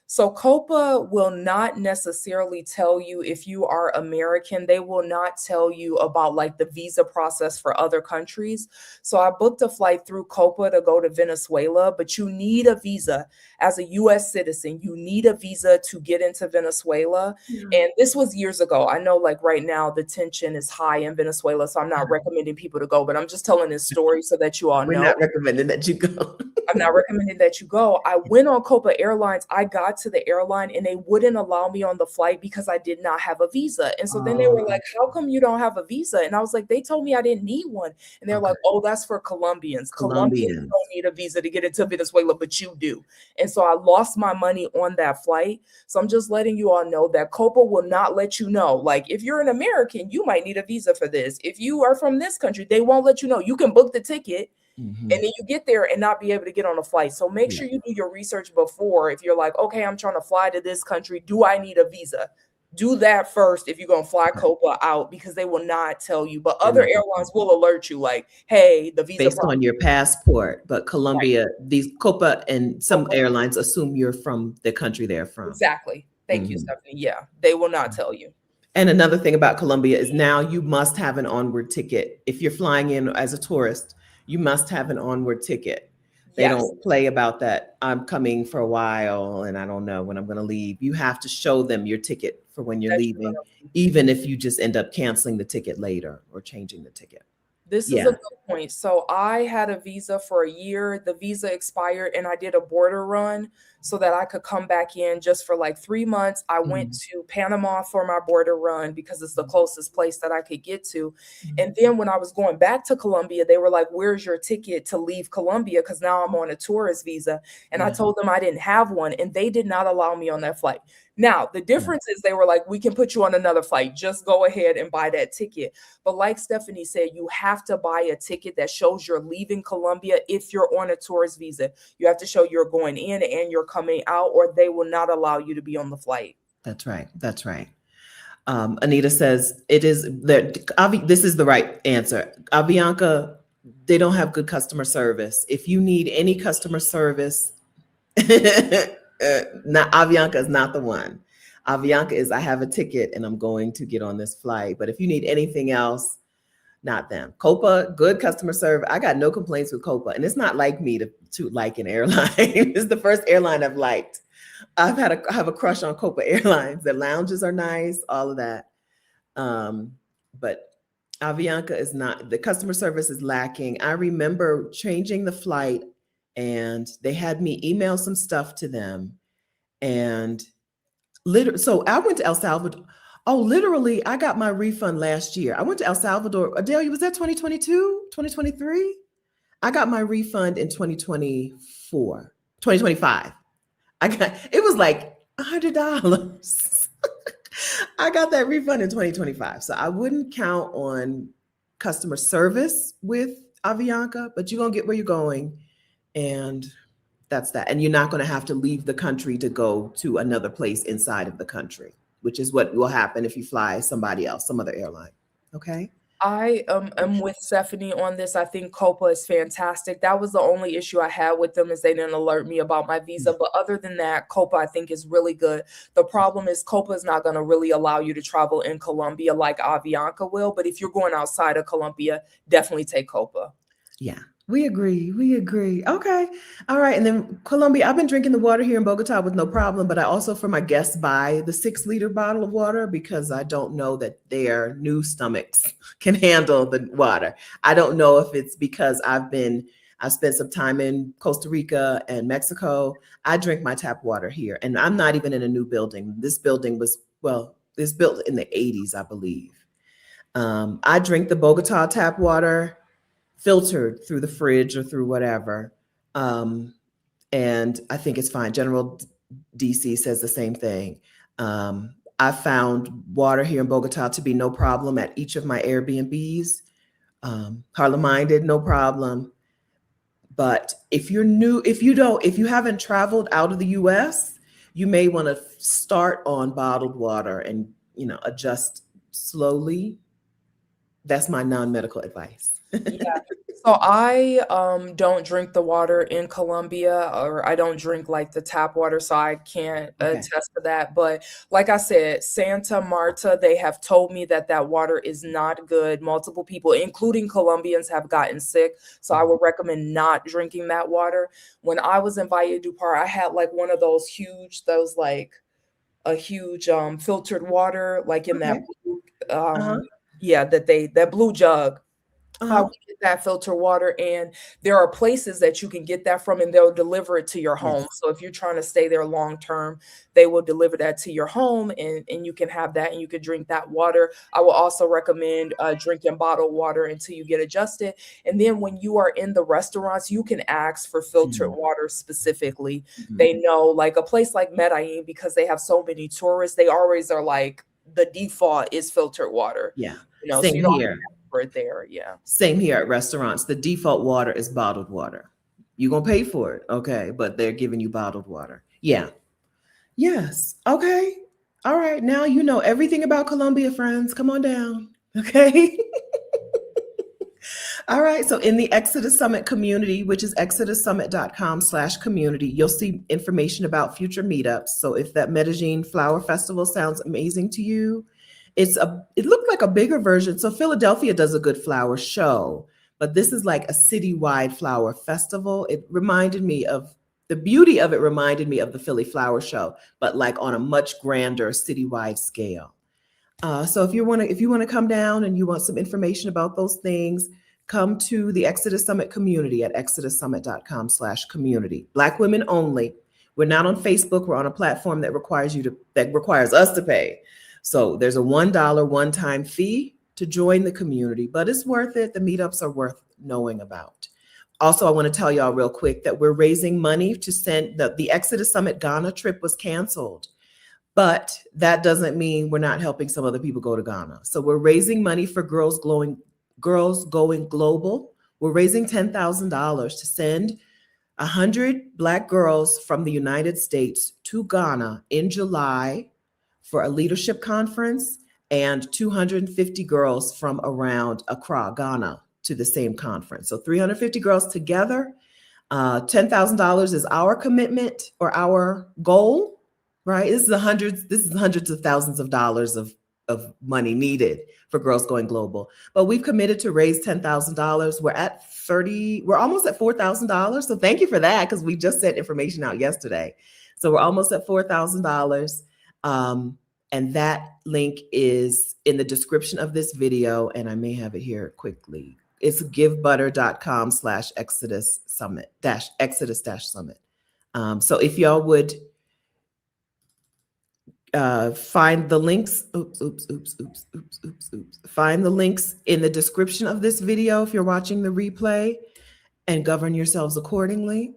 So Copa will not necessarily tell you if you are American. They will not tell you about like the visa process for other countries. So I booked a flight through Copa to go to Venezuela, but you need a visa as a US citizen. You need a visa to get into Venezuela. Yeah. And this was years ago. I know like right now the tension is high in Venezuela, so I'm not recommending people to go, but I'm just telling this story so that you all We're know. not recommending that you go. I'm not recommending that you go. I went on Copa Airlines. I got to the airline and they wouldn't allow me on the flight because I did not have a visa. And so then they were like, "How come you don't have a visa?" And I was like, "They told me I didn't need one." And they're Okay. like, "Oh, that's for Colombians. Colombians Colombians. don't need a visa to get into Venezuela, but you do." And so I lost my money on that flight. So I'm just letting you all know that Copa will not let you know. Like, if you're an American, you might need a visa for this. If you are from this country, they won't let you know. You can book the ticket Mhm. and then you get there and not be able to get on a flight. So make Yeah. sure you do your research before. If you're like, okay, I'm trying to fly to this country, do I need a visa? Do that first if you're going to fly Okay. Copa out, because they will not tell you. But They're other not gonna tell airlines you. will alert you like, hey, the visa Based process. on your passport, but Right. Colombia, these Copa and some Copa. airlines assume you're from the country they're from. Exactly. Thank you, Mhm. Stephanie. Yeah, they will not tell you. And another thing about Colombia is now you must have an onward ticket. If you're flying in as a tourist, you must have an onward ticket. They Yes, don't play about that. I'm coming for a while and I don't know when I'm going to leave. You have to show them your ticket for when you're that you're leaving, gonna. even if you just end up canceling the ticket later or changing the ticket. This is a Yeah. good point. So I had a visa for a year. The visa expired and I did a border run so that I could come back in just for like 3 months. I went Mhm. to Panama for my border run because it's the closest place that I could get to. Mhm. And then when I was going back to Colombia, they were like, "Where's your ticket to leave Colombia?" Because now I'm on a tourist visa. And I Yeah. told them I didn't have one and they did not allow me on that flight. Now, the Yeah. difference is they were like, "We can put you on another flight. Just go ahead and buy that ticket." But like Stephanie said, you have to buy a ticket that shows you're leaving Colombia if you're on a tourist visa. You have to show you're going in and you're coming out, or they will not allow you to be on the flight. That's right. That's right. Anita says it is that this is the right answer. Avianca, they don't have good customer service. If you need any customer service, not Avianca is not the one. Avianca is I have a ticket and I'm going to get on this flight. But if you need anything else, not them. Copa, good customer service. I got no complaints with Copa, and it's not like me to like an airline. It's the first airline I've liked. I have a crush on Copa Airlines. The lounges are nice, all of that. But Avianca is not, the customer service is lacking. I remember changing the flight and they had me email some stuff to them. And so I went to El Salvador. Oh, literally, I got my refund last year. I went to El Salvador. Adelia, was that 2022, 2023? I got my refund in 2024, 2025. I got, it was like $100. I got that refund in 2025. So I wouldn't count on customer service with Avianca, but you're going to get where you're going. And that's that. And you're not going to have to leave the country to go to another place inside of the country, which is what will happen if you fly somebody else, some other airline. Okay. I am with Stephanie on this. I think Copa is fantastic. That was the only issue I had with them is they didn't alert me about my visa. But other than that, Copa I think is really good. The problem is Copa is not going to really allow you to travel in Colombia like Avianca will. But if you're going outside of Colombia, definitely take Copa. Yeah, we agree. We agree. Okay. All right. And then Colombia, I've been drinking the water here in Bogota with no problem, but I also for my guests buy the 6 liter bottle of water because I don't know that their new stomachs can handle the water. I don't know if it's because I've spent some time in Costa Rica and Mexico. I drink my tap water here and I'm not even in a new building. This building was, well, it's built in the 80s, I believe. I drink the Bogota tap water filtered through the fridge or through whatever. Um, and I think it's fine. General DC says the same thing. I found water here in Bogota to be no problem at each of my Airbnbs. Harlem Minded, no problem. But if you're new, if you haven't traveled out of the US, you may want to start on bottled water and, adjust slowly. That's my non-medical advice. Yeah. So I don't drink the water in Colombia or I don't drink like the tap water, so I can't Okay. attest to that. But like I said, Santa Marta, they have told me that that water is not good. Multiple people, including Colombians, have gotten sick. So I would recommend not drinking that water. When I was in Valle du Par, I had like one of those like a huge filtered water, like in that Okay. blue, Uh-huh. yeah, that blue jug. I Uh-huh. would get that filter water, and there are places that you can get that from, and they'll deliver it to your home. Yes. So if you're trying to stay there long term, they will deliver that to your home, and you can have that, and you can drink that water. I will also recommend drinking bottled water until you get adjusted. And then when you are in the restaurants, you can ask for filtered Mhm. water specifically. Mhm. They know, like a place like Medellin, because they have so many tourists, they always are like the default is filtered water. Yeah. So Same you don't have to here. ask for it there. Yeah. Same here at restaurants. The default water is bottled water. You're gonna pay for it, okay, but they're giving you bottled water. Yeah. Yes. Okay. All right. Now you know everything about Colombia, friends. Come on down. Okay. All right. So in the Exodus Summit community, which is exodussummit.com/community, you'll see information about future meetups. So if that Medellin Flower Festival sounds amazing to you It looked like a bigger version. So Philadelphia does a good flower show, but this is like a citywide flower festival. It reminded me of the beauty of it reminded me of the Philly Flower Show, but like on a much grander citywide scale. So if you want to come down and you want some information about those things, come to the Exodus Summit community at exodussummit.com/community. Black women only. We're not on Facebook. We're on a platform that requires us to pay. So there's a $1 one-time fee to join the community, but it's worth it. The meetups are worth knowing about. Also, I want to tell y'all real quick that we're raising money to send the Exodus Summit Ghana trip was canceled. But that doesn't mean we're not helping some other people go to Ghana. So we're raising money for Girls Going Global. We're raising $10,000 to send 100 Black girls from the United States to Ghana in July for a leadership conference, and 250 girls from around Accra, Ghana, to the same conference. So 350 girls together. $10,000 is our commitment or our goal. Right. This is hundreds of thousands of dollars of money needed for Girls Going Global. But we've committed to raise $10,000. We're almost at $4,000. So thank you for that, because we just sent information out yesterday. So we're almost at $4,000. And that link is in the description of this video. And I may have it here quickly. It's givebutter.com/Exodus Summit Exodus-Summit. So if y'all would find the links. Find the links in the description of this video if you're watching the replay, and govern yourselves accordingly.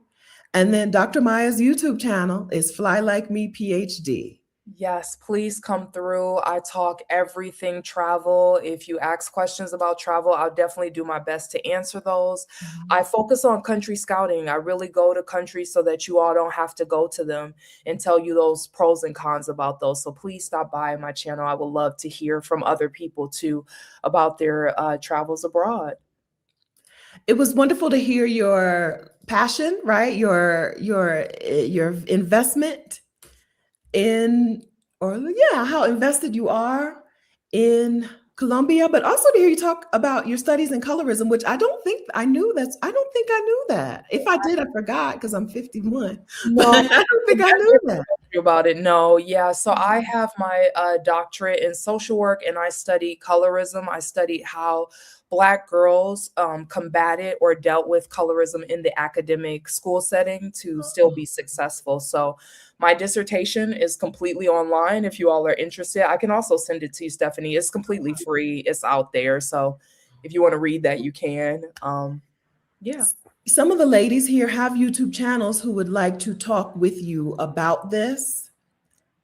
And then Dr. Maya's YouTube channel is Fly Like Me PhD. Yes, please come through. I talk everything travel. If you ask questions about travel, I'll definitely do my best to answer those. I focus on country scouting. I really go to countries so that you all don't have to go to them, and tell you those pros and cons about those. So please stop by my channel. I would love to hear from other people too about their travels abroad. It was wonderful to hear your passion, right? Your investment how invested you are in Colombia, but also to hear you talk about your studies in colorism, which I don't think I knew that. If I did, I forgot, because I'm 51. No, I don't think I knew that. About it. No. Yeah. So I have my doctorate in social work, and I study colorism. I studied how Black girls combated or dealt with colorism in the academic school setting to still be successful. So my dissertation is completely online. If you all are interested, I can also send it to you, Stephanie. It's completely free. It's out there. So if you want to read that, you can. Yeah. Some of the ladies here have YouTube channels who would like to talk with you about this.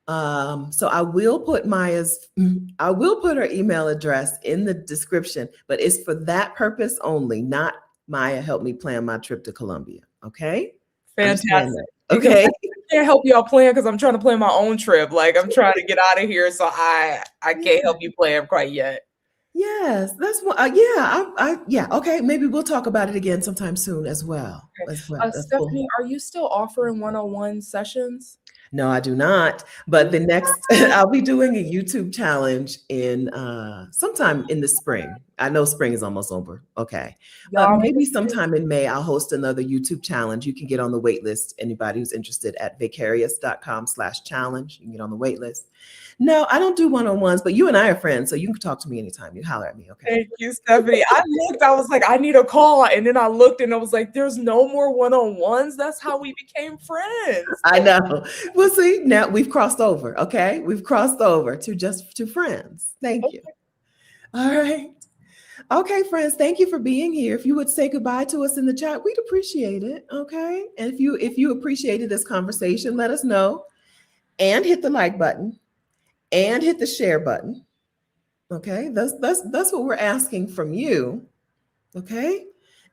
So I will put her email address in the description, but it's for that purpose only, not Maya help me plan my trip to Colombia. Okay. Fantastic. Okay. I can't help y'all plan, because I'm trying to plan my own trip. Like, I'm trying to get out of here. So I can't help you plan quite yet. Yes, that's what. Okay, maybe we'll talk about it again sometime soon as well. Okay. That's Stephanie, cool. are you still offering one-on-one sessions? No, I do not. But the next, I'll be doing a YouTube challenge in sometime in the spring. I know spring is almost over. Okay, but maybe sometime in May, I'll host another YouTube challenge. You can get on the wait list. Anybody who's interested at vicarious.com/challenge. You can get on the wait list. No, I don't do one-on-ones, but you and I are friends, so you can talk to me anytime. You holler at me, okay? Thank you, Stephanie. I was like, I need a call. And then I looked and I was like, there's no more one-on-ones. That's how we became friends. I know. We'll see. Now we've crossed over, okay? We've crossed over to friends. Thank you. All right. Okay, friends, thank you for being here. If you would say goodbye to us in the chat, we'd appreciate it, okay? And if you appreciated this conversation, let us know, and hit the like button. And hit the share button. Okay, that's what we're asking from you. Okay,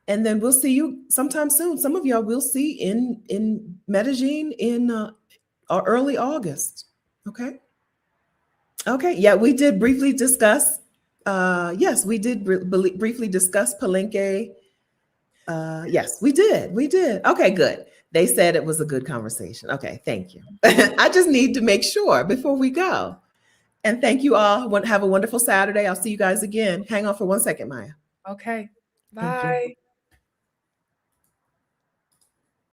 and then we'll see you sometime soon. Some of y'all we'll see in Medellin in early August. Okay. Okay. Yeah, we did briefly discuss. Yes, we did briefly discuss Palenque. Yes, we did. We did. Okay, good. They said it was a good conversation. Okay, thank you. I just need to make sure before we go. And thank you all. Have a wonderful Saturday. I'll see you guys again. Hang on for 1 second, Maya. Okay. Thank you. Bye.